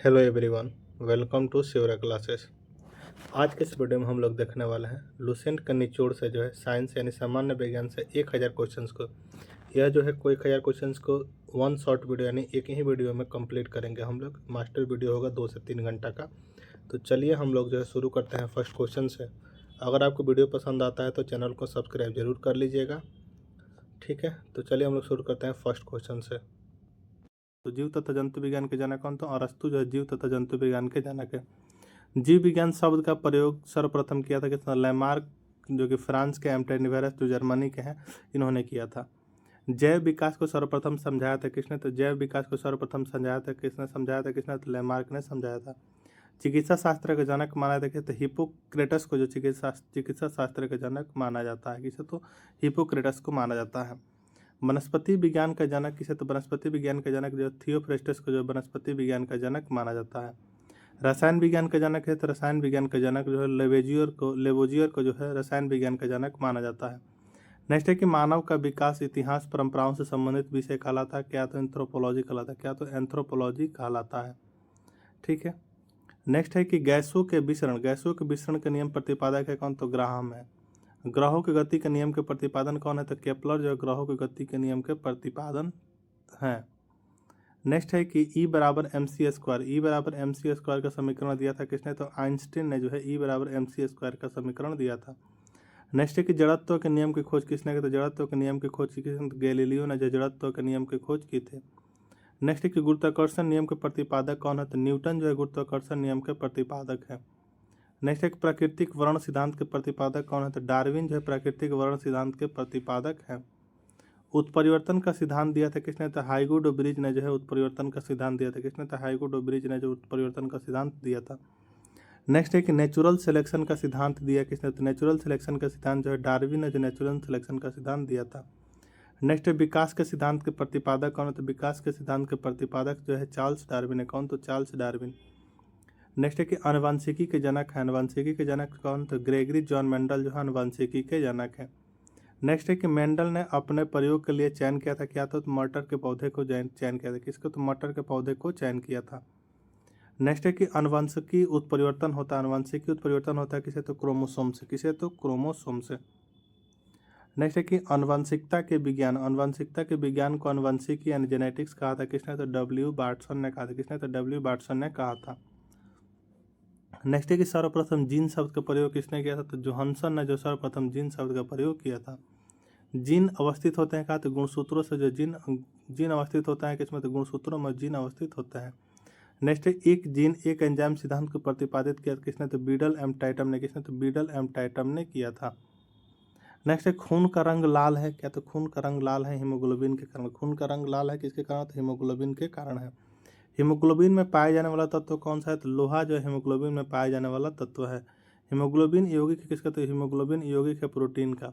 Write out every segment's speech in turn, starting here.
Hello everyone, welcome to Shivra classes. आज के इस वीडियो में हम लोग देखने वाले हैं लुसेंट का निचोड़ से जो है साइंस यानी सामान्य विज्ञान से 1000 क्वेश्चंस को। यह जो है कोई 1000 क्वेश्चंस को वन शॉर्ट वीडियो यानी एक ही वीडियो में कंप्लीट करेंगे हम लोग। मास्टर वीडियो होगा 2 से 3 घंटा का। तो चलिए हम लोग जो है शुरू करते हैं फर्स्ट क्वेश्चन से। अगर आपको वीडियो पसंद आता है तो चैनल को सब्सक्राइब जरूर कर लीजिएगा, ठीक है। तो चलिए हम लोग शुरू करते हैं फर्स्ट क्वेश्चन से। तो जीव तथा जंतु विज्ञान के जनक कौन? तो अरस्तु जो है जीव तथा जंतु विज्ञान के जनक है। जीव विज्ञान शब्द का प्रयोग सर्वप्रथम किया था किसने? लैमार्क, जो कि फ्रांस के, एम्टेनिवेरस जो जर्मनी के हैं, इन्होंने किया था। जैव विकास को सर्वप्रथम समझाया था किसने? तो जैव विकास को सर्वप्रथम समझाया था किसने? तो लैमार्क ने समझाया था। चिकित्सा शास्त्र के जनक माना जाता है तो हिप्पोक्रेटस को जो चिकित्सा शास्त्र के जनक माना जाता है किसे? तो हिप्पोक्रेटस को माना जाता है। वनस्पति विज्ञान का जनक किसे? तो वनस्पति विज्ञान का जनक जो थियोफ्रेस्टस को जो वनस्पति विज्ञान का जनक माना जाता है। रसायन विज्ञान का जनक है तो रसायन विज्ञान का जनक जो है लेवोजियर को जो है रसायन विज्ञान का जनक माना जाता है। नेक्स्ट है कि मानव का विकास इतिहास परंपराओं से संबंधित विषय कहलाता है क्या? तो एंथ्रोपोलॉजी कहलाता है। क्या? तो एंथ्रोपोलॉजी कहलाता है, ठीक है। नेक्स्ट है कि गैसों के विसरण के नियम प्रतिपादक है कौन? तो ग्राहम है। ग्रहों की गति के नियम के प्रतिपादन कौन है? तो केपलर जो है ग्रहों की गति के नियम के प्रतिपादन है। नेक्स्ट है कि E बराबर एम सी स्क्वायर का समीकरण दिया था किसने? तो आइंस्टीन ने जो है E बराबर एम सी स्क्वायर का समीकरण दिया था। नेक्स्ट है कि जड़त्व के नियम की खोज किसने की? तो जड़त्व के नियम की खोज की किसने? तो गैलीलियो ने जो जड़त्व के नियम की खोज की थे। नेक्स्ट है कि गुरुत्वाकर्षण नियम के प्रतिपादक कौन है? तो न्यूटन जो है गुरुत्वाकर्षण नियम के प्रतिपादक है। नेक्स्ट है कि प्राकृतिक वर्ण सिद्धांत के प्रतिपादक कौन है? तो डार्विन जो है प्राकृतिक वर्ण सिद्धांत के प्रतिपादक है। उत्परिवर्तन का सिद्धांत दिया था किसने? तो हाइगो डो ब्रिज ने जो है उत्परिवर्तन का सिद्धांत दिया था किसने? तो हाइगो डो ब्रिज ने जो उत्परिवर्तन का सिद्धांत दिया था। नेक्स्ट है कि नेचुरल सिलेक्शन का सिद्धांत दिया किसने? तो नेचुरल सिलेक्शन का सिद्धांत जो है डार्विन ने जो नेचुरल सिलेक्शन का सिद्धांत दिया था। नेक्स्ट है विकास के सिद्धांत के प्रतिपादक कौन है? तो विकास के सिद्धांत के प्रतिपादक जो है चार्ल्स डार्विन है। कौन? तो चार्ल्स डार्विन। नेक्स्ट है कि आनुवंशिकी के जनक है। आनुवंशिकी के जनक कौन? तो ग्रेगरी जॉन मेंडल जो है आनुवंशिकी के जनक है। नेक्स्ट है कि मेंडल ने अपने प्रयोग के लिए चयन किया था क्या? तो मटर के पौधे को चयन किया था किसको? तो मटर के पौधे को चयन किया था। नेक्स्ट है कि आनुवंशिकी उत्परिवर्तन होता है। आनुवंशिकी उत्परिवर्तन होता है किसे? तो क्रोमोसोम से। किसे? तो क्रोमोसोम से। नेक्स्ट है कि आनुवंशिकता के विज्ञान को आनुवंशिकी यानी जेनेटिक्स कहा था किसने? तो डब्ल्यू बार्टसन ने कहा था किसने? तो डब्ल्यू बार्टसन ने कहा था। नेक्स्ट है कि सर्वप्रथम जीन शब्द का प्रयोग किसने किया था? तो जोहानसन ने जो सर्वप्रथम जीन शब्द का प्रयोग किया था। जीन अवस्थित होते हैं कहा? तो गुणसूत्रों से। जो जीन अवस्थित होता है किसमें? तो गुणसूत्रों में जीन अवस्थित होता है। नेक्स्ट है एक जीन एक एंजाइम सिद्धांत को प्रतिपादित किया किसने? तो बीडल एम टाइटम ने। किसने? तो बीडल एम टाइटम ने किया था। नेक्स्ट है खून का रंग लाल है क्या? तो खून का रंग लाल है हीमोग्लोबिन के कारण। खून का रंग लाल है किसके कारण? तो हीमोग्लोबिन के कारण है। हीमोग्लोबिन में पाया जाने वाला तत्व कौन सा है? तो लोहा जो है हीमोग्लोबिन में पाया जाने वाला तत्व है। हीमोग्लोबिन यौगिक है किसका? तो हीमोग्लोबिन यौगिक है प्रोटीन का।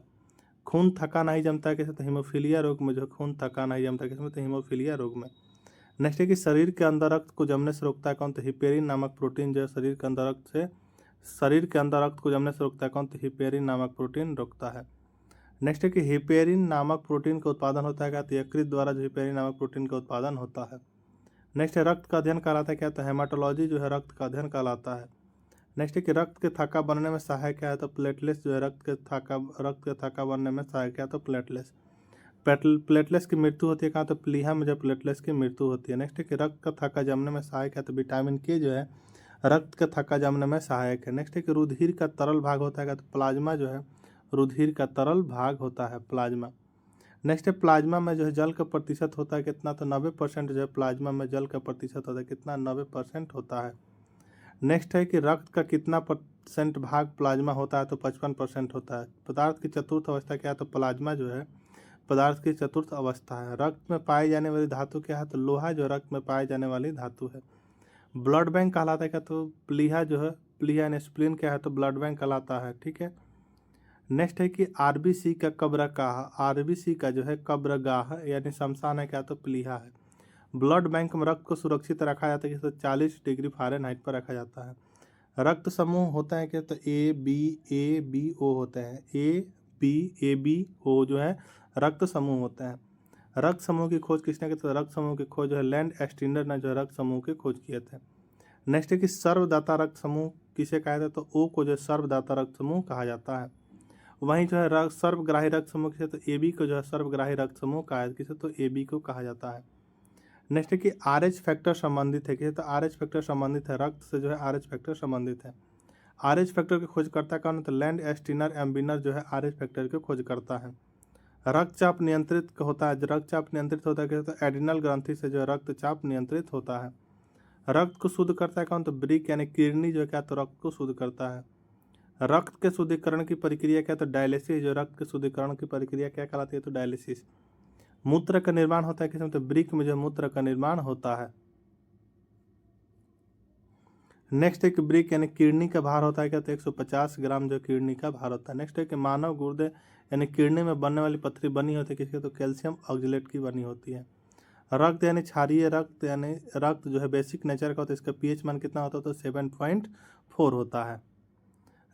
खून थका नहीं जमता है किसमें? तो हीमोफीलिया रोग में जो खून थका नहीं जमता है किसमें? तो हीमोफीलिया रोग में। नेक्स्ट है कि शरीर के अंदर रक्त को जमने से रोकता है कौन? तो हिपेरिन नामक प्रोटीन जो है शरीर के अंदर रक्त को जमने से रोकता है कौन? तो हिपेरिन नामक प्रोटीन रोकता है। नेक्स्ट है कि हिपेरिन नामक प्रोटीन का उत्पादन होता है क्या? तो यकृत द्वारा जो हिपेरिन नामक प्रोटीन का उत्पादन होता है। नेक्स्ट है रक्त का अध्ययन कहलाता है क्या? तो हेमाटोलॉजी जो है रक्त का अध्ययन कहलाता है। नेक्स्ट है कि रक्त के थक्का बनने में सहायक क्या है? तो प्लेटलेट्स जो है रक्त के थक्का बनने में सहायक क्या? तो प्लेटलेट्स। प्लेटलेट्स की मृत्यु होती है कहाँ? तो प्लीहा में जो प्लेटलेट्स की मृत्यु होती है। नेक्स्ट है कि रक्त का थक्का जमने में सहायक है? तो विटामिन के जो है रक्त का थक्का जमने में सहायक है। नेक्स्ट है कि रुधिर का तरल भाग होता है तो प्लाज्मा जो है रुधिर का तरल भाग होता है, प्लाज्मा। नेक्स्ट है प्लाज्मा में जो है जल का प्रतिशत होता है कितना? तो 90% जो है प्लाज्मा में जल का प्रतिशत होता है कितना? 90% होता है। नेक्स्ट है कि रक्त का कितना परसेंट भाग प्लाज्मा होता है? तो 55% होता है। पदार्थ की चतुर्थ अवस्था क्या है? तो प्लाज्मा जो है पदार्थ की चतुर्थ अवस्था है। रक्त में पाई जाने वाली धातु क्या है? तो लोहा जो रक्त में पाई जाने वाली धातु है। ब्लड बैंक कहलाता है क्या? तो प्लीहा जो है प्लीहा एंड स्प्लीन क्या है? तो ब्लड बैंक कहलाता है, ठीक है। नेक्स्ट है कि आरबीसी का कब्रगाह, आरबीसी का जो है कब्रगाह यानी शमशान है क्या? तो प्लीहा है। ब्लड बैंक में रक्त को सुरक्षित रखा जाता है कि 40 डिग्री फ़ारेनहाइट पर रखा जाता है। रक्त समूह होता है क्या? तो ए बी ओ होते हैं। ए बी ओ जो है रक्त समूह होते हैं। रक्त समूह की खोज किसने की? तो रक्त समूह की खोज जो है लैंड एस्टिंडर ने जो है रक्त समूह की खोज किए थे। नेक्स्ट है कि सर्वदाता रक्त समूह किसे कहा जाता है, तो ओ को जो है सर्वदाता रक्त समूह कहा जाता है। वहीं जो है सर्वग्राही रक्त समूह किसे, तो AB को जो है सर्वग्राही रक्त समूह कहा जाता है, किसे, तो AB को कहा जाता है। नेक्स्ट है कि RH फैक्टर संबंधित है, किसे, तो RH फैक्टर संबंधित है, रक्त से जो है RH फैक्टर संबंधित है। RH फैक्टर की खोज करता कौन है, तो लैंड एस्टिनर एम्बिनर जो है RH फैक्टर की खोज करता है। रक्तचाप नियंत्रित होता है, रक्तचाप नियंत्रित होता है किसे, तो एड्रिनल ग्रंथि से जो है रक्तचाप नियंत्रित होता है। रक्त को शुद्ध करता है कौन, तो ब्रिक यानी किडनी जो है क्या, तो रक्त को शुद्ध करता है। रक्त के शुद्धिकरण की प्रक्रिया क्या, तो डायलिसिस, जो रक्त के शुद्धिकरण की प्रक्रिया क्या कहलाती है, तो डायलिसिस। मूत्र का निर्माण होता है किसमें, तो ब्रिक में जो मूत्र का निर्माण होता है। नेक्स्ट है कि ब्रिक यानी किडनी का भार होता है क्या, तो 150 ग्राम जो किडनी का भार होता है। नेक्स्ट है कि मानव गुर्दे यानी किडनी में बनने वाली पथरी बनी होती है किसकी, तो कैल्शियम ऑक्जेलेट की बनी होती है। रक्त यानी क्षारीय रक्त, यानी रक्त जो है बेसिक नेचर का होता है, इसका पीएच मान कितना होता है, तो 7.4 होता है।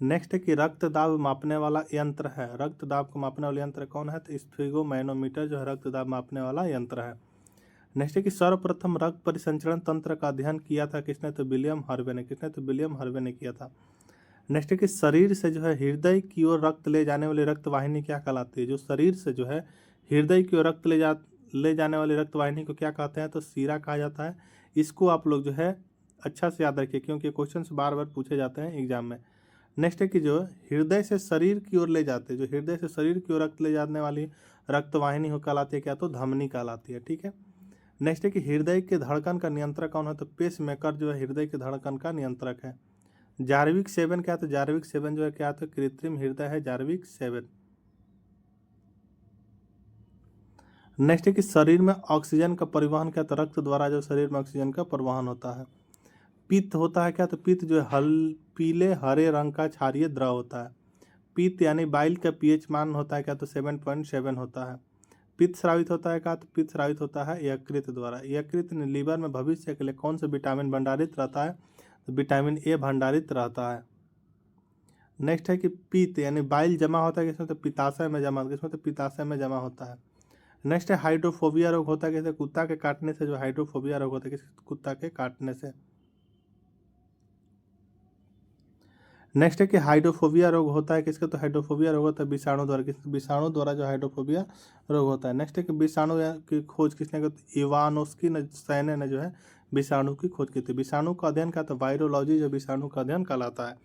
नेक्स्ट है कि रक्त दाब मापने वाला यंत्र है, रक्त दाब को मापने वाला यंत्र कौन है, तो स्फिगोमैनोमीटर जो है रक्त दाब मापने वाला यंत्र है। नेक्स्ट है कि सर्वप्रथम रक्त परिसंचरण तंत्र का अध्ययन किया था किसने, तो विलियम हार्वे ने, किसने, तो विलियम हार्वे ने किया था। नेक्स्ट है कि शरीर से जो है हृदय की ओर रक्त ले जाने वाली रक्त वाहिनी क्या कहलाती है, जो शरीर से जो है हृदय की ओर रक्त ले जाने वाली रक्त वाहिनी को क्या कहते हैं, तो सीरा कहा जाता है। इसको आप लोग जो है अच्छा से याद रखिए, क्योंकि क्वेश्चन बार बार पूछे जाते हैं एग्जाम में। नेक्स्ट है कि जो हृदय से शरीर की ओर ले जाते हैं, जो हृदय से शरीर की ओर रक्त ले जाने वाली रक्त वाहिनी हो कहलाती है क्या, तो धमनी कहलाती है, ठीक है। नेक्स्ट है कि हृदय के धड़कन का नियंत्रक कौन है, तो पेस मेकर जो है हृदय के धड़कन का नियंत्रक है। जार्विक 7 क्या है, तो जार्विक 7 जो है क्या, तो कृत्रिम हृदय है जार्विक 7। नेक्स्ट है कि शरीर में ऑक्सीजन का परिवहन क्या, तो रक्त द्वारा जो शरीर में ऑक्सीजन का परिवहन होता है। पित्त होता है क्या, तो पित्त जो है पीले हरे रंग का क्षारीय द्रव होता है। पित्त यानी बाइल का पीएच मान होता है क्या, तो 7.7 होता है। पित्त स्रावित होता है क्या, तो पित्त स्रावित होता है यकृत द्वारा। यकृत लीवर में भविष्य के लिए कौन सा विटामिन भंडारित रहता है, तो विटामिन ए भंडारित रहता है। नेक्स्ट है कि पित्त यानी बाइल जमा होता है किसमें, तो पित्ताशय में जमा, किसमें, तो पित्ताशय में जमा होता है। नेक्स्ट है हाइड्रोफोबिया रोग होता है कैसे, कुत्ता के काटने से जो हाइड्रोफोबिया रोग होता है, किस, कुत्ता के काटने से। नेक्स्ट है कि हाइड्रोफोबिया रोग होता है किसका, तो हाइड्रोफोबिया रोग होता है विषाणु द्वारा, किस, विषाणु द्वारा जो हाइड्रोफोबिया रोग होता है। नेक्स्ट है कि विषाणु की खोज किसने की, तो इवानोस्की ने, सैने ने जो है विषाणु की खोज की थी। विषाणु का अध्ययन का, तो वायरोलॉजी जो विषाणु का अध्ययन कहलाता है।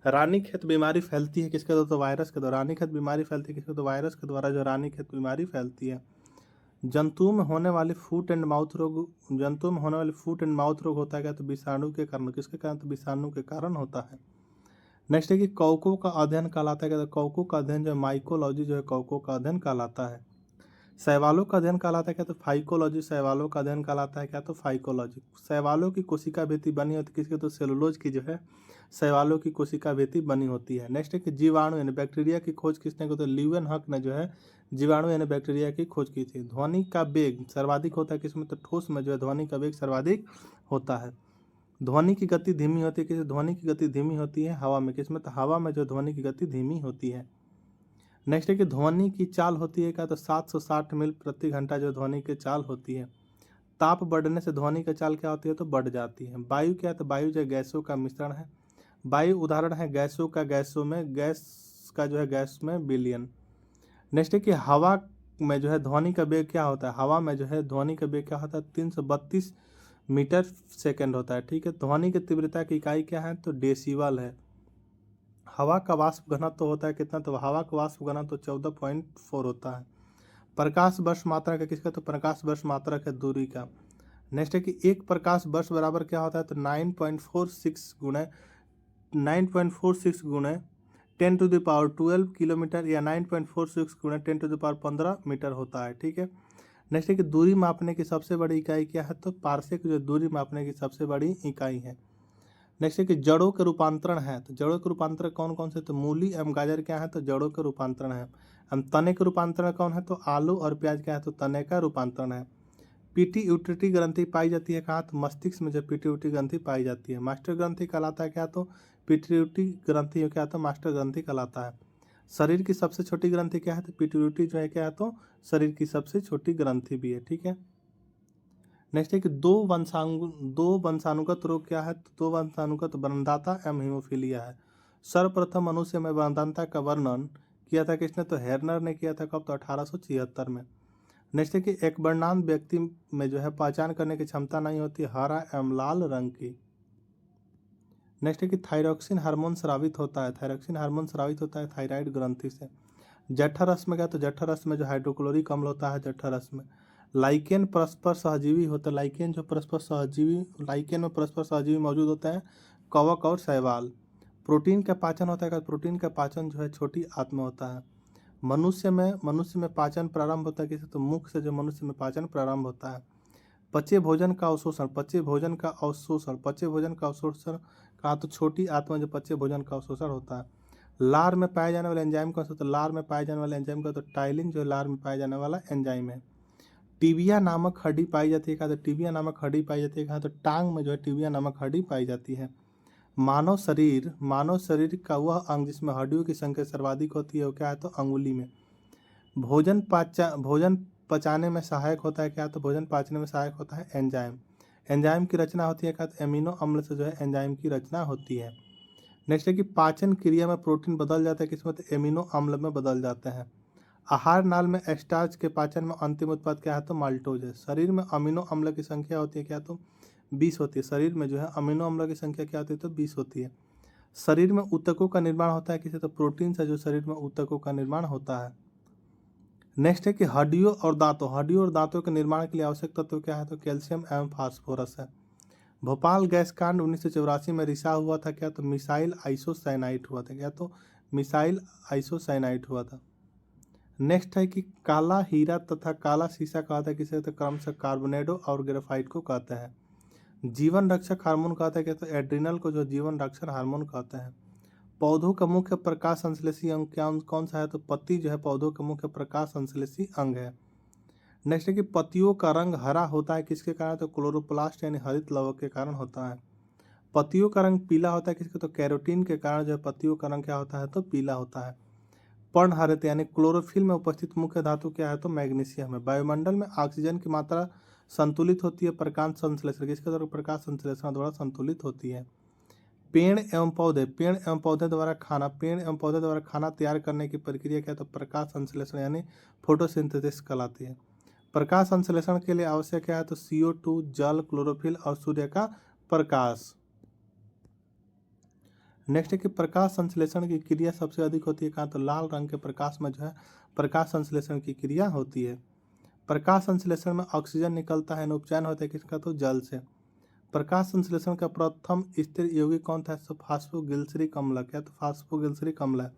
रानीखेत बीमारी फैलती है किसके द्वारा, तो वायरस के द्वारा। रानीखेत बीमारी फैलती है किसके, तो वायरस के द्वारा जो रानीखेत बीमारी फैलती है। जंतुओं में होने वाली फुट एंड माउथ रोग, जंतुओं में होने वाली फुट एंड माउथ रोग होता है क्या, तो विषाणु के कारण, किसके कारण, तो विषाणु के कारण होता है। नेक्स्ट है कि कौकों का अध्ययन कहलाता है क्या, तो कौकों का अध्ययन जो है माइकोलॉजी जो है कौकों का अध्ययन कहलाता है। शैवालों का अध्ययन कहलाता है क्या, तो फाइकोलॉजी। शैवालों का अध्ययन कहलाता है क्या, तो फाइकोलॉजी। शैवालों की कोशिका भित्ति बनी होती है किसके, तो सेलुलोज की जो है शैवालों की कोशिका भित्ति बनी होती है। नेक्स्ट है कि जीवाणु यानी बैक्टीरिया की खोज किसने की, तो ल्यूवेन हक ने जो है जीवाणु यानी बैक्टीरिया की खोज की थी। ध्वनि का वेग सर्वाधिक होता है किसमें, तो ठोस में जो है ध्वनि का वेग सर्वाधिक होता है। ध्वनि की गति धीमी होती है किस, ध्वनि की गति धीमी होती है हवा में, किसमें, तो हवा में जो ध्वनि की गति धीमी होती है। नेक्स्ट है कि ध्वनि की चाल होती है क्या, तो 760 मील प्रति घंटा जो ध्वनि की चाल होती है। ताप बढ़ने से ध्वनि की चाल क्या होती है, तो बढ़ जाती है। वायु क्या है, तो वायु जो गैसों का मिश्रण है। वायु उदाहरण है गैसों का, गैसों में गैस का जो है गैस में बिलियन। नेक्स्ट है कि हवा में जो है ध्वनि का वेग क्या होता है, हवा में जो है ध्वनि का वेग क्या होता है, 332 मीटर सेकंड होता है, ठीक है। ध्वनि की तीव्रता की इकाई क्या है, तो डेसिबल है। हवा का वाष्प घनत्व तो होता है कितना, तो हवा का वाष्प घनत्व तो 14.4 होता है। प्रकाश वर्ष मात्रक है किसका, तो प्रकाश वर्ष मात्रक है दूरी का। नेक्स्ट है कि एक प्रकाश वर्ष बराबर क्या होता है, तो 9.46 गुणे 10⁻12 किलोमीटर या 9.46 गुणे 10⁻15 मीटर होता है, ठीक है। नेक्स्ट है कि दूरी मापने की सबसे बड़ी इकाई क्या है, तो पार्सेक जो दूरी मापने की सबसे बड़ी इकाई है। नेक्स्ट है कि जड़ों के रूपांतरण है, तो जड़ों के रूपांतरण कौन कौन से, तो मूली एवं गाजर क्या है, तो जड़ों के रूपांतरण है। हम तने के रूपांतरण कौन है, तो आलू और प्याज क्या है, तो तने का रूपांतरण है। पीटीयूटी ग्रंथि पाई जाती है कहाँ, तो मस्तिष्क में जो पीटीयूटी ग्रंथि पाई जाती है। मास्टर ग्रंथि कहलाता है क्या, तो पीटीयूटी ग्रंथि क्या, तो मास्टर ग्रंथि कहलाता है। शरीर की सबसे छोटी ग्रंथि क्या है, तो पीटीयूटी जो है क्या है, तो शरीर की सबसे छोटी ग्रंथि भी है, ठीक है। नेक्स्ट है कि दो वंशानुगत रोग क्या है, तो दो वंशानुगत वनदाता एवं हीमोफीलिया है। सर्वप्रथम मनुष्य में वनदाता का वर्णन किया था किसने, तो हेर्नर ने किया था। कब, तो 1876 में। नेक्स्ट है कि एक वर्णांध व्यक्ति में जो है पहचान करने की क्षमता नहीं होती हरा एवं लाल रंग की। नेक्स्ट है कि थायरॉक्सिन हार्मोन स्रावित होता है, थायरॉक्सिन हार्मोन स्रावित होता है थायराइड ग्रंथि से। जठररस में क्या, तो जठररस में जो हाइड्रोक्लोरिक अम्ल होता है जठररस में। लाइकेन परस्पर सहजीवी होता है, लाइकेन जो परस्पर सहजीवी, लाइकेन में परस्पर सहजीवी मौजूद होते हैं कवक और शैवाल। प्रोटीन का पाचन होता है, प्रोटीन का पाचन जो है छोटी आत्मा होता है। मनुष्य में पाचन प्रारंभ होता है किसे, तो मुख से जो मनुष्य में पाचन प्रारंभ होता है। पचे भोजन का अवशोषण, पचे भोजन का अवशोषण, पचे भोजन का अवशोषण कहा, तो छोटी आत्मा जो पचे भोजन का अवशोषण होता है। लार में पाए जाने वाले एंजाइम कौन सा, तो लार में पाए जाने वाले एंजाइम का, तो टाइलिन जो लार में पाए जाने वाला एंजाइम है। टीबिया नामक हड्डी पाई जाती है कहा, तो टीबिया नामक हड्डी पाई जाती है कहा, तो टांग में जो है टीबिया नामक हड्डी पाई जाती है। मानव शरीर का वह अंग जिसमें हड्डियों की संख्या सर्वाधिक होती है वो क्या है, तो अंगुली में। भोजन पचाने में सहायक होता है क्या, तो भोजन पचाने में सहायक होता है एंजाइम। एंजाइम की रचना होती है क्या, तो एमिनो अम्ल से जो है एंजाइम की रचना होती है। नेक्स्ट है कि पाचन क्रिया में प्रोटीन बदल जाता है किसमें, तो एमिनो अम्ल में बदल जाते हैं। आहार नाल में स्टार्च के पाचन में अंतिम उत्पाद क्या है, तो माल्टोज है। शरीर में अमीनो अम्ल की संख्या होती है क्या, तो 20 होती है। शरीर में जो है अमीनो अम्ल की संख्या क्या होती है, तो 20 होती है। शरीर में ऊतकों का निर्माण होता है किसे, तो प्रोटीन से जो शरीर में ऊतकों का निर्माण होता है। नेक्स्ट है कि हड्डियों और दांतों के निर्माण के लिए आवश्यक तत्व क्या है, तो कैल्शियम एवं फास्फोरस है। भोपाल गैस कांड 1984 में रिसा हुआ था क्या, तो मिसाइल आइसोसाइनाइट हुआ था क्या, तो मिसाइल आइसोसाइनाइट हुआ था। नेक्स्ट है कि काला हीरा तथा काला शीशा कहता है किसे, तो क्रमशः कार्बोनेडो और ग्रेफाइट को कहते हैं। जीवन रक्षक हार्मोन कहता है क्या, तो एड्रिनल को जो जीवन रक्षक हार्मोन कहते हैं। पौधों का मुख्य प्रकाश संश्लेषी अंग क्या कौन सा है, तो पत्ती जो है पौधों का मुख्य प्रकाश संश्लेषी अंग है। नेक्स्ट है कि पत्तियों का रंग हरा होता है किसके कारण, तो क्लोरोप्लास्ट यानी हरित लवक के कारण होता है। पत्तियों का रंग पीला होता है किसके, तो कैरोटीन के कारण जो है पत्तियों का रंग क्या होता है, तो पीला होता है। पर्णहरित यानी क्लोरोफिल में उपस्थित मुख्य धातु क्या है, तो मैग्नीशियम है। वायुमंडल में ऑक्सीजन की मात्रा संतुलित होती है प्रकाश संश्लेषण किसके द्वारा, प्रकाश संश्लेषण द्वारा संतुलित होती है। पेड़ एवं पौधे द्वारा खाना तैयार करने की प्रक्रिया क्या है, तो प्रकाश संश्लेषण यानी फोटोसिंथेसिस कहलाती है। प्रकाश संश्लेषण के लिए आवश्यक क्या है, तो CO2, जल, क्लोरोफिल और सूर्य का प्रकाश। नेक्स्ट है कि प्रकाश संश्लेषण की क्रिया सबसे अधिक होती है कहाँ, तो लाल रंग के प्रकाश में जो है प्रकाश संश्लेषण की क्रिया होती है। प्रकाश संश्लेषण में ऑक्सीजन निकलता है, उपचयन होता है किसका, तो जल से। प्रकाश संश्लेषण का प्रथम स्थिर यौगिक कौन था, तो फास्फोगिल्सरिक अम्ल क्या, तो फास्फोगिल्सरिक अम्ल है।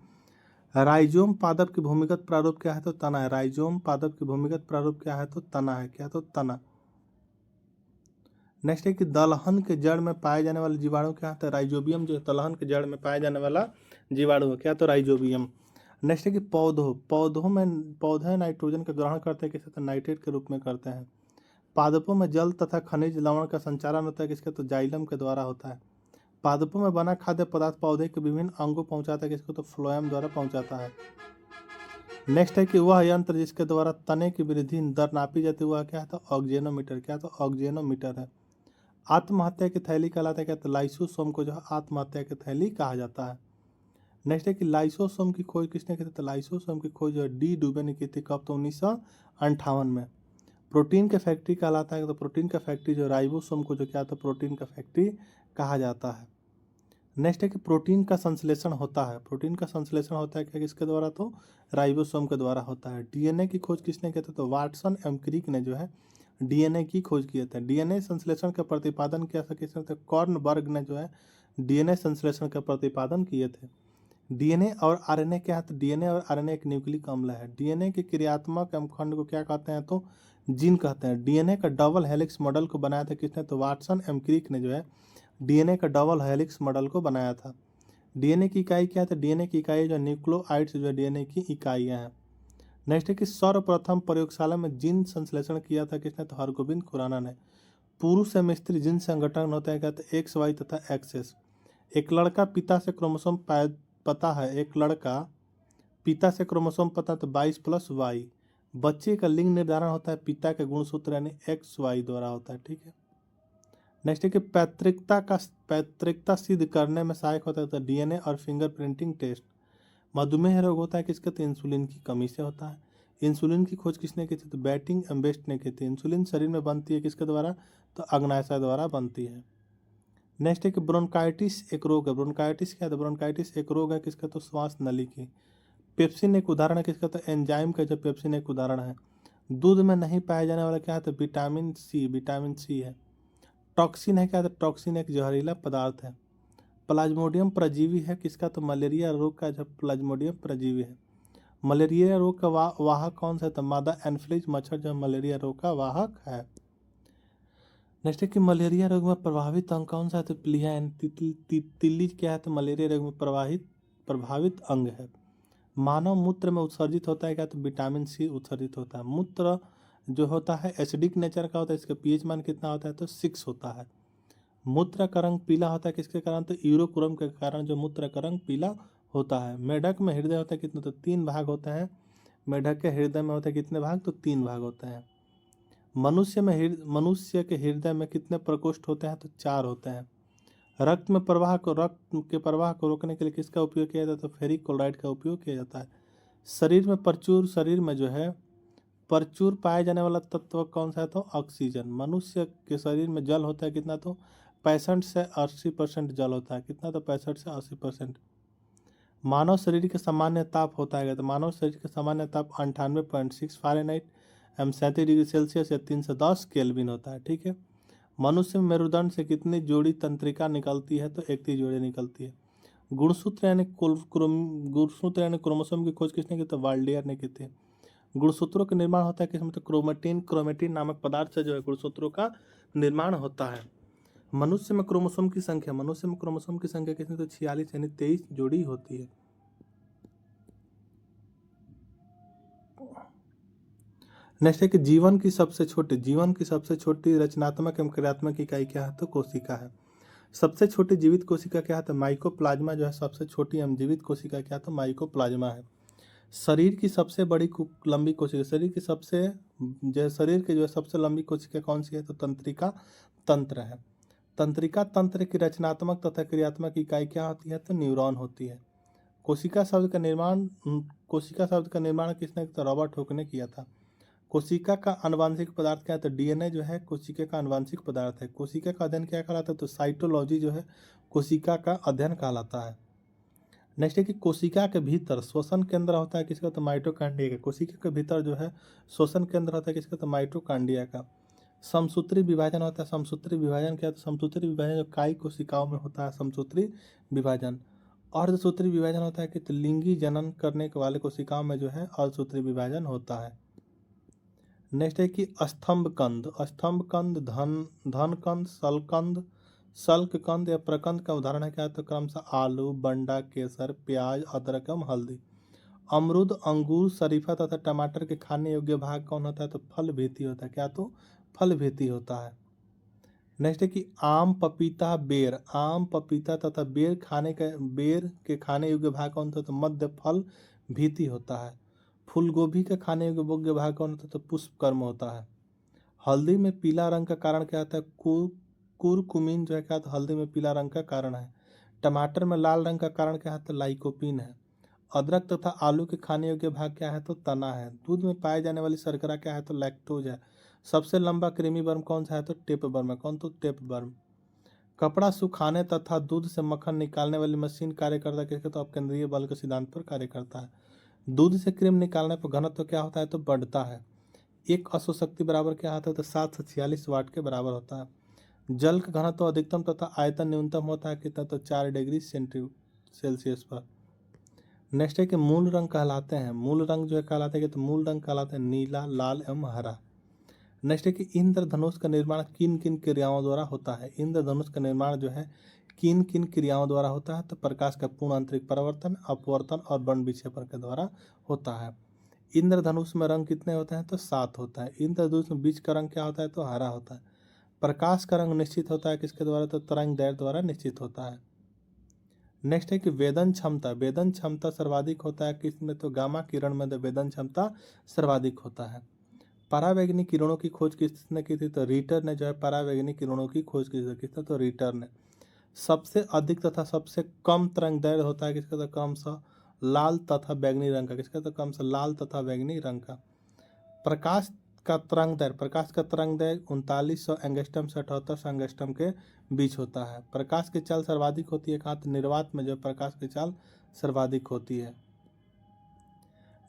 राइजोम पादप की भूमिगत प्रारूप क्या है, तो तना है। राइजोम पादप की भूमिगत प्रारूप क्या है, तो तना है क्या, तो तना। नेक्स्ट है कि दलहन के जड़ में पाए जाने वाले जीवाणु क्या है, राइजोबियम जो है दलहन के जड़ में पाए जाने वाला जीवाणु है क्या, तो राइजोबियम। नेक्स्ट है कि पौधे नाइट्रोजन का ग्रहण करते हैं किससे, तो नाइट्रेट के रूप में करते हैं। पादपों में जल तथा खनिज लवण का संचारण होता है किसके, तो जाइलम के द्वारा होता है। पादपों में बना खाद्य पदार्थ पौधे के विभिन्न अंगों पहुंचाता है किसको, तो फ्लोएम द्वारा पहुंचाता है। नेक्स्ट है कि वह यंत्र जिसके द्वारा तने की वृद्धि दर नापी जाती है वह क्या है, तो ऑक्जेनोमीटर क्या, तो ऑक्जेनोमीटर है। आत्महत्या की थैली कहलाता है क्या, तो लाइसोसोम को जो है आत्महत्या की थैली कहा जाता है। नेक्स्ट है कि लाइसोसोम की खोज किसने की थी, तो लाइसोसोम की खोज जो है डी डुबे ने की थी कब, तो 1958 में। प्रोटीन का फैक्ट्री कहलाता है, तो प्रोटीन का फैक्ट्री जो राइबोसोम को जो क्या था, प्रोटीन का फैक्ट्री कहा जाता है। नेक्स्ट है कि प्रोटीन का संश्लेषण होता है, प्रोटीन का संश्लेषण होता है क्या किसके द्वारा, तो राइबोसोम के द्वारा होता है। डीएनए की खोज किसने की थी, तो वाटसन एवं क्रिक ने जो है डीएनए की खोज किए थे। डीएनए संश्लेषण का प्रतिपादन किया था किसने, तो कॉर्नबर्ग ने जो है डीएनए संश्लेषण का प्रतिपादन किए थे। डीएनए और आरएनए क्या है, तो डीएनए और आरएनए एक न्यूक्लिक अम्ल है। डीएनए के क्रियात्मक एवं खंड को क्या कहते हैं, तो जीन कहते हैं। डीएनए का डबल हेलिक्स मॉडल को बनाया था किसने, तो वाटसन एवं क्रिक ने जो है डीएनए का डबल हेलिक्स मॉडल को बनाया था। डीएनए की इकाई क्या है, तो डीएनए की इकाई जो न्यूक्लियोटाइड्स जो डीएनए की इकाइयाँ हैं। नेक्स्ट है कि सर्वप्रथम प्रयोगशाला में जीन संश्लेषण किया था किसने, तो हरगोविंद खुराना ने। पुरुष एवं स्त्री जीन संगठन होता है क्या, तो एक्स वाई तथा एक्सेस। एक लड़का पिता से क्रोमोसोम पता है, एक लड़का पिता से क्रोमोसोम पता, तो 22 + Y। बच्चे का लिंग निर्धारण होता है पिता के गुणसूत्र यानी XY द्वारा होता है। ठीक है। नेक्स्ट है कि पैतृकता सिद्ध करने में सहायक होता है तो DNA और फिंगरप्रिंटिंग टेस्ट। मधुमेह रोग होता है किसका, तो इंसुलिन की कमी से होता है। इंसुलिन की खोज किसने की थी, तो बैटिंग एम्बेस्ट ने की थी। इंसुलिन शरीर में बनती है किसके द्वारा, तो अग्नाशय द्वारा बनती है। नेक्स्ट है कि ब्रोंकाइटिस एक रोग है। ब्रोंकाइटिस क्या है, तो ब्रोंकाइटिस एक रोग है किसका, तो श्वास नली की। पेप्सिन एक उदाहरण है किसका, तो एंजाइम का जो पेप्सिन एक उदाहरण है। दूध में नहीं पाया जाने वाला क्या है, तो विटामिन सी है। टॉक्सिन है क्या, तो टॉक्सिन एक जहरीला पदार्थ है। प्लाज्मोडियम परजीवी है किसका, तो मलेरिया रोग का जो प्लाज्मोडियम परजीवी है। मलेरिया रोग का वाहक कौन सा है, तो मादा एनफ्लूएंजा मच्छर जो मलेरिया रोग का वाहक है। नेक्स्ट है कि मलेरिया रोग में प्रभावित अंग कौन सा है, तो प्लीहा तिल्ली क्या है, तो मलेरिया रोग में प्रभावित अंग है। मानव मूत्र में उत्सर्जित होता है क्या, तो विटामिन सी उत्सर्जित होता है। मूत्र जो होता है एसिडिक नेचर का होता है, इसका पीएच मान कितना होता है, तो 6 होता है। मूत्र का रंग पीला होता है किसके कारण, तो यूरोक्रोम के कारण जो मूत्र का रंग पीला होता है। मेढक में हृदय होता है कितने, तो 3 भाग होते हैं। मेढक के हृदय में होते हैं कितने भाग, तो 3 भाग होते हैं। मनुष्य के हृदय में कितने प्रकोष्ठ होते हैं, तो 4 होते हैं। रक्त के प्रवाह को रोकने के लिए किसका उपयोग किया जाता है, तो फेरिक क्लोराइड का उपयोग किया जाता है। शरीर में जो है प्रचुर पाए जाने वाला तत्व कौन सा है, तो ऑक्सीजन। मनुष्य के शरीर में जल होता है कितना, तो 65 से 80% जल होता है। कितना, तो 65 से 80%। मानव शरीर के सामान्य ताप होता है, तो मानव शरीर का सामान्य ताप 98.6 फ़ारेनहाइट 37 डिग्री सेल्सियस या 310 केल्विन होता है। ठीक है। मनुष्य में मेरुदंड से कितनी जोड़ी तंत्रिका निकलती है, तो 31 जोड़ी निकलती है। गुणसूत्र यानी क्रोमोसोम की खोज किसने की, तो वाल्डियर ने की थी। गुणसूत्रों का निर्माण होता है किसमें, तो क्रोमेटिन नामक पदार्थ से जो है गुणसूत्रों का निर्माण होता है। मनुष्य में क्रोमोसोम की संख्या कितनी, तो 46 यानी 23 जोड़ी होती है। नेक्स्ट है कि जीवन की सबसे छोटी रचनात्मक एवं क्रियात्मक इकाई क्या है, तो कोशिका है। सबसे छोटी जीवित कोशिका क्या है, तो माइकोप्लाज्मा जो है सबसे छोटी एवं जीवित कोशिका क्या है, तो माइकोप्लाज्मा है। शरीर की सबसे बड़ी लंबी कोशिका शरीर के जो है सबसे लंबी कोशिका कौन सी है, तो तंत्रिका तंत्र है। तंत्रिका तंत्र की रचनात्मक तथा क्रियात्मक इकाई क्या होती है, तो न्यूरॉन होती है। कोशिका शब्द का निर्माण किसने, तो रॉबर्ट हुक ने किया था। कोशिका का आनुवांशिक पदार्थ क्या है, तो डीएनए जो है कोशिका का आनुवांशिक पदार्थ है। कोशिका का अध्ययन क्या कहलाता है, तो साइटोलॉजी जो है कोशिका का अध्ययन कहलाता है। नेक्स्ट है कि कोशिका के भीतर श्वसन केंद्र होता है किसका, तो माइटोकांड्रिया का। कोशिका के भीतर जो है श्वसन केंद्र होता है किसका, तो माइटोकांड्रिया का। समसूत्री विभाजन होता है। समसूत्री विभाजन क्या है, तो समसूत्री विभाजन जो काई कोशिकाओं में होता है समसूत्री विभाजन। अर्धसूत्री विभाजन होता है कि तो लिंगी जनन करने के वाले कोशिकाओं में जो है अर्धसूत्री विभाजन होता है। नेक्स्ट है कि स्तंभ कंद धन कंद सल्क कंद या प्रकंद का उदाहरण है क्या, तो क्रमशः आलू, बंडा, केसर, प्याज, अदरक एवं हल्दी। अमरूद, अंगूर, शरीफा तथा टमाटर के खाने योग्य भाग कौन होता है, तो फल भीति होता है। क्या, तो फल भीति होता है। नेक्स्ट है कि आम, पपीता तथा बेर के खाने योग्य भाग कौन होता है, तो मध्य फल भीति होता है। फूलगोभी के खाने योग्य भाग कौन होता है, तो पुष्पकर्म होता है। हल्दी में पीला रंग का कारण क्या होता है, कुरकुमिन जो है क्या, तो हल्दी में पीला रंग का कारण है। टमाटर में लाल रंग का कारण क्या है, तो लाइकोपिन है। अदरक तथा आलू के खाने योग्य भाग क्या है, तो तना है। दूध में पाए जाने वाली शर्करा क्या है, तो लैक्टोज है। सबसे लंबा कृमि वर्म कौन सा है, तो टेप वर्म है। कौन, तो टेप वर्म। कपड़ा सुखाने तथा दूध से मक्खन निकालने वाली मशीन कार्य करता है, तो अपकेंद्रीय बल के सिद्धांत पर कार्य करता है। दूध से क्रीम निकालने पर घनत्व क्या होता है, तो बढ़ता है। एक अश्वशक्ति बराबर क्या होता है, तो 7 से 46 वाट के बराबर होता है। जल का घनत्व अधिकतम तथा आयतन न्यूनतम होता है कितना, तो 4 डिग्री सेल्सियस पर। नेक्स्ट है कि मूल रंग कहलाते हैं। मूल रंग जो है कहलाते हैं, तो मूल रंग कहलाते हैं नीला, लाल एवं हरा। नेक्स्ट है कि इंद्रधनुष का निर्माण किन किन क्रियाओं द्वारा होता है। इंद्रधनुष का निर्माण जो है किन किन क्रियाओं द्वारा होता है, तो प्रकाश का पूर्ण आंतरिक परावर्तन, अपवर्तन और वर्ण विक्षेपण के द्वारा होता है। इंद्रधनुष में रंग कितने होते हैं, तो 7 होता है। इंद्रधनुष में बीच का रंग क्या होता है, तो हरा होता है। प्रकाश का रंग निश्चित होता है किसके द्वारा, तो तरंग दैर्ध्य द्वारा निश्चित होता है। नेक्स्ट है कि वेदन क्षमता सर्वाधिक होता है किसमें, तो गामा किरण में वेदन क्षमता सर्वाधिक होता है। परावैंगनिक किरणों की खोज किसने की थी, तो रीटर ने जो है परावैंगनिक किरणों की खोज की थी, किसने, तो रीटर ने। सबसे अधिक तथा सबसे कम तरंग दैर्घ्य होता है किसका, तो कम सा लाल तथा बैंगनी रंग का, किसका, तो कम सा लाल तथा बैंगनी रंग का। प्रकाश का तरंग दैर्घ्य 3900 एंगस्ट्रम से 7800 एंगस्ट्रम के बीच होता है। प्रकाश की चाल सर्वाधिक होती है कहाँ, तो निर्वात में जो प्रकाश की चाल सर्वाधिक होती है।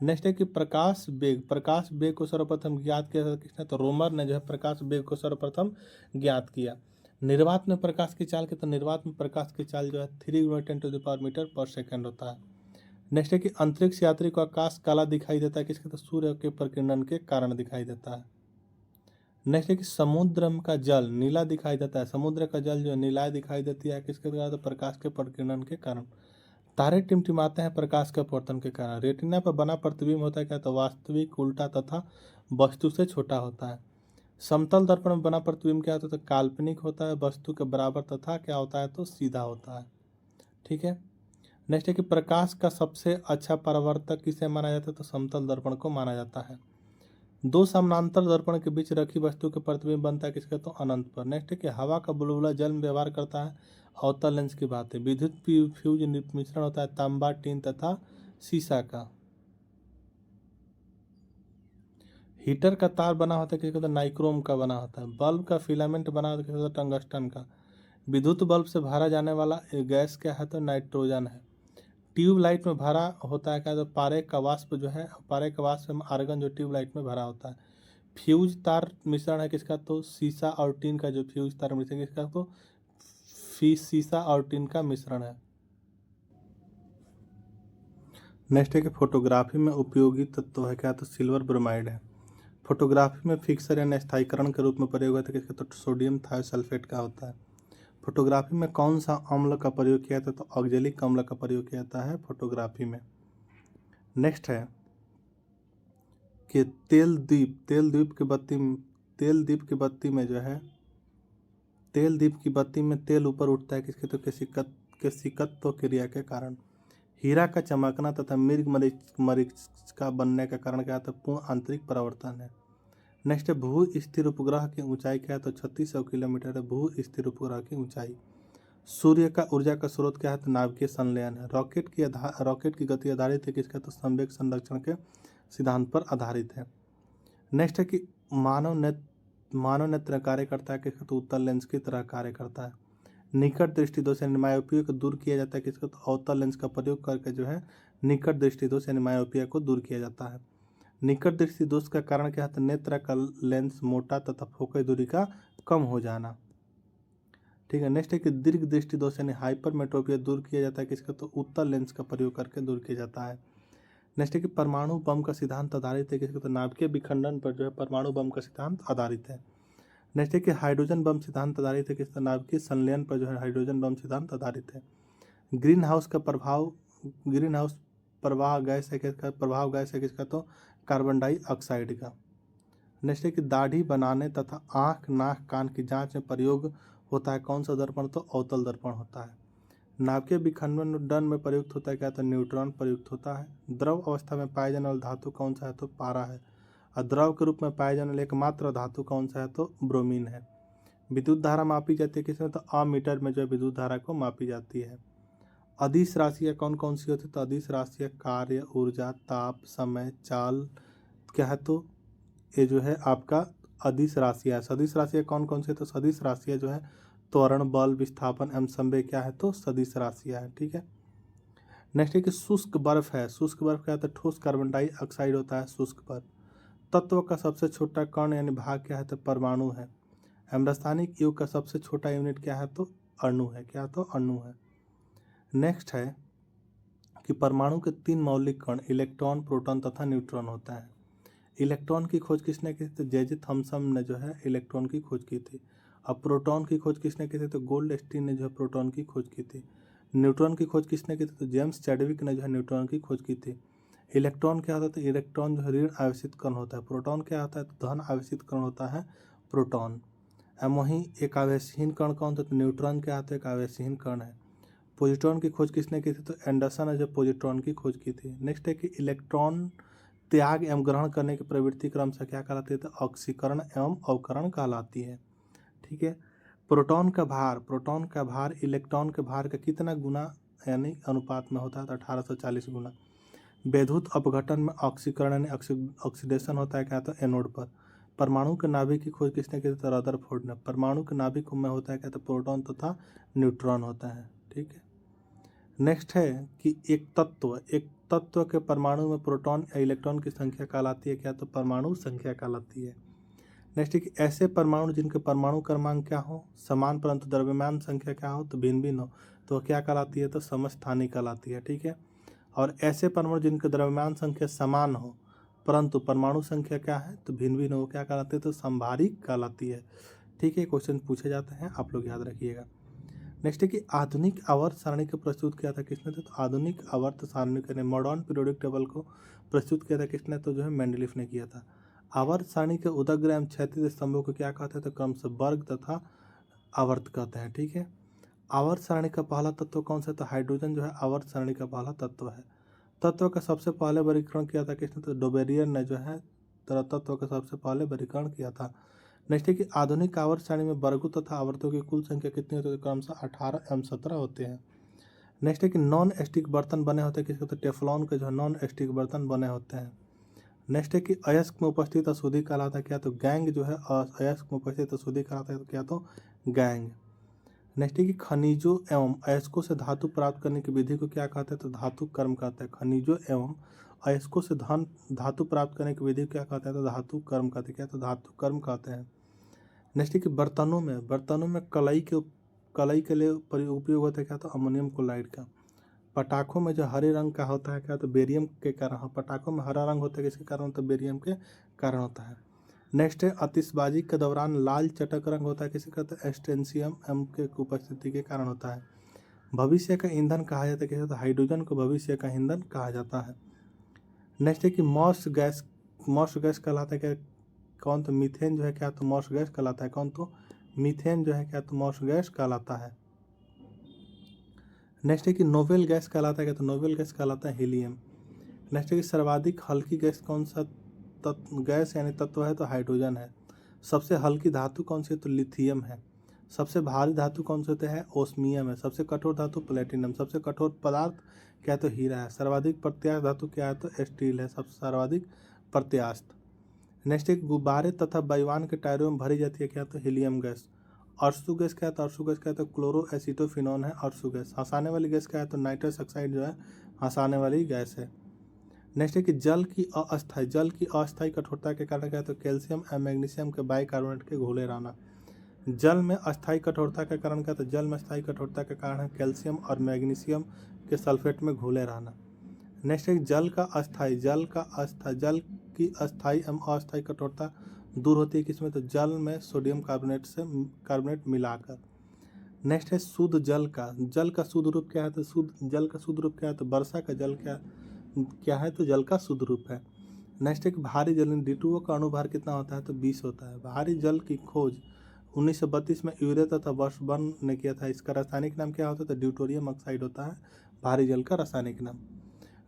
नेक्स्ट है कि प्रकाश वेग को सर्वप्रथम ज्ञात किया था किसने, तो रोमर ने जो है प्रकाश वेग को सर्वप्रथम ज्ञात किया। निर्वात में प्रकाश की चाल के, तो निर्वात में प्रकाश की चाल जो है 3 × 10⁻मीटर/सेकंड होता है। नेक्स्ट है कि अंतरिक्ष यात्री को आकाश काला दिखाई देता है किसके, तो सूर्य के प्रकीर्णन के कारण दिखाई देता है। नेक्स्ट है कि समुद्र का जल नीला दिखाई देता है, समुद्र का जल जो नीला दिखाई देती है किसके कारण, तो प्रकाश के प्रकीर्णन के कारण। तारे टिमटिमाते हैं प्रकाश के अपवर्तन के कारण। रेटिना पर बना प्रतिबिंब होता है क्या, तो वास्तविक, उल्टा तथा वस्तु से छोटा होता है। समतल दर्पण में बना प्रतिबिंब क्या होता है, तो काल्पनिक होता है, वस्तु के बराबर तथा क्या होता है, तो सीधा होता है। ठीक है। नेक्स्ट है कि प्रकाश का सबसे अच्छा परावर्तक किसे माना जाता है, तो समतल दर्पण को माना जाता है। दो समानांतर दर्पण के बीच रखी वस्तु के प्रतिबिंब बनता है किसका, तो अनंत पर। नेक्स्ट है कि हवा का बुलबुला जल में व्यवहार करता है, अवतल लेंस की बात है। विद्युत फ्यूज मिश्रण होता है तांबा, टीन तथा सीसा का। हीटर का तार बना होता है किसका, तो नाइक्रोम का बना होता है। बल्ब का फिलामेंट बना होता है किसका, तो टंगस्टन का। विद्युत बल्ब से भरा जाने वाला गैस क्या है, तो नाइट्रोजन है। ट्यूबलाइट में भरा होता है क्या, तो पारे का वाष्प जो है, पारे का वाष्प में आर्गन जो ट्यूबलाइट में भरा होता है। फ्यूज तार मिश्रण है किसका, तो सीसा और टीन का। जो फ्यूज तार मिश्रण किसका, तो सीसा और टीन का मिश्रण है। नेक्स्ट है कि फोटोग्राफी में उपयोगी तत्व है क्या, तो सिल्वर ब्रोमाइड है। फोटोग्राफी में फिक्सर यानी स्थायीकरण के रूप में प्रयोग होता है किसका, तो सोडियम थायोसल्फेट का होता है। फोटोग्राफी में कौन सा अम्ल का प्रयोग किया जाता है, तो ऑक्जेलिक अम्ल का प्रयोग किया जाता है फोटोग्राफी में। नेक्स्ट है कि तेल दीप की बत्ती में जो है, तेल दीप की बत्ती में तेल ऊपर उठता है किसके, तो केशिकत्व क्रिया के कारण। हीरा का चमकना तथा मिर्ग मरीचिका बनने का कारण क्या है, पूर्ण आंतरिक परावर्तन है। नेक्स्ट है भू स्थिर उपग्रह की ऊंचाई क्या है, तो 3600 किलोमीटर है भू स्थिर उपग्रह की ऊंचाई। सूर्य का ऊर्जा का स्रोत क्या है, तो नाभिकीय संलयन है। रॉकेट की गति आधारित है किसका, तो संवेग संरक्षण के सिद्धांत पर आधारित है। नेक्स्ट है कि मानव नेत्र कार्य करता है किसका, तो उत्तल लेंस की तरह कार्य करता है। निकट दृष्टि दोष यानी मायोपिया को दूर किया जाता है किसका, तो अवतल लेंस का प्रयोग करके जो है निकट दृष्टि दोष यानी मायोपिया को दूर किया जाता है। निकट दृष्टि दोष का कारण क्या है, तो नेत्र का लेंस मोटा तथा फोकस दूरी का कम हो जाना। ठीक है। नेक्स्ट है कि दीर्घ दृष्टि दोष यानी हाइपरमेट्रोपिया दूर किया जाता है किसका, तो उत्तल लेंस का प्रयोग करके दूर किया जाता है। नेक्स्ट है कि परमाणु बम का सिद्धांत आधारित है किसका, तो नाभिकीय विखंडन पर जो है परमाणु बम का सिद्धांत आधारित है। नेक्स्ट है कि हाइड्रोजन बम सिद्धांत आधारित है किसका, नाभिकीय संलयन पर जो है हाइड्रोजन बम सिद्धांत आधारित है। ग्रीन हाउस प्रवाह गैस है किसका, तो कार्बन डाइऑक्साइड का। नेक्स्ट है कि दाढ़ी बनाने तथा आँख नाक कान की जांच में प्रयोग होता है कौन सा दर्पण, तो अवतल दर्पण होता है। नाभिकीय विखंडन में प्रयुक्त होता है क्या, तो न्यूट्रॉन प्रयुक्त होता है। द्रव अवस्था में पाए जाने वाला धातु कौन सा है, तो पारा है। और द्रव के रूप में पाए जाने वाला एकमात्र धातु कौन सा है, तो ब्रोमीन है। विद्युत धारा मापी जाती है किसमें, तो अमीटर में जो है विद्युत धारा को मापी जाती है। अदिश राशियाँ कौन कौन सी होती है, तो अदिश राशियाँ कार्य, ऊर्जा, ताप, समय, चाल क्या है, तो ये जो है आपका अदिश राशियाँ है। सदिश राशियाँ कौन कौन सी है, तो सदिश राशियाँ जो है त्वरण, बल, विस्थापन एवं संवेग क्या है, तो सदिश राशियाँ है। ठीक है। नेक्स्ट है कि शुष्क बर्फ है। शुष्क बर्फ क्या है, तो ठोस कार्बन डाइऑक्साइड होता है शुष्क बर्फ। तत्व का सबसे छोटा कण यानी भाग क्या है, तो परमाणु है। रासायनिक योग का सबसे छोटा यूनिट क्या है, तो अणु है। क्या, तो अणु है। नेक्स्ट है कि परमाणु के 3 मौलिक कण इलेक्ट्रॉन, प्रोटॉन तथा न्यूट्रॉन होता है। इलेक्ट्रॉन की खोज किसने की थी, तो जे थॉमसन ने जो है इलेक्ट्रॉन की खोज की थी। अब प्रोटॉन की खोज किसने की थी, तो गोल्डस्टीन ने जो है प्रोटॉन की खोज की थी। न्यूट्रॉन की खोज किसने की थी, तो जेम्स चैडविक ने जो है न्यूट्रॉन की खोज की थी। इलेक्ट्रॉन क्या होता है, तो इलेक्ट्रॉन जो है ऋण आवेशित कण होता है। प्रोटॉन क्या होता है, तो धन आवेशित कण होता है प्रोटॉन। वहीं एक आवेशहीन कण कौन था, तो न्यूट्रॉन क्या होता है, एक आवेशहीन कण है। पोजिट्रॉन की खोज किसने की थी? तो एंडरसन ने जो पोजिट्रॉन की खोज की थी। नेक्स्ट है कि इलेक्ट्रॉन त्याग एवं ग्रहण करने की प्रवृत्ति क्रम से क्या कहलाती है? तो ऑक्सीकरण एवं अवकरण कहलाती है। ठीक है। प्रोटॉन का भार इलेक्ट्रॉन के भार का कितना गुना यानी अनुपात में होता है? तो 1840 गुना। विद्युत अपघटन में ऑक्सीकरण यानी ऑक्सीडेशन होता है क्या? तो एनोड पर। परमाणु के नाभिक की खोज किसने की? तो रदरफोर्ड ने। परमाणु के नाभिक में होता है क्या? तो प्रोटॉन तथा न्यूट्रॉन होता है। ठीक है। नेक्स्ट है कि एक तत्व के परमाणु में प्रोटॉन या इलेक्ट्रॉन की संख्या कहलाती है क्या? तो परमाणु संख्या कहलाती है। नेक्स्ट है कि ऐसे परमाणु जिनके परमाणु क्रमांक क्या हो? समान परंतु द्रव्यमान संख्या क्या हो? तो भिन्न भिन्न हो, तो क्या कहलाती है? तो समस्थानिक कहलाती है। ठीक है। और ऐसे परमाणु जिनके द्रव्यमान संख्या समान हो परंतु परमाणु संख्या क्या है? तो भिन्न भिन्न हो, क्या कहलाती है? तो संभारिक कहलाती है। ठीक है। क्वेश्चन पूछे जाते हैं, आप लोग याद रखिएगा। नेक्स्ट है कि आधुनिक आवर्त सारणी को प्रस्तुत किया था किसने? तो आधुनिक आवर्त सारणी के मॉडर्न पीरियोडिक टेबल को प्रस्तुत किया था किसने? तो जो है मेंडलीफ ने किया था। आवर्त सारणी के उदग्र एवं क्षैतिज स्तंभों को क्या कहते हैं? तो क्रमशः वर्ग तथा आवर्त कहते हैं। ठीक है। आवर्त सारणी का पहला तत्व कौन सा? तो हाइड्रोजन जो है आवर्त सारणी का पहला तत्व है। तत्व का सबसे पहले वर्गीकरण किया था किसने? तो डोबेरियर ने जो है तत्व का सबसे पहले वर्गीकरण किया था। नेक्स्ट है कि आधुनिक आवर्त सारणी में वर्गों तथा आवर्तों की कुल संख्या कितनी होती है? तो क्रमशः 18 एवं 17 होते हैं। नेक्स्ट है कि नॉन स्टिक बर्तन बने होते हैं किसके? तो टेफ्लॉन के जो है नॉन स्टिक बर्तन बने होते हैं। नेक्स्ट है कि अयस्क में उपस्थित अशुद्धि कहलाता है क्या? तो गैंग जो है अयस्क में उपस्थित अशुद्धि कहलाता है तो क्या? तो गैंग। नेक्स्ट है कि खनिजों एवं अयस्कों से धातु प्राप्त करने की विधि को क्या कहते हैं? तो धातु कर्म कहते हैं। खनिजों एवं अयस्कों से धातु प्राप्त करने की विधि को क्या कहते हैं? तो धातु कर्म कहते हैं। क्या? तो धातु कर्म कहते हैं। नेक्स्ट है कि बर्तनों में कलई के लिए उपयोग होता है क्या? तो अमोनियम क्लोराइड का। पटाखों में जो हरे रंग का होता है क्या? तो बेरियम के कारण। पटाखों में हरा रंग होता है किसके कारण? तो बेरियम के कारण होता है। नेक्स्ट है आतिशबाजी के दौरान लाल चटक रंग होता है किसे कहते हैं? स्ट्रोंशियम एम के उपस्थिति के कारण होता है। भविष्य का ईंधन कहा जाता है किसे? तो हाइड्रोजन को भविष्य का ईंधन कहा जाता है। नेक्स्ट है कि मॉस गैस कहलाता है क्या? कौन? तो मीथेन जो है क्या? तो मॉस गैस कहलाता है। कौन? तो मीथेन जो है क्या? तो मॉस गैस कहलाता है। नेक्स्ट है कि नोबेल गैस कहलाता है क्या? तो नोबेल गैस कहलाता है हीलियम। नेक्स्ट है कि सर्वाधिक हल्की गैस कौन सा गैस यानी तत्व है? तो हाइड्रोजन है। सबसे हल्की धातु कौन सी है? तो लिथियम है। सबसे भारी धातु कौन से होते हैं? ओस्मियम है। सबसे कठोर धातु प्लेटिनम। सबसे कठोर पदार्थ क्या है? तो हीरा है। सर्वाधिक प्रत्यास्थ धातु क्या है? तो स्टील है सबसे सर्वाधिक प्रत्यास्थ। नेक्स्ट एक गुब्बारे तथा वायुयान के टायरों में भरी जाती है क्या? तो हीलियम गैस। अर्सु गैस क्या है? तो अर्सु गैस क्या है? तो क्लोरो एसिटोफिनॉन है अर्सु गैस। हंसाने वाली गैस क्या है? तो नाइट्रस ऑक्साइड जो है हंसाने वाली गैस है। नेक्स्ट है कि जल की अस्थायी कठोरता के कारण क्या है? तो कैल्शियम एवं मैग्नीशियम के बाइकार्बोनेट के घुले रहना। जल में अस्थायी कठोरता के कारण क्या? तो जल में अस्थायी कठोरता के कारण है कैल्शियम और मैग्नीशियम के सल्फेट में घुले रहना। नेक्स्ट है जल की अस्थायी एवं अस्थायी कठोरता दूर होती है किसमें? तो जल में सोडियम कार्बोनेट मिलाकर। नेक्स्ट है शुद्ध जल का शुद्ध रूप क्या है? तो जल का शुद्ध रूप क्या है? तो वर्षा का जल क्या है? तो जल का शुद्ध रूप है। नेक्स्ट है कि भारी जल D2O का अणुभार कितना होता है? तो 20 होता है। भारी जल की खोज 1932 में यूरिया तथा वर्सबर्न ने किया था। इसका रासायनिक नाम क्या होता है? तो ड्यूटेरियम ऑक्साइड होता है भारी जल का रासायनिक नाम।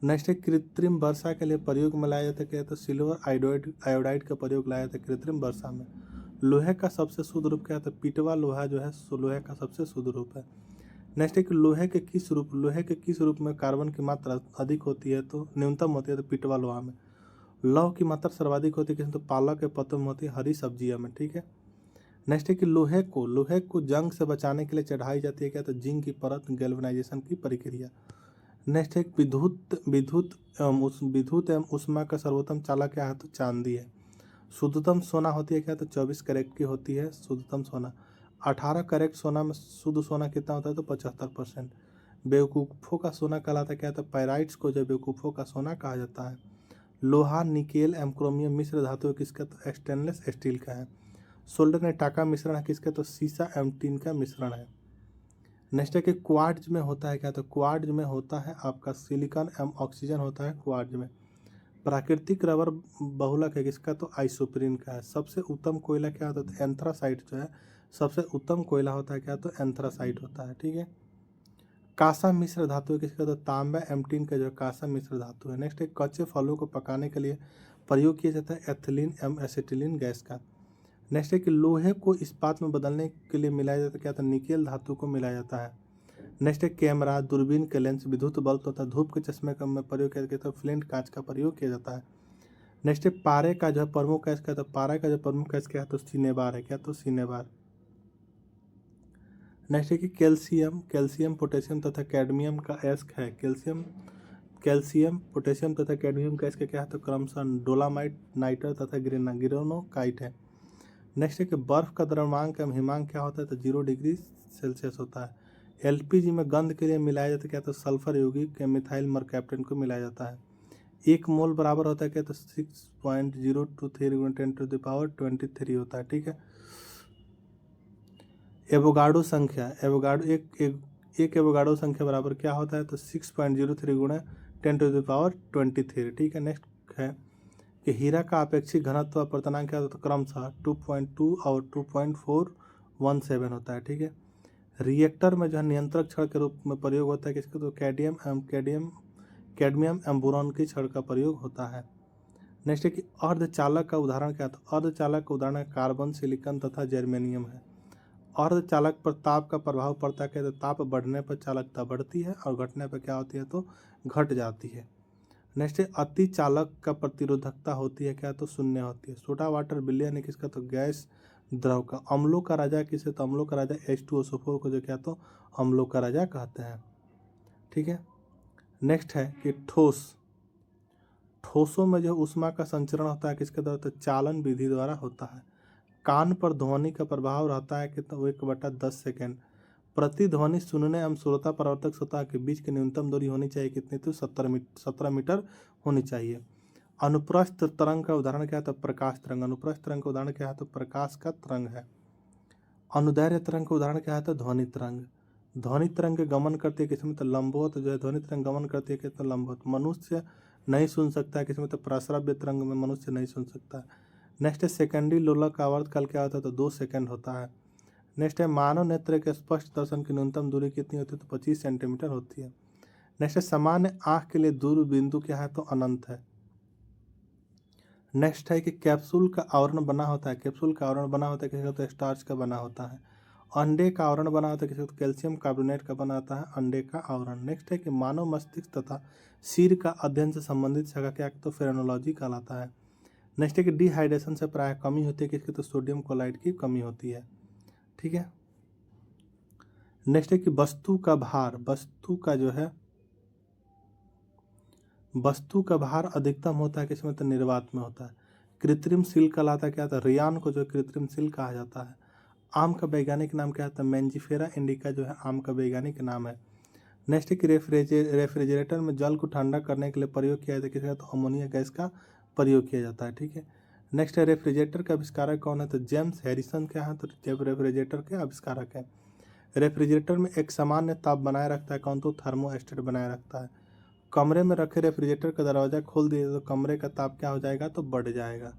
नेक्स्ट है कृत्रिम वर्षा के लिए प्रयोग में लाया जाता है तो सिल्वर आयोडाइड का प्रयोग लाया जाता है कृत्रिम वर्षा में। लोहे का सबसे शुद्ध रूप क्या है? तो पिटवा लोहा जो है लोहे का सबसे शुद्ध रूप है। नेक्स्ट है कि लोहे के किस रूप में कार्बन की मात्रा अधिक होती है? तो न्यूनतम होती है तो पिटवा लोहा में। लौह की मात्रा सर्वाधिक होती है किसमें? तो पालक के पत्तों में होती है हरी सब्जियों में। ठीक है। नेक्स्ट है कि लोहे को जंग से बचाने के लिए चढ़ाई जाती है क्या? तो जिंक की परत गैल्वेनाइजेशन की प्रक्रिया। नेक्स्ट है विद्युत एवं ऊष्मा का सर्वोत्तम चालक क्या है? तो चांदी है। शुद्धतम सोना होती है क्या? तो 24 कैरेट की होती है शुद्धतम सोना। 18 कैरेट सोना में शुद्ध सोना कितना होता है? तो 75%। बेवकूफ़ों का सोना कहलाता है क्या? तो पैराइट्स को जो बेवकूफ़ों का सोना कहा जाता है। लोहा निकेल एवं क्रोमियम मिश्र धातु किसका? तो स्टेनलेस स्टील का है। सोल्डर ने टाका मिश्रण है किसका? तो सीसा एवं टीन का मिश्रण है। नेक्स्ट है कि क्वार्ट्ज में होता है क्या? तो क्वार्ट्ज में होता है आपका सिलिकॉन एवं ऑक्सीजन होता है क्वार्ट्ज में। प्राकृतिक रबर बहुलक है किसका? तो आइसोप्रीन का है। सबसे उत्तम कोयला क्या होता है? तो एंथ्रासाइट जो है सबसे उत्तम कोयला होता है क्या? तो एंथ्रासाइट होता है। ठीक है। कांसा मिश्र धातु है किसका, तो तांबा एम्पटीन का जो है कांसा मिश्र धातु है। नेक्स्ट है कच्चे फलों को पकाने के लिए प्रयोग किया जाता है एथिलीन एसिटिलीन गैस का। नेक्स्ट है कि लोहे को इस्पात में बदलने के लिए मिलाया जाता है क्या, तो निकेल धातु को मिलाया जाता है। नेक्स्ट है कैमरा, दूरबीन के लेंस, विद्युत बल्ब तथा धूप के चश्मे का में प्रयोग किया जाता है, तो फ्लिंट कांच का प्रयोग किया जाता है। नेक्स्ट है पारे का जो है प्रमुख गैस क्या है, तो पारा का जो प्रमुख गैस क्या है, तो सिनेबार है क्या, तो सिनेबार। नेक्स्ट है कि कैल्शियम पोटेशियम तथा कैडमियम का एस्क है। कैल्शियम पोटेशियम तथा कैडमियम का एस्क क्या है, तो क्रमशः डोलामाइट, नाइटर तथा ग्रेनाइट है। नेक्स्ट है कि बर्फ का द्रव्यमांक एवं हिमांक क्या होता है, तो 0 डिग्री सेल्सियस होता है। एलपीजी में गंध के लिए मिलाया जाता है क्या, तो सल्फर यौगिक के मिथाइल मरकैप्टन को मिलाया जाता है। 1 मोल बराबर होता है क्या, तो 6.023 × 10⁻23 होता है। ठीक है। एवोगाडो संख्या, एक एवोगाडो संख्या बराबर क्या होता है, तो 6.03 × 10⁻23। ठीक है। नेक्स्ट है कि हीरा का अपेक्षित घनत्व अपर्तनांक क्या होता है, तो क्रमशः 2.2 और 2.417 होता है। ठीक है। रिएक्टर में जो है नियंत्रक छड़ के रूप में प्रयोग होता है किसका, तो कैडमियम एवं बोरॉन की छड़ का प्रयोग होता है। नेक्स्ट है कि अर्धचालक का उदाहरण क्या था, अर्धचालक का उदाहरण कार्बन, सिलिकॉन तथा जर्मेनियम है। अर्धचालक पर ताप का प्रभाव पड़ता है, तो ताप बढ़ने पर चालकता बढ़ती है और घटने पर क्या होती है, तो घट जाती है। नेक्स्ट है अति चालक का प्रतिरोधकता होती है क्या, तो 0 होती है। सोडा वाटर विलयन है किसका, तो गैस द्रव का। अम्लों का राजा किसे, तो अम्लों का राजा H2SO4 को जो क्या, तो अम्लों का राजा कहते हैं। ठीक है। नेक्स्ट है कि ठोसों में जो ऊष्मा का संचरण होता है किसके द्वारा, तो चालन विधि द्वारा होता है। कान पर ध्वनि का प्रभाव रहता है कितना, 1/10 सेकेंड। प्रतिध्वनि सुनने एवं श्रोता परावर्तक सतह के बीच की न्यूनतम दूरी होनी चाहिए कितनी, तो 17 मीटर होनी चाहिए। अनुप्रस्थ तरंग का उदाहरण क्या है, तो प्रकाश तरंग। अनुप्रस्थ तरंग का उदाहरण क्या है, तो प्रकाश का तरंग है। अनुदैर्ध्य तरंग का उदाहरण क्या है, तो ध्वनि तरंग। ध्वनि तरंग के गमन करती है किसमें, तो लंबवत जो है ध्वनि तरंग गमन करती है किसमें, तो लंबवत। मनुष्य नहीं सुन सकता है किसमें, तो प्रस्रव्य तरंग में मनुष्य नहीं सुन सकता है। नेक्स्ट है सेकेंडरी लोलक आवर्तकाल क्या होता है, तो 2 सेकंड होता है। नेक्स्ट है मानव नेत्र के स्पष्ट दर्शन की न्यूनतम दूरी कितनी होती है, तो 25 सेंटीमीटर होती है। नेक्स्ट है सामान्य आंख के लिए दूर बिंदु क्या है, तो अनंत है। नेक्स्ट है कि कैप्सूल का आवरण बना होता है, कैप्सूल का आवरण बना होता है किसी का, तो स्टार्च का बना होता है। अंडे का आवरण बना होता है किसी का, तो कैल्शियम कार्बोनेट का बना होता है अंडे का आवरण। नेक्स्ट है कि मानव मस्तिष्क तथा सिर का अध्ययन से संबंधित शाखा क्या, तो फेरेनोलॉजी कहलाता है। नेक्स्ट है कि डिहाइड्रेशन से प्रायः कमी होती है किसकी, तो सोडियम क्लोराइड की कमी होती है। ठीक है। नेक्स्ट है कि वस्तु का भार, वस्तु का भार अधिकतम होता है किसमें, तो निर्वात में होता है। कृत्रिम सील कहलाता है क्या था, रेयान को जो कृत्रिम सील कहा जाता है। आम का वैज्ञानिक नाम क्या था, मैंजीफेरा इंडिका जो है आम का वैज्ञानिक नाम है। नेक्स्ट है कि रेफ्रिजरेटर में जल को ठंडा करने के लिए प्रयोग किया जाता है, तो अमोनिया गैस का प्रयोग किया जाता है। ठीक है। नेक्स्ट है रेफ्रिजरेटर का आविष्कारक कौन है, तो जेम्स हैरिसन क्या है, तो रेफ्रिजरेटर के आविष्कारक है। रेफ्रिजरेटर में एक सामान्य ताप बनाए रखता है कौन, तो थर्मोस्टेट बनाए रखता है। कमरे में रखे रेफ्रिजरेटर का दरवाज़ा खोल दिए तो कमरे का ताप क्या हो जाएगा, तो बढ़ जाएगा।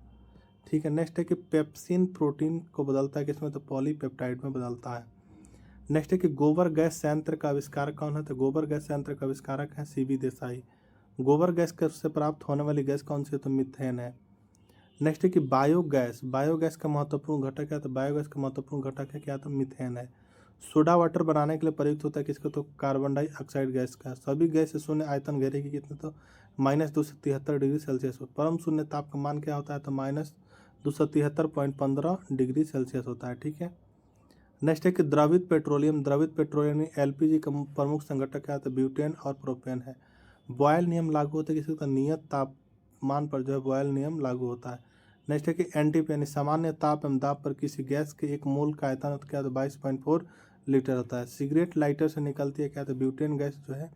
ठीक है। नेक्स्ट है कि पेप्सिन प्रोटीन को बदलता है किसमें, तो पॉलीपेप्टाइड में बदलता है। नेक्स्ट है कि गोबर गैस संयंत्र का आविष्कारक कौन है, तो गोबर गैस संयंत्र का आविष्कारक है CB देसाई। गोबर गैस से प्राप्त होने वाली गैस कौन सी है, तो मीथेन है। नेक्स्ट है कि बायोगैस का महत्वपूर्ण घटक है, तो बायोगैस का महत्वपूर्ण घटक है क्या, तो मीथेन है। सोडा वाटर बनाने के लिए प्रयुक्त होता है किसका, तो कार्बन डाइऑक्साइड गैस का। सभी गैस से शून्य आयतन घेरेगी कितने, तो -273 डिग्री सेल्सियस। परम शून्य ताप का मान क्या होता है, तो -273.15 डिग्री सेल्सियस होता है। ठीक है। नेक्स्ट है कि द्रवित पेट्रोलियम में LPG का प्रमुख संघटक क्या है, तो ब्यूटेन और प्रोपेन है। बॉयल नियम लागू होता है किसी का, नियत तापमान पर जो है बॉयल नियम लागू होता है। नेक्स्ट है कि एनटीपी यानी सामान्य ताप एवं दाब पर किसी गैस के 1 मोल का आयतन होता है क्या, तो 22.4 लीटर होता है। सिगरेट लाइटर से निकलती है क्या, तो ब्यूटेन गैस जो है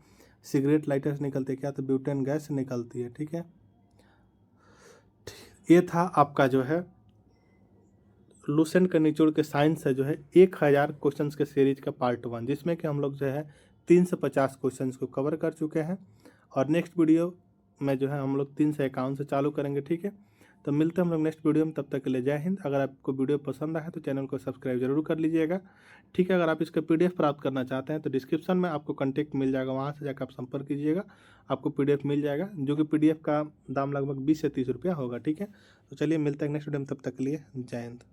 सिगरेट लाइटर से निकलती है क्या, तो ब्यूटेन गैस निकलती है। ठीक है। ये था आपका जो है लुसेंट का निचोड़ के साइंस है जो है 1000 क्वेश्चंस के सीरीज का पार्ट 1, जिसमें कि हम लोग जो है 350 क्वेश्चंस को कवर कर चुके हैं। और नेक्स्ट वीडियो में जो है हम लोग 351 से चालू करेंगे। ठीक है। तो मिलते हैं हम लोग नेक्स्ट वीडियो में, तब तक के लिए जय हिंद। अगर आपको वीडियो पसंद आए तो चैनल को सब्सक्राइब जरूर कर लीजिएगा, ठीक है। अगर आप इसका PDF प्राप्त करना चाहते हैं तो डिस्क्रिप्शन में आपको कॉन्टैक्ट मिल जाएगा, वहाँ से जाकर आप संपर्क कीजिएगा, आपको PDF मिल जाएगा, जो कि PDF का दाम लगभग 20 से 30 रुपया होगा, ठीक है। तो चलिए मिलते हैं नेक्स्ट वीडियो में, तब तक के लिए जय हिंद।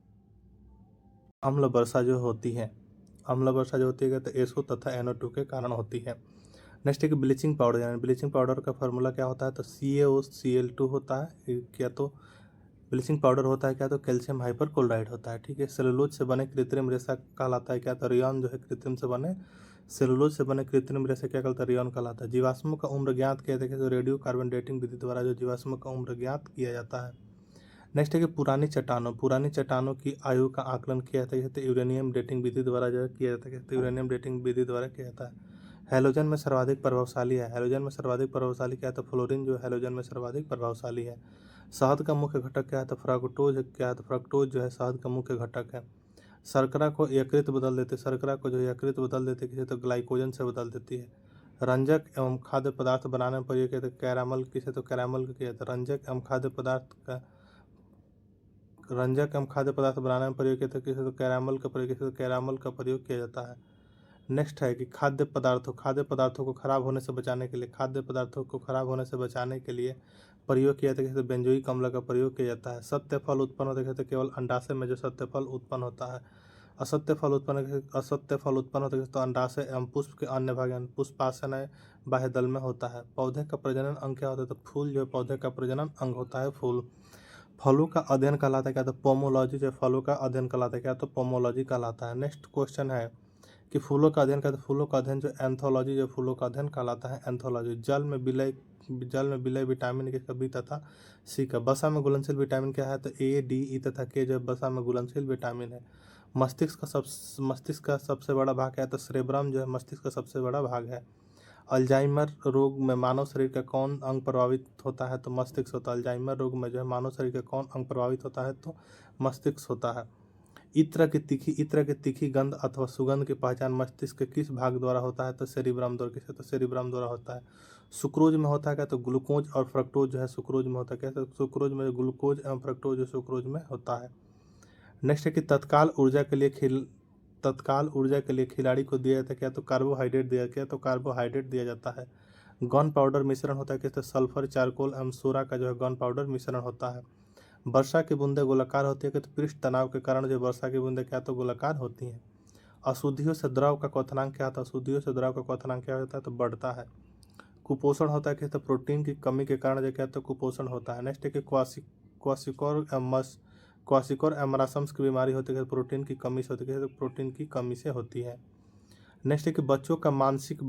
अम्ल वर्षा जो होती है, अम्ल वर्षा जो होती है तो SO तथा NO2 के कारण होती है। नेक्स्ट है कि ब्लीचिंग पाउडर, यानी ब्लीचिंग पाउडर का फार्मूला क्या होता है, तो CaOCl2 होता है, क्या तो ब्लीचिंग पाउडर होता है, क्या तो कैल्शियम हाइपरक्लोराइड होता है, ठीक है। सेलुलोज से बने कृत्रिम रेशा कहलाता है, क्या तो रेयॉन जो है कृत्रिम से बने, सेलुलोज से बने कृत्रिम रेशा क्या कहलाता है, रेयॉन कहलाता है। जीवाश्मों का उम्र ज्ञात किया जाता है तो रेडियो कार्बन डेटिंग विधि द्वारा जो जीवाश्मों का उम्र ज्ञात किया जाता है। नेक्स्ट है कि पुरानी चट्टानों की आयु का आकलन किया जाता है तो यूरेनियम डेटिंग विधि द्वारा जो किया जाता है, यूरेनियम डेटिंग विधि द्वारा किया जाता है। हैलोजन में सर्वाधिक प्रभावशाली है, हैलोजन में सर्वाधिक प्रभावशाली क्या है तो फ्लोरीन जो हैलोजन में सर्वाधिक प्रभावशाली है। शहद का मुख्य घटक क्या है तो फ्रक्टोज, क्या है तो फ्रक्टोज जो है शहद का मुख्य घटक है। शर्करा को यकृत बदल देते, शर्करा को जो यकृत बदल देते किसे तो ग्लाइकोजन से बदल देती है। रंजक एवं खाद्य पदार्थ बनाने में प्रयोग किया तो कैरामल, किसे तो कैरामल किया जाता है। रंजक एवं खाद्य पदार्थ बनाने में प्रयोग किया तो किसे तो कैरामल का प्रयोग, किसे तो कैरामल का प्रयोग किया जाता है। नेक्स्ट है कि खाद्य पदार्थों को खराब होने से बचाने के लिए, प्रयोग किया जाता है, बेंजोइक अम्ल का प्रयोग किया जाता है। सत्य फल उत्पन्न होता है तो केवल अंडाशय में जो सत्य फल उत्पन्न होता है। असत्य फल उत्पन्न होता है तो अंडाशय एवं पुष्प के अन्य भाग यानी पुष्पाशय बाह्य दल में होता है। पौधे का प्रजनन अंग क्या होता है तो फूल जो है पौधे का प्रजनन अंग होता है, फूल। फलों का अध्ययन कहलाता है क्या तो पोमोलॉजी, जो फलों का अध्ययन कहलाता है क्या तो पोमोलॉजी कहलाता है। नेक्स्ट क्वेश्चन है कि फूलों का अध्ययन कहते हैं, फूलों का अध्ययन जो एंथोलॉजी, जो फूलों का अध्ययन कहलाता है एंथोलॉजी। जल में विलय विटामिन के बी तथा सी का। वसा में घुलनशील विटामिन क्या है तो A, D, E तथा K जो वसा में घुलनशील विटामिन है। मस्तिष्क का सबसे बड़ा भाग है तो सेरेब्रम जो है मस्तिष्क का सबसे बड़ा भाग है। अल्जाइमर रोग में मानव शरीर का कौन अंग प्रभावित होता है तो मस्तिष्क होता है। अल्जाइमर रोग में जो है मानव शरीर का कौन अंग प्रभावित होता है तो मस्तिष्क होता है। इत्र की तीखी गंध अथवा सुगंध की पहचान मस्तिष्क के किस भाग द्वारा होता है तो सेरिब्रम द्वारा, किसे तो सेरिब्रम द्वारा होता है। सुक्रोज में होता है क्या तो ग्लूकोज और फ्रक्टोज जो है सुक्रोज में होता है, क्या तो सुक्रोज में ग्लूकोज एवं फ्रक्टोज जो सुक्रोज में होता है। नेक्स्ट है कि तत्काल ऊर्जा के लिए खिलाड़ी को दिया जाता है क्या तो कार्बोहाइड्रेट दिया जाता है। गन पाउडर मिश्रण होता है क्या तो सल्फर, चारकोल एवं सोरा का जो है गन पाउडर मिश्रण होता है। वर्षा की बूंदें गोलाकार होती है कि तो पृष्ठ तनाव के कारण जो वर्षा की बूंदें क्या तो गोलाकार होती हैं। अशुद्धियों से द्रव का क्वथनांक क्या होता है, अशुद्धियों से द्रव का क्वथनांक क्या होता है तो बढ़ता है। कुपोषण होता है कि तो प्रोटीन की कमी के कारण जो क्या तो कुपोषण होता है। नेक्स्ट है कि क्वासिकोर एमरासम्स की बीमारी होती है, प्रोटीन की कमी से होती है, तो प्रोटीन की कमी से होती है। नेक्स्ट है कि बच्चों का मानसिक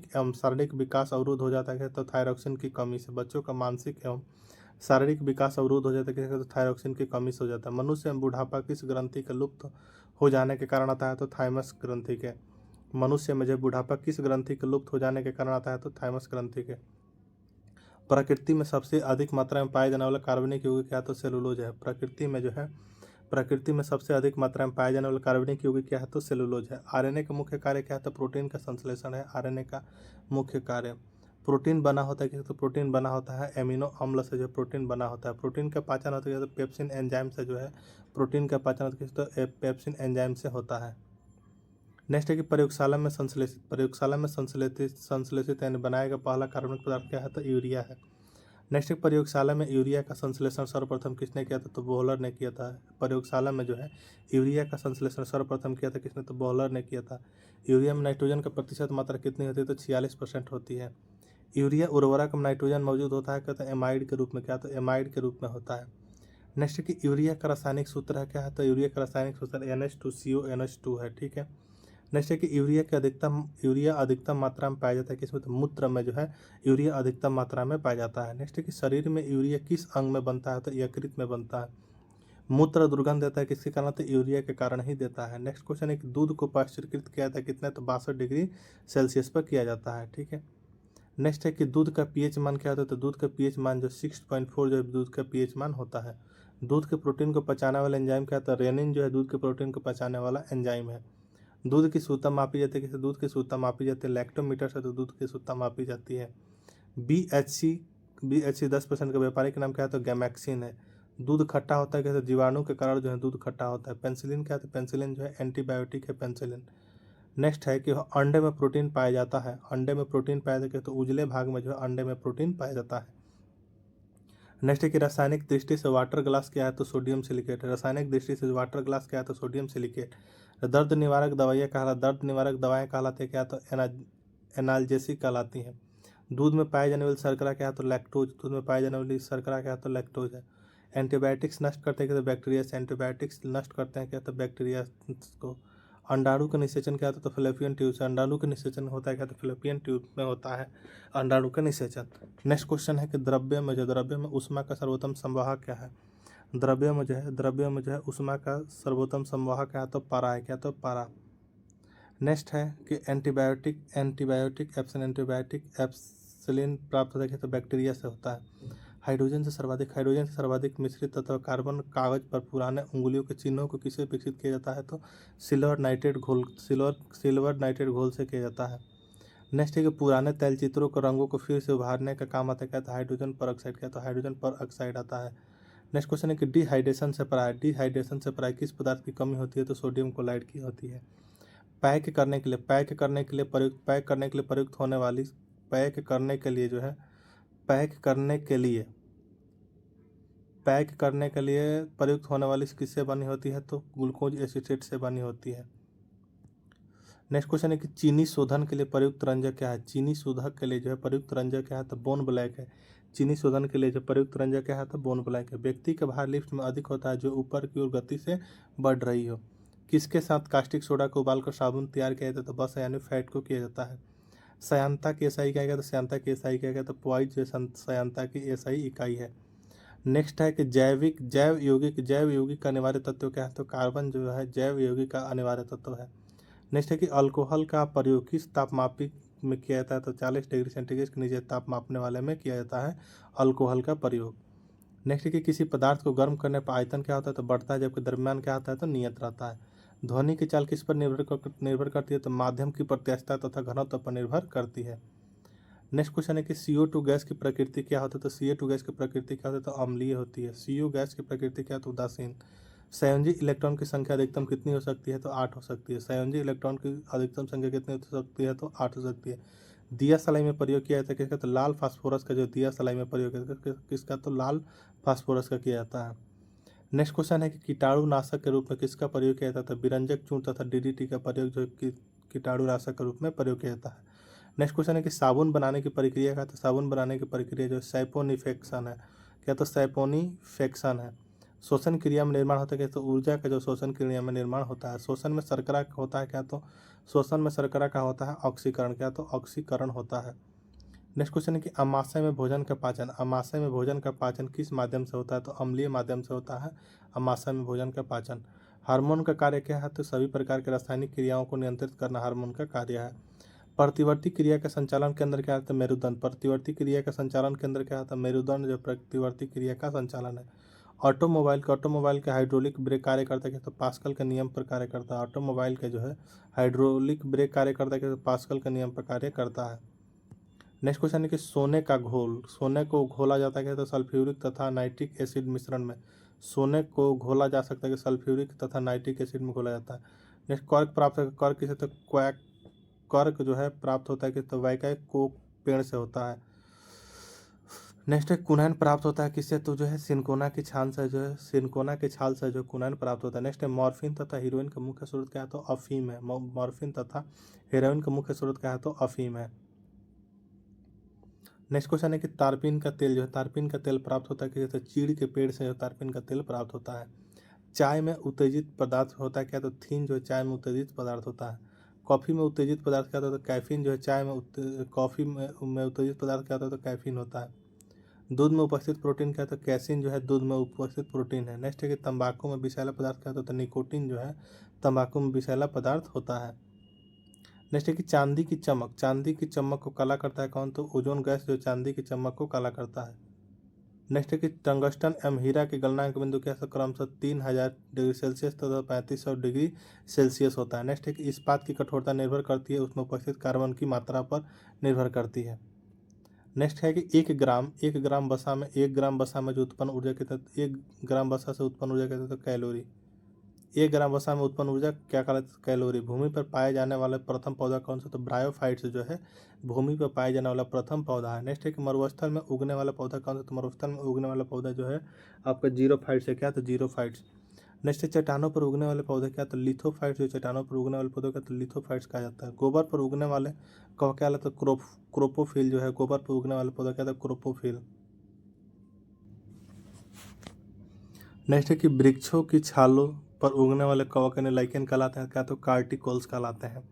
एवं शारीरिक विकास अवरुद्ध हो जाता है तो थायरॉक्सिन की कमी से। बच्चों का मानसिक एवं शारीरिक विकास अवरुद्ध हो जाता है तो थायरॉक्सिन की कमी से हो जाता है। मनुष्य में बुढ़ापा किस ग्रंथि के लुप्त हो जाने के कारण आता है तो थाइमस ग्रंथि के। मनुष्य में जब बुढ़ापा किस ग्रंथि के लुप्त हो जाने के कारण आता है तो थाइमस ग्रंथि के। प्रकृति में सबसे अधिक मात्रा में पाए जाने वाला कार्बनिक यौगिक क्या तो सेलुलोज है। प्रकृति में सबसे अधिक मात्रा में पाए जाने वाला कार्बनिक यौगिक क्या है तो सेलुलोज है। आरएनए का मुख्य कार्य क्या है तो प्रोटीन का संश्लेषण है। आरएनए का मुख्य कार्य प्रोटीन बना होता है तो प्रोटीन बना होता है एमिनो अम्ल से जो प्रोटीन बना होता है। प्रोटीन का पाचन होता है तो पेप्सिन एंजाइम से जो है प्रोटीन का पाचन होता है तो पेप्सिन एंजाइम से होता है। नेक्स्ट है कि प्रयोगशाला में संश्लेषित यानी बनाया गया पहला कार्बनिक पदार्थ क्या है तो यूरिया है। नेक्स्ट है प्रयोगशाला में यूरिया का संश्लेषण सर्वप्रथम किसने किया था तो बोहलर ने किया था। प्रयोगशाला में जो है यूरिया का संश्लेषण सर्वप्रथम किया था किसने तो बोहलर ने किया था। यूरिया में नाइट्रोजन का प्रतिशत मात्रा कितनी होती है तो 46% होती है। यूरिया उर्वरक में नाइट्रोजन मौजूद होता है क्या तो एमाइड के रूप में, क्या तो एमाइड के रूप में होता है। नेक्स्ट है कि यूरिया का रासायनिक सूत्र है क्या है तो यूरिया का रासायनिक सूत्र NH2CO NH2 है, ठीक है। नेक्स्ट है कि यूरिया अधिकतम मात्रा में पाया जाता है किसमें तो मूत्र में जो है यूरिया अधिकतम मात्रा में पाया जाता है। नेक्स्ट है कि शरीर में यूरिया किस अंग में बनता है तो यकृत में बनता है। मूत्र दुर्गंध देता है किसके कारण तो यूरिया के कारण ही देता है। नेक्स्ट क्वेश्चन है कि दूध को पाश्चुरीकृत किया जाता है कितना तो 62 डिग्री सेल्सियस पर किया जाता है, ठीक है। नेक्स्ट है कि दूध का pH मान क्या होता है तो दूध का pH मान जो 6.4 जो है दूध का pH मान होता है। दूध के प्रोटीन को पचाने वाला एंजाइम क्या होता है रेनिन जो है दूध के प्रोटीन को पचाने वाला एंजाइम है। दूध की शुद्धता मापी जाती है, दूध की शुद्धता मापी जाती है लैक्टोमीटर से, तो दूध की शुद्धता मापी जाती है BHC BHC 10% का व्यापारिक नाम क्या है? तो गैमेक्सिन है। दूध खट्टा होता है क्या? तो जीवाणु के कारण जो है दूध खट्टा होता है। पेंसिलिन क्या है? तो पेंसिलिन जो है एंटीबायोटिक है पेंसिलिन। नेक्स्ट है कि अंडे में प्रोटीन पाया जाता है। अंडे में प्रोटीन पाया जाता है तो उजले भाग में जो है अंडे में प्रोटीन पाया जाता है। नेक्स्ट है कि रासायनिक दृष्टि से वाटर ग्लास क्या है? तो सोडियम सिलिकेट। रासायनिक दृष्टि से वाटर ग्लास क्या है? तो सोडियम सिलिकेट। दर्द निवारक दवाइयाँ दर्द निवारक दवाएं कहलाते हैं क्या? तो एनाल्जेसिक कहलाती हैं। दूध में पाए जाने वाली शर्करा क्या है? तो लैक्टोज। दूध में पाए जाने वाली शर्करा क्या है? तो लैक्टोज है। एंटीबायोटिक्स नष्ट करते हैं क्या? तो बैक्टीरिया से। एंटीबायोटिक्स नष्ट करते हैं क्या? तो बैक्टीरिया को। अंडाणु का निषेचन क्या होता है? तो फिलिपियन ट्यूब से। अंडाणु का निषेचन होता है क्या? तो फिलिपियन ट्यूब में होता है अंडाणु का निषेचन। नेक्स्ट क्वेश्चन है कि द्रव्य में ऊष्मा का सर्वोत्तम संवाहक क्या है? द्रव्य में जो है ऊष्मा का सर्वोत्तम संवाहक क्या है? तो पारा है क्या? तो पारा। नेक्स्ट है कि एंटीबायोटिक एप्सिलिन प्राप्त होता है तो बैक्टीरिया से होता है। हाइड्रोजन से सर्वाधिक मिश्रित तत्व कार्बन कागज पर पुराने उंगलियों के चिन्हों को किसे विकसित किया जाता है? तो सिल्वर नाइट्रेट घोल से किया जाता है। नेक्स्ट है कि पुराने तैलचित्रों के रंगों को फिर से उभारने का काम आता है क्या? तो हाइड्रोजन पर ऑक्साइड। क्या? तो हाइड्रोजन पर ऑक्साइड आता है। नेक्स्ट क्वेश्चन है कि डिहाइड्रेशन से पराय किस पदार्थ की कमी होती है? तो सोडियम क्लोराइड की होती है। पैक करने के लिए प्रयुक्त होने वाली पैक करने के लिए जो है पैक करने के लिए प्रयुक्त होने वाली किससे बनी होती है? तो ग्लूकोज एसीटेट से बनी होती है। नेक्स्ट क्वेश्चन है कि चीनी शोधन के लिए प्रयुक्त रंजक क्या है? चीनी शोधक के लिए जो है प्रयुक्त रंजक क्या है? तो बोन ब्लैक है। चीनी शोधन के लिए जो प्रयुक्त रंजक क्या है? तो बोन ब्लैक है। व्यक्ति का भार लिफ्ट में अधिक होता है जो ऊपर की ओर गति से बढ़ रही हो। किसके साथ कास्टिक सोडा को उबालकर साबुन तैयार किया जाता है? तो बस यानी फैट को किया जाता है। सयांता की एसआई क्या है? तो सयांता की एसआई क्या है? तो पॉइज सयांता की एसआई इकाई है। नेक्स्ट है कि जैव यौगिक का अनिवार्य तत्व क्या है? तो कार्बन जो है जैव यौगिक का अनिवार्य तत्व है। नेक्स्ट है कि अल्कोहल का प्रयोग किस तापमापी में किया जाता है? तो 40 डिग्री सेंटीग्रेड के नीचे ताप मापने वाले में किया जाता है अल्कोहल का प्रयोग। नेक्स्ट है कि किसी पदार्थ को गर्म करने पर आयतन क्या होता है? तो बढ़ता है, जबकि द्रव्यमान क्या होता है? तो नियत रहता है। ध्वनि की चाल किस पर निर्भर करती है? तो माध्यम की प्रत्यास्थता तथा घनत्व पर निर्भर करती है। नेक्स्ट क्वेश्चन है कि CO2 गैस की प्रकृति क्या होती है? तो CO2 गैस की प्रकृति क्या होती है? तो अम्लीय होती है। CO गैस की प्रकृति क्या है? तो उदासीन। संयोजी इलेक्ट्रॉन की संख्या अधिकतम कितनी हो सकती है? तो 8 हो सकती है। संयोजी इलेक्ट्रॉन की अधिकतम संख्या कितनी हो सकती है? तो 8 हो सकती है। दिया सलाई में प्रयोग किया जाता है किसका? तो लाल फास्फोरस का जो दिया सलाई में प्रयोग किसका? तो लाल फास्फोरस का किया जाता है। नेक्स्ट क्वेश्चन है कि कीटाणुनाशक के रूप में किसका प्रयोग किया जाता है? विरंजक चूर्ण तथा DDT का प्रयोग जो कीटाणुनाशक के रूप में प्रयोग किया जाता है। नेक्स्ट क्वेश्चन है कि साबुन बनाने की प्रक्रिया का? तो साबुन बनाने की प्रक्रिया जो सैपोनिफेक्शन है क्या? तो सैपोनिफेक्शन है। शोषण क्रिया में निर्माण होता है क्या? तो ऊर्जा का जो शोषण क्रिया में निर्माण होता है। शोषण में शर्करा होता है क्या? तो शोषण में शर्करा का होता है ऑक्सीकरण। क्या? तो ऑक्सीकरण होता है। नेक्स्ट क्वेश्चन है कि अमाशय में भोजन का पाचन किस माध्यम से होता है? तो अम्लीय माध्यम से होता है अमाशय में भोजन का पाचन। हार्मोन का कार्य क्या है? तो सभी प्रकार के रासायनिक क्रियाओं को नियंत्रित करना हार्मोन का कार्य है। प्रतिवर्ती क्रिया का संचालन केंद्र क्या है? तो मेरुदंड। प्रतिवर्ती क्रिया का संचालन केंद्र क्या है? मेरुदंड जो प्रतिवर्ती क्रिया का संचालन है। ऑटोमोबाइल का हाइड्रोलिक ब्रेक कार्य करता है क्या? तो पास्कल के नियम पर कार्य करता है। ऑटोमोबाइल का जो है हाइड्रोलिक ब्रेक कार्य करता है क्या? तो पास्कल के नियम पर कार्य करता है। नेक्स्ट क्वेश्चन है कि सोने को घोला जाता है क्या? तो सल्फ्यूरिक तथा नाइट्रिक एसिड मिश्रण में सोने को घोला जा सकता है कि सल्फ्यूरिक तथा नाइट्रिक एसिड में घोला जाता है। नेक्स्ट कर्क किसे? तो कर्क जो है प्राप्त होता है कि तो वैकैक को पेड़ से होता है। नेक्स्ट है कुनैन प्राप्त होता है किससे? तो जो है सिनकोना की छाल से जो कुनैन प्राप्त होता है। नेक्स्ट है मॉर्फिन तथा हीरोइन का मुख्य स्रोत क्या है? तो अफीम है। मॉर्फिन तथा हेरोइन का मुख्य स्रोत क्या है? तो अफीम है। नेक्स्ट क्वेश्चन है कि तारपीन का तेल प्राप्त होता है कि जैसे चीड़ के पेड़ से जो तारपीन का तेल प्राप्त होता है। चाय में उत्तेजित पदार्थ होता है क्या? तो थीन जो है चाय में उत्तेजित पदार्थ होता है। कॉफ़ी में उत्तेजित पदार्थ क्या होता है? तो कैफीन जो है कॉफ़ी में उत्तेजित पदार्थ क्या होता है? तो कैफीन होता है। दूध में उपस्थित प्रोटीन क्या है? तो कैसीन जो है दूध में उपस्थित प्रोटीन है। नेक्स्ट है कि तंबाकू में विषैला पदार्थ क्या होता है? तो निकोटीन जो है तंबाकू में विषैला पदार्थ होता है। नेक्स्ट है कि चांदी की चमक को काला करता है कौन? तो ओजोन गैस जो चांदी की चमक को काला करता है। नेक्स्ट है कि टंगस्टन एवं हीरा के गलनांक बिंदु क्या है? क्रमशः 3000 डिग्री सेल्सियस तथा 3500 डिग्री सेल्सियस होता है। नेक्स्ट है कि इस्पात की कठोरता निर्भर करती है उसमें उपस्थित कार्बन की मात्रा पर निर्भर करती है। नेक्स्ट है कि एक ग्राम वसा में जो उत्पन्न ऊर्जा कितना, 1 ग्राम वसा से उत्पन्न ऊर्जा कितना, तो कैलोरी। 1 ग्राम वसा में उत्पन्न ऊर्जा क्या कहलाती है, कैलोरी। भूमि पर पाए जाने वाला प्रथम पौधा कौन सा, तो ब्रायोफाइट्स जो है भूमि पर पाए जाने वाला प्रथम पौधा है। नेक्स्ट है कि मरुस्थल में उगने वाला पौधा कौन सा, तो मरुस्थल में उगने वाला पौधा जो है आपका जीरोफाइट्स है, क्या, तो जीरोफाइट्स। नेक्स्ट है चट्टानों पर उगने वाले पौधे क्या, तो लिथोफाइट्स। जो चट्टानों पर उगने वाले पौधे क्या, तो लिथोफाइट्स कहा जाता है। गोबर पर उगने वाले को क्या कहलाता है, क्रोपोफिल। जो है गोबर पर उगने वाले पौधा क्या था, क्रोपोफिल। नेक्स्ट है कि वृक्षों की छालों पर उगने वाले कवक यानी लाइकेन कहलाते हैं क्या, तो कार्टिकल्स कहलाते हैं।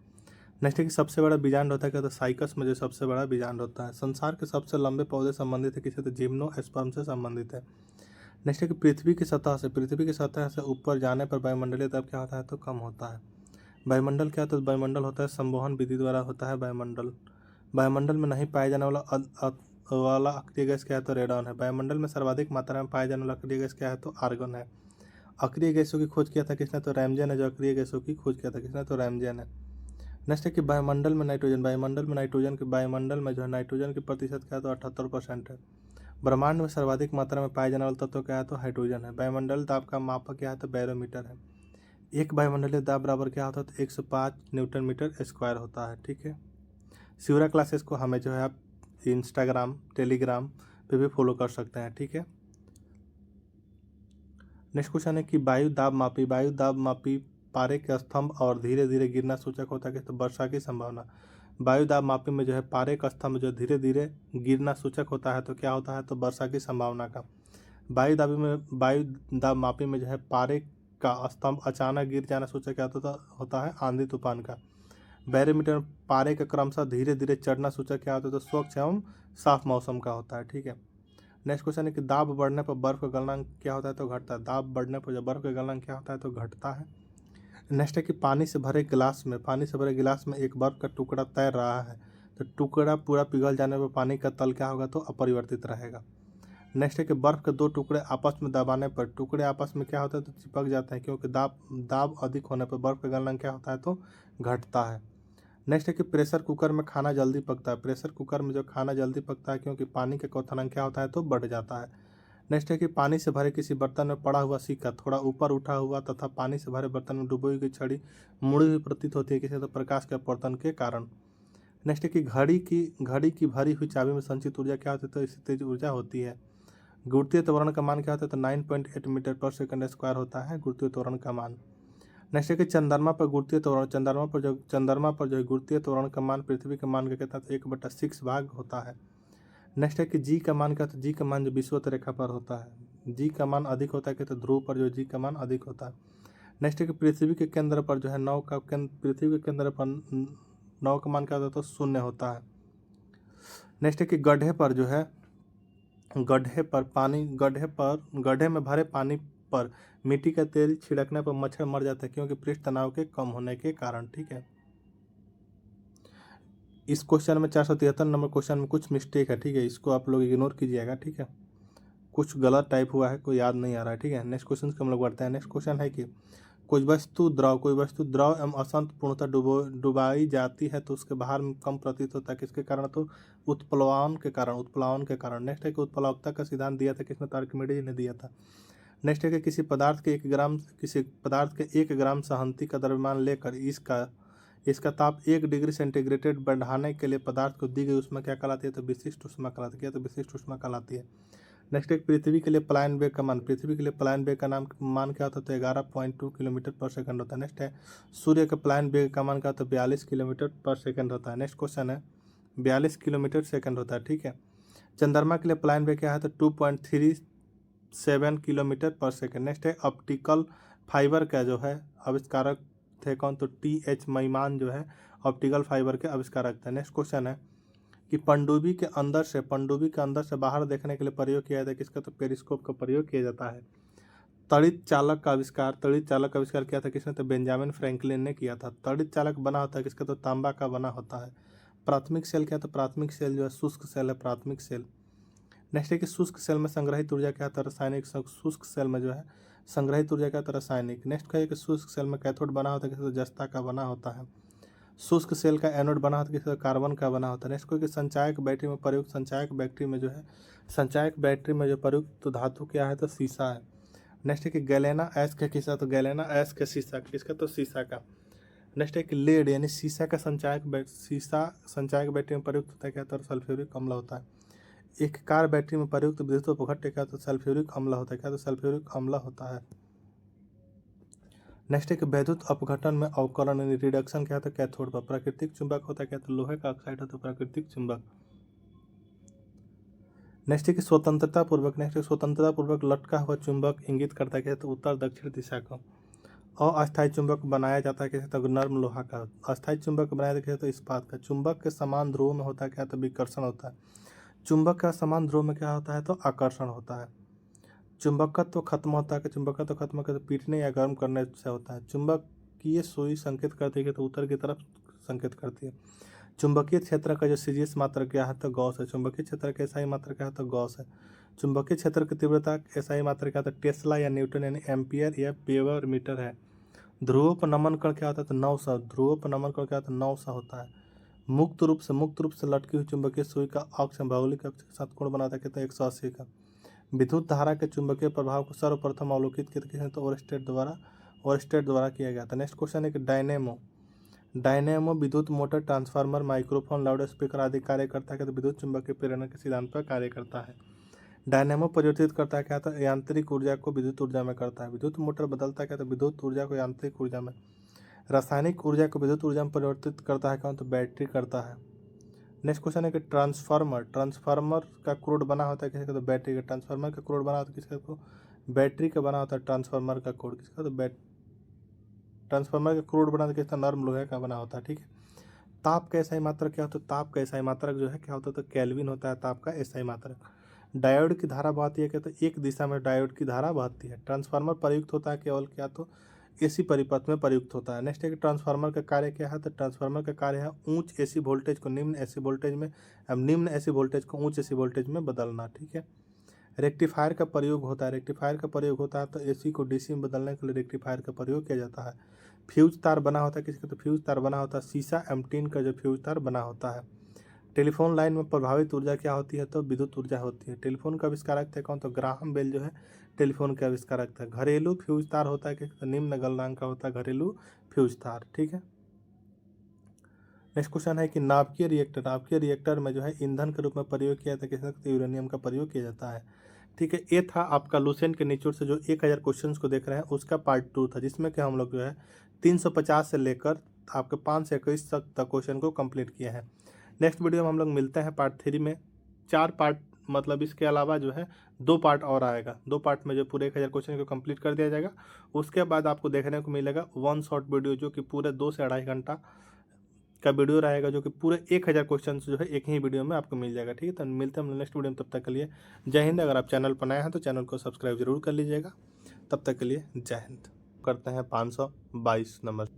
नेक्स्ट है कि सबसे बड़ा बीजांड होता है क्या, तो साइकस में जो सबसे बड़ा बीजांड होता है। संसार के सबसे लंबे पौधे संबंधित है किससे, तो जिम्नोस्पर्म से संबंधित है। नेक्स्ट है कि पृथ्वी की सतह से ऊपर जाने पर वायुमंडलीय दबाव क्या होता है, तो कम होता है। वायुमंडल क्या, तो वायुमंडल होता है संवहन विधि द्वारा होता है वायुमंडल। वायुमंडल में नहीं पाए जाने वाला अक्रिय गैस क्या है, तो रेडॉन है। वायुमंडल में सर्वाधिक मात्रा में पाए जाने वाला अक्रिय गैस क्या है, तो आर्गन है। अक्रिय गैसों की खोज किया था किसने, तो रैमजन है। जो अक्रिय गैसों की खोज किया था किसने, तो रैमजन है। नेक्स्ट है कि वायुमंडल में जो है नाइट्रोजन की प्रतिशत क्या है, तो 78% है। ब्रह्मांड में सर्वाधिक मात्रा में पाए जाने वाला तत्व क्या है, तो हाइड्रोजन है। वायुमंडल दाब का मापक क्या है, तो बैरोमीटर है। एक वायुमंडलीय दाब बराबर क्या होता है, तो 105 न्यूटन मीटर स्क्वायर होता है। ठीक है। शिवरा क्लासेस को हमें जो है आप इंस्टाग्राम, टेलीग्राम पे भी फॉलो कर सकते हैं। ठीक है। नेक्स्ट क्वेश्चन है कि वायु दाब मापी पारे के स्तंभ और धीरे धीरे गिरना सूचक होता है कि, तो वर्षा की संभावना। वायु दाब मापी में जो है पारे का स्तंभ जो धीरे धीरे गिरना सूचक होता है, तो क्या होता है, तो वर्षा की संभावना का। वायु दाब मापी में जो है पारे का स्तंभ अचानक गिर जाना सूचक क्या होता है, आंधी तूफान का। बैरोमीटर में पारे का क्रमशः धीरे धीरे चढ़ना सूचक क्या होता है, तो स्वच्छ एवं साफ मौसम का होता है। ठीक है। नेक्स्ट क्वेश्चन है कि दाब बढ़ने पर बर्फ का गलनांक क्या होता है, तो घटता है। दाब बढ़ने पर जब बर्फ का गलनांक क्या होता है, तो घटता है। नेक्स्ट है कि पानी से भरे गिलास में एक बर्फ का टुकड़ा तैर रहा है, तो टुकड़ा पूरा पिघल जाने पर पानी का तल क्या होगा, तो अपरिवर्तित रहेगा। नेक्स्ट है कि बर्फ के दो टुकड़े आपस में दबाने पर टुकड़े आपस में क्या होता है, तो चिपक जाते हैं, क्योंकि दाब अधिक होने पर बर्फ का गलनांक क्या होता है, तो घटता है। नेक्स्ट है कि प्रेशर कुकर में खाना जल्दी पकता है। प्रेशर कुकर में जो खाना जल्दी पकता है क्योंकि पानी का क्वथनांक क्या होता है, तो बढ़ जाता है। नेक्स्ट है कि पानी से भरे किसी बर्तन में पड़ा हुआ सिक्का थोड़ा ऊपर उठा हुआ तथा पानी से भरे बर्तन में डूबी हुई छड़ी मुड़ी हुई प्रतीत होती है किसी, तो प्रकाश के अपवर्तन के कारण। नेक्स्ट है कि घड़ी की भरी हुई चाबी में संचित ऊर्जा क्या होती है, तो स्थितिज ऊर्जा होती है। गुरुत्वीय त्वरण का मान क्या होता है, तो 9.8 मीटर पर सेकंड स्क्वायर होता है गुरुत्वीय त्वरण का मान। नेक्स्ट है कि चंद्रमा पर जो है गुरुत्वीय त्वरण का मान पृथ्वी के मान का कितना, तो 1/6 भाग होता है। नेक्स्ट है कि जी का मान क्या, तो जी का मान जो विषुवत रेखा पर होता है, जी का मान अधिक होता है कि, तो ध्रुव पर जो जी का मान अधिक होता है। नेक्स्ट है कि पृथ्वी के केंद्र पर जो है पृथ्वी के केंद्र पर नौ का मान क्या होता है, तो 0 होता है। नेक्स्ट है कि गड्ढे में भरे पानी पर मिट्टी का तेल छिड़कने पर मच्छर मर जाता है क्योंकि पृष्ठ तनाव के कम होने के कारण। ठीक है। इस क्वेश्चन में 473 नंबर क्वेश्चन में कुछ मिस्टेक है। ठीक है, इसको आप लोग इग्नोर कीजिएगा। ठीक है, कुछ गलत टाइप हुआ है, कोई याद नहीं आ रहा है। ठीक है। नेक्स्ट क्वेश्चन को हम लोग बढ़ते हैं। नेक्स्ट क्वेश्चन है कि कोई वस्तु द्रव एवं असंत पूर्णतः डुबाई जाती है तो उसके बाहर में कम प्रतीत होता है किसके कारण, तो उत्प्लवन के कारण। नेक्स्ट है कि उत्प्लावकता का सिद्धांत दिया था किसने, तो आर्किमिडीज ने दिया था। नेक्स्ट है कि किसी पदार्थ के 1 ग्राम सहंती का द्रव्यमान लेकर इसका ताप 1 डिग्री सेंटीग्रेड बढ़ाने के लिए पदार्थ को दी गई ऊष्मा क्या कहलाती है, तो विशिष्ट ऊष्मा कहलाती है। नेक्स्ट एक पृथ्वी के लिए पलायन वेग का मान मान क्या होता है, तो 11.2 किलोमीटर पर सेकंड होता है। नेक्स्ट है सूर्य के पलायन वेग का मान क्या होता है, 42 किलोमीटर पर सेकंड होता है। नेक्स्ट क्वेश्चन है 42 किलोमीटर सेकंड होता है। ठीक है। चंद्रमा के लिए पलायन वेग क्या है, तो 2.37 किलोमीटर पर सेकंड। नेक्स्ट है ऑप्टिकल फाइबर का जो है आविष्कारक थे कौन, तो TH मैमान जो है ऑप्टिकल फाइबर के आविष्कारक थे। नेक्स्ट क्वेश्चन है कि पनडुब्बी के अंदर से बाहर देखने के लिए प्रयोग किया जाता है किसका, तो पेरिस्कोप का प्रयोग किया जाता है। तड़ित चालक का आविष्कार किया था किसने, तो बेंजामिन फ्रैंकलिन ने किया था। तड़ित चालक बना होता है किसका, तो तांबा का बना होता है। प्राथमिक सेल क्या, तो प्राथमिक सेल जो है शुष्क सेल है, प्राथमिक सेल। नेक्स्ट है कि शुष्क सेल में संग्रहित ऊर्जा क्या था, रासायनिक। शुष्क सेल में जो है संग्रहित ऊर्जा क्या था, रासायनिक। नेक्स्ट है कि शुष्क सेल में कैथोड बना होता है किसका, तो जस्ता का बना होता है। शुष्क सेल का एनोड बना होता है किसका, कार्बन का बना होता है। नेक्स्ट कोई कि संचायक बैटरी में प्रयुक्त, संचायक बैटरी में जो है, संचायक बैटरी में जो प्रयुक्त तो धातु क्या है, तो शीशा है। नेक्स्ट है कि गैलेना एस का किसका, तो गैलेना एस का शीशा किसका, तो शीशा का। नेक्स्ट है कि लेड यानी शीशा का शीशा संचायक बैटरी में प्रयुक्त होता है क्या, तो सल्फ्यूरिक अम्ल होता है। एक कार बैटरी में प्रयुक्त विद्युत अपघट्य क्या, तो सल्फ्यूरिक अम्ल होता है क्या, तो सल्फ्यूरिक अम्ल होता है। नेक्स्ट है कि वैद्युत अपघटन में अवकलन यानी रिडक्शन क्या होता है, कैथोड पर। प्राकृतिक चुंबक होता है क्या, तो लोहे का ऑक्साइड होता है प्राकृतिक चुंबक। नेक्स्ट है कि स्वतंत्रता पूर्वक, नेक्स्ट है स्वतंत्रता पूर्वक लटका हुआ चुंबक इंगित करता है क्या, तो उत्तर दक्षिण दिशा को। अस्थायी चुंबक बनाया जाता है कैसे, तो नर्म लोहा का। अस्थायी चुंबक बनाया जाता है तो इस्पात का। चुंबक के समान ध्रुव में होता है क्या, तो विकर्षण होता है। चुंबक का समान ध्रुव में क्या होता है, तो आकर्षण होता है। चुंबकत्व तो खत्म होता है कि चुंबकत्व तो खत्म करके पीटने या गर्म करने से होता है। चुंबकीय सुई संकेत करती है तो उत्तर की तरफ संकेत करती है। चुंबकीय क्षेत्र का जो सीजीएस मात्रक क्या है, तो गॉस है। चुंबकीय क्षेत्र का एसआई मात्रक क्या है, तो गॉस है। चुंबकीय क्षेत्र की तीव्रता एसआई मात्रक क्या है, तो टेस्ला या न्यूटन यानी एम्पियर या वेबर मीटर है। ध्रुवों पर नमन कण क्या होता है, तो 900। ध्रुवों पर नमन कण क्या होता है, 900 होता है। मुक्त रूप से लटकी हुई चुंबकीय सुई का अक्ष भौगोलिक अक्ष के साथ कोण बनाता है कहते हैं 180 का। विद्युत धारा के चुंबकीय प्रभाव को सर्वप्रथम अवलोकित किया तो ओरस्टेड द्वारा किया गया था। नेक्स्ट क्वेश्चन है कि डायनेमो विद्युत motor, transformer, microphone, loud speaker आदि कार्य करता है तो विद्युत चुंबकीय प्रेरण के सिद्धांत पर कार्य करता है। डायनेमो परिवर्तित करता है क्या, तो यांत्रिक ऊर्जा को विद्युत ऊर्जा में करता है। विद्युत मोटर बदलता है क्या, तो विद्युत ऊर्जा को यांत्रिक ऊर्जा में। रासायनिक ऊर्जा को विद्युत ऊर्जा में परिवर्तित करता है कौन, तो बैटरी करता है। नेक्स्ट क्वेश्चन है कि ट्रांसफार्मर का क्रोड बना होता है किसका, तो बैटरी का। ट्रांसफार्मर का क्रोड बना होता है किसका, तो बैटरी का बना होता है ट्रांसफार्मर का क्रोड किसका, तो ट्रांसफार्मर का क्रोड बना होता है किसका, नर्म लोहे का बना होता है। ठीक है। ताप का एसआई मात्रक क्या होता है, ताप का एसआई मात्रक जो है क्या होता है, तो केल्विन होता है ताप का एसआई मात्रक। डायोड की धारा बहती है क्या, तो एक दिशा में डायोड की धारा बहती है। ट्रांसफार्मर प्रयुक्त होता है केवल क्या, तो एसी परिपथ में प्रयुक्त होता है। नेक्स्ट है कि ट्रांसफार्मर का कार्य क्या है, तो ट्रांसफार्मर का कार्य है उच्च एसी वोल्टेज को निम्न एसी वोल्टेज में, अब निम्न एसी वोल्टेज को उच्च एसी वोल्टेज में बदलना। ठीक है। रेक्टिफायर का प्रयोग होता है, रेक्टिफायर का प्रयोग होता है तो एसी को डीसी में बदलने के लिए रेक्टिफायर का प्रयोग किया जाता है। फ्यूज तार बना होता है किसका, तो फ्यूज तार बना होता है शीशा एम10 का जो फ्यूज तार बना होता है। टेलीफोन लाइन में प्रभावित ऊर्जा क्या होती है, तो विद्युत ऊर्जा होती है। टेलीफोन का आविष्कारक थे कौन, तो ग्राहम बेल जो है टेलीफोन के आविष्कारक थे। घरेलू फ्यूज तार होता है कि निम्न गलनांक का होता है घरेलू फ्यूज तार। ठीक है। नेक्स्ट क्वेश्चन है कि नाभिकीय रिएक्टर में जो है ईंधन के रूप में प्रयोग किया जाता है किसका, तो यूरेनियम का प्रयोग किया जाता है। ठीक है। ये था आपका लुसेंट के निचोड़ से जो 1000 क्वेश्चंस को देख रहे हैं उसका पार्ट 2 था, जिसमें कि हम लोग जो है 350 से लेकर आपके 5 से 21 तक क्वेश्चन को कंप्लीट किए हैं। नेक्स्ट वीडियो में हम लोग मिलते हैं पार्ट 3 में। 4 पार्ट मतलब इसके अलावा जो है 2 पार्ट और आएगा। 2 पार्ट में जो पूरे 1000 क्वेश्चन को कंप्लीट कर दिया जाएगा। उसके बाद आपको देखने को मिलेगा वन शॉर्ट वीडियो जो कि पूरे 2 से 2.5 घंटा का वीडियो रहेगा, जो कि पूरे 1000 क्वेश्चन जो है एक ही वीडियो में आपको मिल जाएगा। ठीक है। तो मिलते हैं हम नेक्स्ट वीडियो में, तब तक के लिए जय हिंद। अगर आप चैनल पर नए हैं तो चैनल को सब्सक्राइब जरूर कर लीजिएगा। तब तक के लिए जय हिंद। करते हैं 522 नंबर।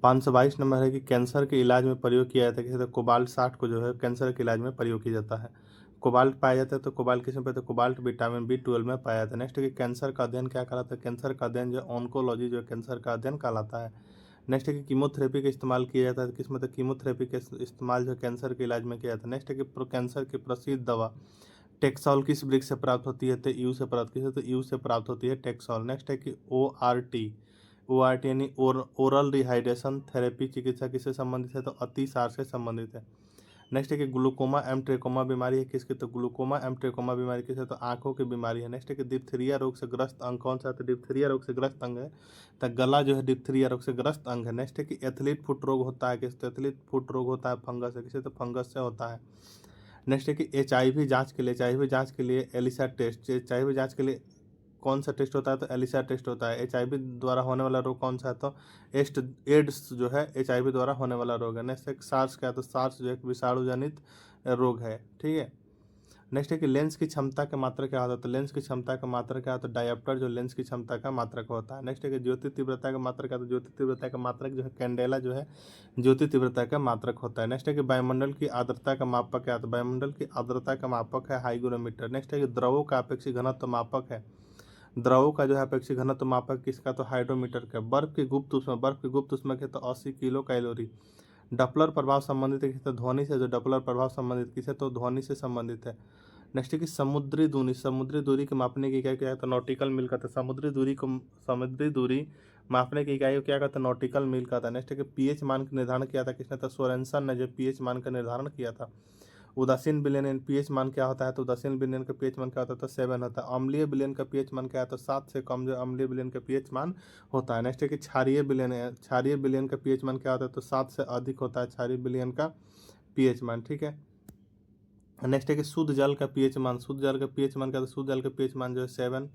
522 नंबर है कि कैंसर के इलाज में प्रयोग किया जाता है किसी, तो कोबाल्ट 60 को जो है कैंसर के इलाज में प्रयोग किया जाता है। कोबाल्ट पाया जाता है तो कोबाल्ट किस में पाया, तो कोबाल्ट विटामिन B12 में पाया जाता है। नेक्स्ट है कि कैंसर का अध्ययन क्या कहलाता है, कैंसर का अध्ययन जो ऑन्कोलॉजी जो है कैंसर का अध्ययन कहलाता है। नेक्स्ट है कि कीमोथेरेपी का इस्तेमाल किया जाता है किस में, तो कीमोथेरेपी का इस्तेमाल जो कैंसर के इलाज में किया जाता है। नेक्स्ट है कि कैंसर की प्रसिद्ध दवा टेक्सॉल किस वृक्ष से प्राप्त होती है, तो यू से प्राप्त की है, तो यू से प्राप्त होती है टेक्सॉल। नेक्स्ट है कि ORT यानी ओरल रिहाइड्रेशन थेरेपी चिकित्सा किससे संबंधित है, तो अतिसार से संबंधित है। नेक्स्ट है कि ग्लूकोमा एम ट्रेकोमा बीमारी है किसकी, तो ग्लूकोमा एम ट्रेकोमा बीमारी किस है, तो आंखों की बीमारी है। नेक्स्ट है कि डिप्थीरिया रोग से ग्रस्त अंग कौन सा है, तो डिप्थीरिया रोग से ग्रस्त अंग है तो गला जो है डिप्थीरिया रोग से ग्रस्त अंग है। नेक्स्ट है कि एथलीट फुट रोग होता है किस, तो एथलीट फुट रोग होता है फंगस से किसे, तो फंगस से होता है। नेक्स्ट है कि HIV जांच के लिए एलिसा टेस्ट, HIV जांच के लिए कौन सा टेस्ट होता है, तो एलिसा टेस्ट होता है। HIV द्वारा होने वाला रोग कौन सा है, तो एड्स जो है HIV द्वारा होने वाला रोग है। नेक्स्ट है सार्स क्या है, तो सार्स जो है विषाणु जनित रोग है। ठीक है। नेक्स्ट है कि लेंस की क्षमता का मात्रक क्या होता है, तो लेंस की क्षमता का मात्रक क्या होता है, डायोप्टर जो लेंस की क्षमता का मात्रक होता है। नेक्स्ट है कि ज्योति तीव्रता का मात्रक क्या, तो ज्योति तीव्रता का मात्रक जो है कैंडेला जो है ज्योति तीव्रता का मात्रक होता है। नेक्स्ट है कि वायुमंडल की आर्द्रता का मापक क्या है, तो वायुमंडल की आर्द्रता का मापक है हाइग्रोमीटर। नेक्स्ट है कि द्रवों का अपेक्षित घनत्व मापक है द्रवों का जो है अपेक्षित घनत्व मापक किसका, तो हाइड्रोमीटर का। बर्फ की गुप्त ऊष्मा के तो 80 किलो कैलोरी। डपलर प्रभाव संबंधित है किससे, ध्वनि से। जो डपलर प्रभाव संबंधित किससे, तो ध्वनि से संबंधित है। नेक्स्ट है कि समुद्री दूरी को मापने की इकाई क्या है, तो नॉटिकल मील का था। समुद्री दूरी मापने की इकाई को क्या कहता है, नॉटिकल मील का था। नेक्स्ट है कि पीएच मान का निर्धारण किया था किसने, तो सोरेनसन ने जो पीएच मान का निर्धारण किया था। उदासीन विलयन पीएच मान क्या होता है, तो उदासीन विलयन का पीएच मान क्या होता है, तो 7 होता है। अम्लीय विलयन का पीएच मान क्या है, तो 7 से कम जो अम्लीय विलयन का पीएच मान होता है। नेक्स्ट है कि क्षारीय विलयन का पीएच मान क्या होता है, तो 7 से अधिक होता है क्षारीय विलयन का पीएच मान, ठीक है। नेक्स्ट है कि शुद्ध जल का पीएच मान क्या, तो शुद्ध जल का पीएच मान जो है 7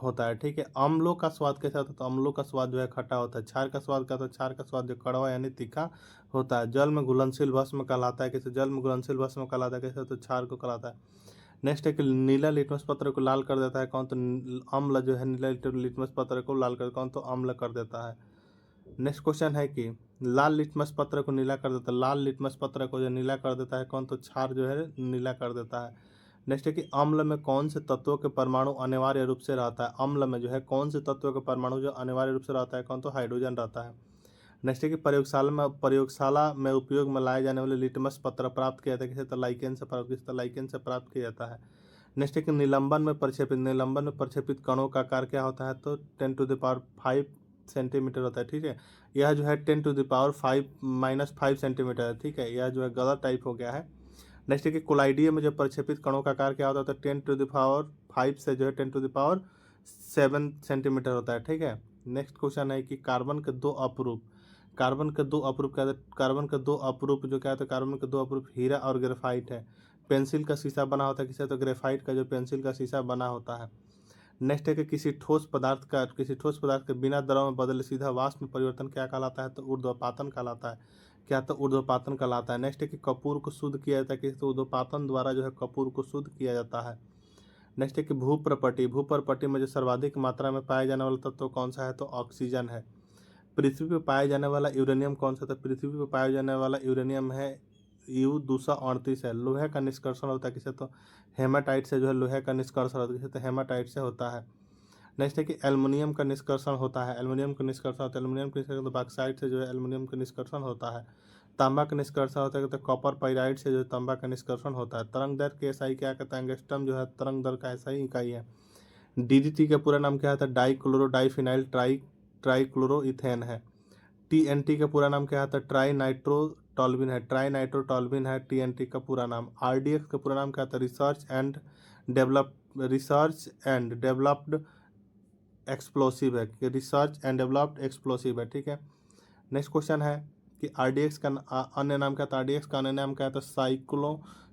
होता है, ठीक है। अम्लों का स्वाद कैसा होता है, तो अम्लों का स्वाद जो है खट्टा होता है। क्षार का स्वाद क्या होता है, क्षार का स्वाद जो कड़वा यानी तीखा होता है। जल में घुलनशील भस्म कहलाता है कैसे, कैसे, तो क्षार को कहलाता है। नेक्स्ट है कि नीला लिटमस पत्र को लाल कर देता है कौन, तो अम्ल जो है नीला लिटमस पत्र को लाल कर कौन, तो अम्ल कर देता है। नेक्स्ट क्वेश्चन है कि लाल लिटमस पत्र को नीला कर देता है, लाल लिटमस पत्र को जो नीला कर देता है कौन, तो क्षार जो है नीला कर देता है। नेक्स्ट है कि अम्ल में कौन से तत्वों के परमाणु अनिवार्य रूप से रहता है, अम्ल में जो है कौन से तत्वों के परमाणु जो अनिवार्य रूप से रहता है कौन, तो हाइड्रोजन रहता है। नेक्स्ट है कि प्रयोगशाला में उपयोग में लाए जाने वाले लिटमस पत्र प्राप्त किया जाता है किसे, तो लाइकेन से प्राप्त किया जाता है। नेक्स्ट है कि निलंबन में प्रक्षेपित कणों का आकार क्या होता है, तो 10⁵ सेंटीमीटर होता है, ठीक है। यह जो है 10⁵ सेंटीमीटर है, ठीक है। यह जो है गलत टाइप हो गया है। नेक्स्ट है कि कोलाइडियम में जो प्रक्षेपित कणों का आकार क्या होता है, तो 10⁵ से जो है 10⁻7 सेंटीमीटर होता है, ठीक है। नेक्स्ट क्वेश्चन है कि कार्बन के दो अपरूप जो क्या होता है, कार्बन के दो अपरूप हीरा और ग्रेफाइट है। पेंसिल का शीशा बना होता है किससे, तो ग्रेफाइट का जो पेंसिल का शीशा बना होता है। नेक्स्ट है कि किसी ठोस पदार्थ के बिना द्रव में बदले सीधा वाष्प में परिवर्तन क्या कहलाता है, तो ऊर्ध्वपातन कहलाता है। क्या, तो ऊर्ध्वपातन कहलाता है। नेक्स्ट है कि कपूर को शुद्ध किया जाता है किसी, तो ऊर्ध्वपातन द्वारा जो है कपूर को शुद्ध किया जाता है। नेक्स्ट है कि भूप्रपटी में जो सर्वाधिक मात्रा में पाया जाने वाला तत्व कौन सा है, तो ऑक्सीजन है। पृथ्वी पर पाया जाने वाला यूरेनियम कौन सा था, पृथ्वी पर पाया जाने वाला यूरेनियम है U-238 है। लोहे का निष्कर्षण होता है किसे, तो हेमाटाइट से जो है लोहे का निष्कर्षण होता है किसे, तो हेमाटाइट से होता है। नेक्स्ट है कि एल्युमिनियम का निष्कर्षण होता है, तो बॉक्साइट से जो है एल्युमिनियम का निष्कर्षण होता है। तांबा का निष्कर्षण होता है तो कॉपर पाइराइट से जो तांबा का निष्कर्षण होता है। तरंग दैर्घ्य के एसआई क्या कहता है, एंगस्ट्रम जो है तरंग दैर्घ्य का एसआई इकाई है। डीडीटी का पूरा नाम क्या है, डाइक्लोरो डाइफिनाइल ट्राइक्लोरोइथेन है। टीएनटी का पूरा नाम क्या है, ट्राई नाइट्रोटॉल्विन है टीएनटी का पूरा नाम। आरडीएक्स का पूरा नाम क्या था, रिसर्च एंड डेवलप्ड एक्सप्लोसिव है, ठीक है। नेक्स्ट क्वेश्चन है कि आरडीएक्स का अन्य नाम क्या था, आरडीएक्स का अन्य नाम क्या था,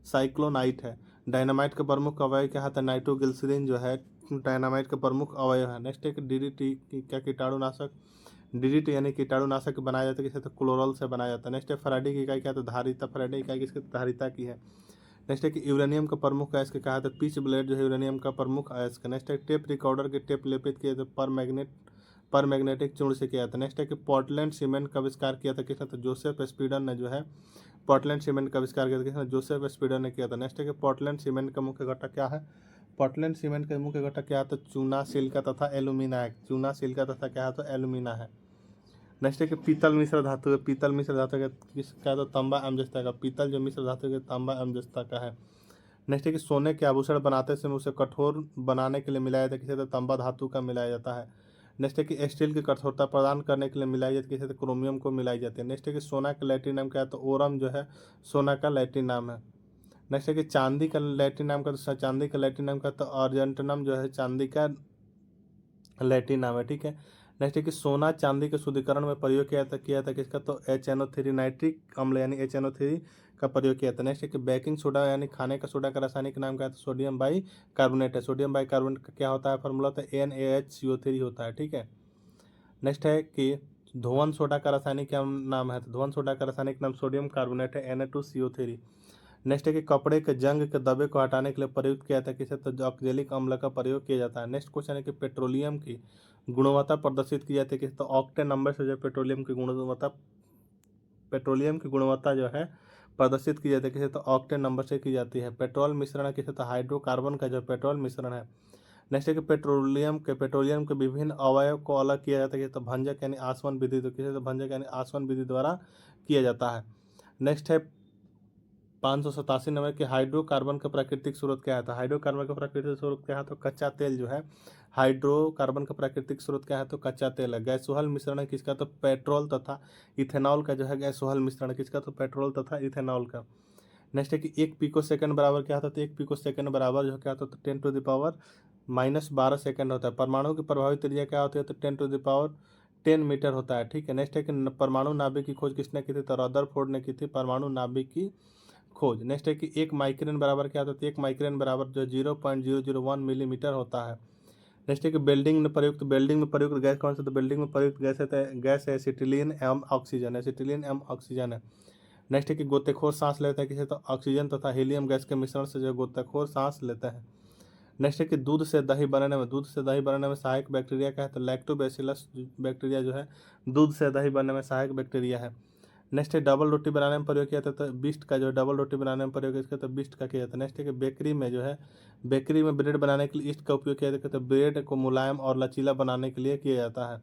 साइक्लोनाइट है। डायनामाइट का प्रमुख अवयव क्या था, नाइट्रोग्लिसरीन जो है डायनामाइट का प्रमुख अवयव है। नेक्स्ट है कि डीडीटी क्या कीटाणुनाशक, डीडीटी यानी कीटाणुनाशक बनाया जाता है किससे, तो क्लोरल से बनाया जाता है। नेक्स्ट है फैराडे की इकाई क्या था, धारिता। फैराडे इकाई किसकी, धारिता की है। नेक्स्ट है कि यूरेनियम का प्रमुख अयस्क कहा था, पिच ब्लेड जो है यूरेनियम का प्रमुख अयस्क। नेक्स्ट है टेप रिकॉर्डर के टेप लेपित किए थे पर मैग्नेटिक चूर्ण से किया था। नेक्स्ट है कि पोर्टलैंड सीमेंट का आविष्कार किया था किसने, तो जोसेफ स्पीडन ने जो है पोर्टलैंड सीमेंट का आविष्कार किया था किसने, जोसेफ स्पीडन ने किया था। नेक्स्ट है कि पोर्टलैंड सीमेंट का मुख्य घटक क्या है, पोर्टलैंड सीमेंट का मुख्य घटक क्या है, तो चूना, सिलिका तथा एल्यूमिना है। चूना, सिलिका तथा क्या है, तो एल्यूमिना है। नेक्स्ट है कि पीतल मिश्र धातु है, किसका, तो तांबा एवं जस्ता का। पीतल जो मिश्र धातु है तांबा एवं जस्ता का है। नेक्स्ट है कि सोने के आभूषण बनाते समय उसे कठोर बनाने के लिए मिलाया जाता है किसे, तो तांबा धातु का मिलाया जाता है। नेक्स्ट है कि स्टील की कठोरता प्रदान करने के लिए मिलाई जाती है किसे, तो क्रोमियम को मिलाई जाती है। नेक्स्ट है कि सोना का लैटिन नाम क्या है, तो ओरम जो है सोना का लैटिन नाम है। नेक्स्ट है कि चांदी का लैटिन नाम का, तो अर्जेंटनम जो है चांदी का लैटिन नाम है, ठीक है। नेक्स्ट है कि सोना चांदी के शुद्धिकरण में प्रयोग किया था किसका, तो HNO3 नाइट्रिक अम्ल यानी HNO3 का प्रयोग किया था। नेक्स्ट है कि बेकिंग सोडा यानी खाने का सोडा का रासायनिक नाम क्या है, तो सोडियम बाई कार्बोनेट है। सोडियम बाई कार्बोनेट का क्या होता है फॉर्मूला, तो NaHCO3 होता है, ठीक है। नेक्स्ट है कि धोवन सोडा का रासायनिक क्या नाम है, तो धोवन सोडा का रासायनिक नाम सोडियम कार्बोनेट है Na2CO3। नेक्स्ट है कि कपड़े के जंग के दबे को हटाने के लिए प्रयुक्त किया जाता है किसे, तो ऑक्जेलिक अम्ल का प्रयोग किया जाता है। नेक्स्ट क्वेश्चन है कि पेट्रोलियम की गुणवत्ता प्रदर्शित की जाती है किसे, तो ऑक्टेन नंबर से जो पेट्रोलियम की गुणवत्ता जो है प्रदर्शित की जाती है किसे, तो ऑक्टेन नंबर से की जाती है। पेट्रोल मिश्रण किसे, तो हाइड्रोकार्बन का जो पेट्रोल मिश्रण है नेक्स्ट है कि पेट्रोलियम के विभिन्न अवयव को अलग किया जाता है, तो भंजक यानी आसवन विधि, तो किसे तो भंजक यानी आसवन विधि द्वारा किया जाता है। नेक्स्ट है 587 नंबर की हाइड्रोकार्बन का प्राकृतिक स्रोत क्या है, तो हाइड्रोकार्बन का प्राकृतिक स्रोत क्या है, तो कच्चा तेल जो है। हाइड्रोकार्बन का प्राकृतिक स्रोत क्या है, तो कच्चा तेल है। गैसोहल मिश्रण है किसका, तो पेट्रोल तथा इथेनॉल का जो है गैसोहल मिश्रण किसका, तो पेट्रोल तथा इथेनॉल का। नेक्स्ट है कि 1 पिको सेकंड बराबर क्या होता है, तो 1 पिको सेकंड बराबर जो क्या होता है, तो 10⁻⁻12 सेकंड होता है। परमाणु की प्रभावी त्रिज्या क्या होती है, तो 10⁻10 मीटर होता है। ठीक है। नेक्स्ट है कि परमाणु नाभिक की खोज किसने की थी, तो रदरफोर्ड ने की थी परमाणु नाभिक की खोज। नेक्स्ट है कि 1 माइक्रेन बराबर क्या होता है, 1 माइक्रेन बराबर जो 0.001 मिलीमीटर होता है। नेक्स्ट है कि बेल्डिंग में प्रयुक्त गैस कौन सा, तो बेल्डिंग में प्रयुक्त गैस है एसिटिलीन एवं ऑक्सीजन है। नेक्स्ट है कि गोतेखोर सांस लेता है किसे, तो ऑक्सीजन तथा हीलियम गैस के मिश्रण से जो गोतेखोर सांस लेता है। नेक्स्ट है कि दूध से दही बनाने में सहायक बैक्टीरिया क्या है, तो लैक्टोबैसिलस बैक्टीरिया जो है दूध से दही बनने में सहायक बैक्टीरिया है। नेक्स्ट है डबल रोटी बनाने में प्रयोग किया जाता है, तो बिस्ट का जो है डबल रोटी बनाने में प्रयोग किया, तो बिस्ट का किया जाता है। नेक्स्ट है कि बेकरी में ब्रेड बनाने के लिए ईस्ट का उपयोग किया जाता है, तो ब्रेड को मुलायम और लचीला बनाने के लिए किया जाता है।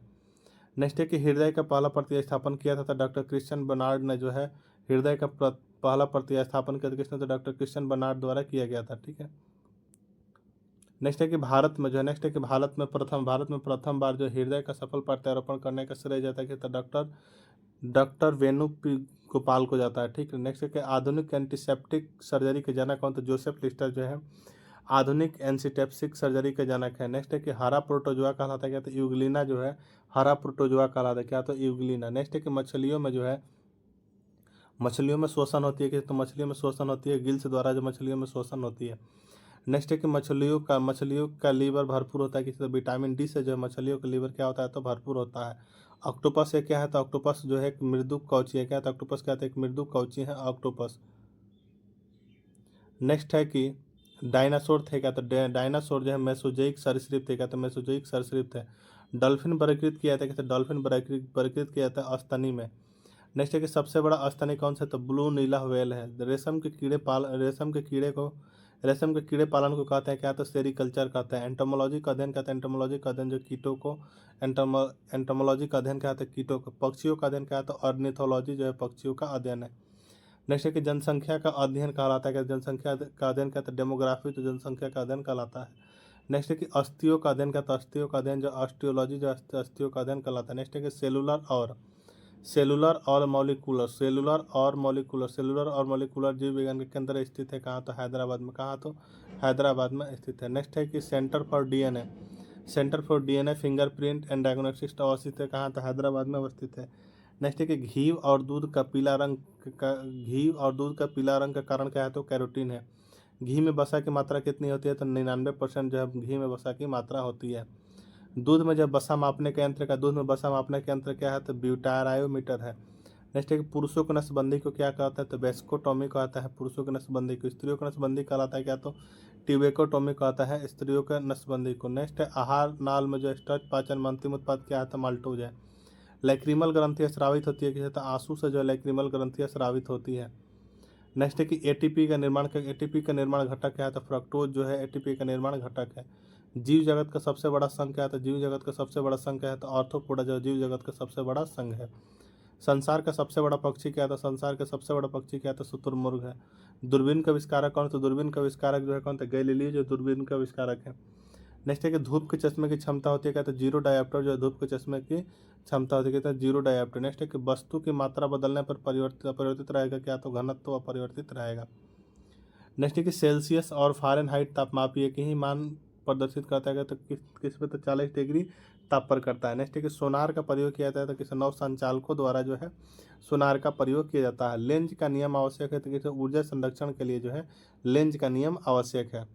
नेक्स्ट है कि हृदय का पहला प्रतिस्थापन किया था डॉक्टर क्रिश्चियन बर्नार्ड ने जो है हृदय का पहला प्रतिस्थापन किया था किसने, तो डॉक्टर क्रिश्चियन बर्नार्ड द्वारा किया गया था। ठीक है। नेक्स्ट है कि भारत में प्रथम बार जो हृदय का सफल प्रत्यारोपण करने का श्रेय जाता है, तो डॉक्टर गोपाल को जाता है। ठीक है। नेक्स्ट है कि आधुनिक एंटीसेप्टिक सर्जरी के जनक कौन, तो जोसेफ लिस्टर जो है आधुनिक एंटीसेप्टिक सर्जरी के जनक है। नेक्स्ट है कि हरा प्रोटोजोआ कहलाता है क्या, तो यूग्लिना जो है हरा प्रोटोजोआ कहलाता है क्या, तो यूग्लिना। नेक्स्ट है कि मछलियों में शोषण होती है कि, तो मछलियों में शोषण होती है गिल्स द्वारा जो मछलियों में शोषण होती है। नेक्स्ट है कि मछलियों का लीवर भरपूर होता है किसी, तो विटामिन डी से जो है मछलियों का लीवर क्या होता है, तो भरपूर होता है। ऑक्टोपस है क्या है, तो ऑक्टोपस जो है एक मृदु कवची है क्या, तो ऑक्टोपस क्या है, एक मृदु कवची है ऑक्टोपस। नेक्स्ट है कि डायनासोर थे क्या, तो डायनासोर जो है मेसोजोइक सरीसृप थे क्या, तो मेसोजोइक सरीसृप थे। डॉल्फिन वर्गीकृत किया था, डॉल्फिन वर्गीकृत किया था अस्तनी में। नेक्स्ट है कि सबसे बड़ा स्तनी कौन सा, तो ब्लू नीला व्हेल है। रेशम के कीड़े पालन को कहते हैं क्या, तो सेरिकल्चर कहते हैं। एंटोमोलॉजी का अध्ययन कहते हैं, एंटोमोलॉजी का अध्ययन जो कीटों को एंटोमोलॉजी का अध्ययन कहते हैं कीटों को। पक्षियों का अध्ययन क्या है, तो ऑर्निथोलॉजी जो है पक्षियों का अध्ययन है। नेक्स्ट है कि जनसंख्या का अध्ययन कहलाता है क्या, जनसंख्या का अध्ययन कहते हैं डेमोग्राफी, तो जनसंख्या का अध्ययन कहलाता है। नेक्स्ट है कि अस्थियों का अध्ययन कहता है, अस्थियों का अध्ययन जो ऑस्टियोलॉजी जो अस्थियों का अध्ययन कहलाता है। नेक्स्ट है कि सेलुलर और मॉलिक्यूलर जीव विज्ञान के केंद्र स्थित है कहाँ, तो हैदराबाद में। कहाँ, तो हैदराबाद में स्थित है। नेक्स्ट है कि centre for DNA fingerprint and diagnostics अवस्थित है कहाँ, तो हैदराबाद में अवस्थित है। नेक्स्ट है कि घी और दूध का पीला रंग का कारण क्या है, तो कैरोटीन है। घी में वसा की मात्रा कितनी होती है, तो 99% जो है घी में वसा की मात्रा होती है। दूध में वसा मापने के यंत्र क्या है, तो ब्यूटारायोमीटर है। नेक्स्ट है कि पुरुषों की नसबंदी को क्या कहता है, तो वेस्कोटोमी कहता है पुरुषों की नसबंदी को। स्त्रियों की नसबंदी कहलाता है क्या, तो ट्यूबेकोटोमी कहता है स्त्रियों के नसबंदी को। नेक्स्ट है आहार नाल में जो स्टार्च पाचन में अंतिम उत्पाद क्या है, तो माल्टोज है। लैक्रिमल ग्रंथि स्रावित होती है किसी, तो आंसू से जो है लैक्रिमल ग्रंथि स्रावित होती है। नेक्स्ट है कि एटीपी का निर्माण घटक क्या है, तो फ्रक्टोज जो है एटीपी का निर्माण घटक है। जीव जगत का सबसे बड़ा संघ क्या है, तो जीव जगत का सबसे बड़ा संघ क्या है, तो आर्थ्रोपोडा जो जीव जगत का सबसे बड़ा संघ है। संसार का सबसे बड़ा पक्षी क्या है, तो संसार का सबसे बड़ा पक्षी क्या है, तो शुतुरमुर्ग है। दूरबीन का आविष्कारक कौन, तो दूरबीन का आविष्कारक जो है कौन, तो गैलीलियो जो दूरबीन का आविष्कारक है। नेक्स्ट है कि धूप के चश्मे की क्षमता होती है क्या, तो जीरो डायोप्टर जो है धूप के चश्मे की क्षमता होती है क्या, तो जीरो डायोप्टर। नेक्स्ट है कि वस्तु की मात्रा बदलने पर अपरिवर्तित रहेगा क्या, तो घनत्व अपरिवर्तित रहेगा। नेक्स्ट है कि सेल्सियस और फ़ारेनहाइट तापमापी एक ही मान प्रदर्शित करता है तो किस पे, तो 40 डिग्री ताप पर करता है। नेक्स्ट है कि सोनार का प्रयोग किया जाता है, तो किसी नौ संचालकों द्वारा जो है सोनार का प्रयोग किया जाता है। लेंज का नियम आवश्यक है, तो किसी ऊर्जा संरक्षण के लिए जो है लेंज का नियम आवश्यक है।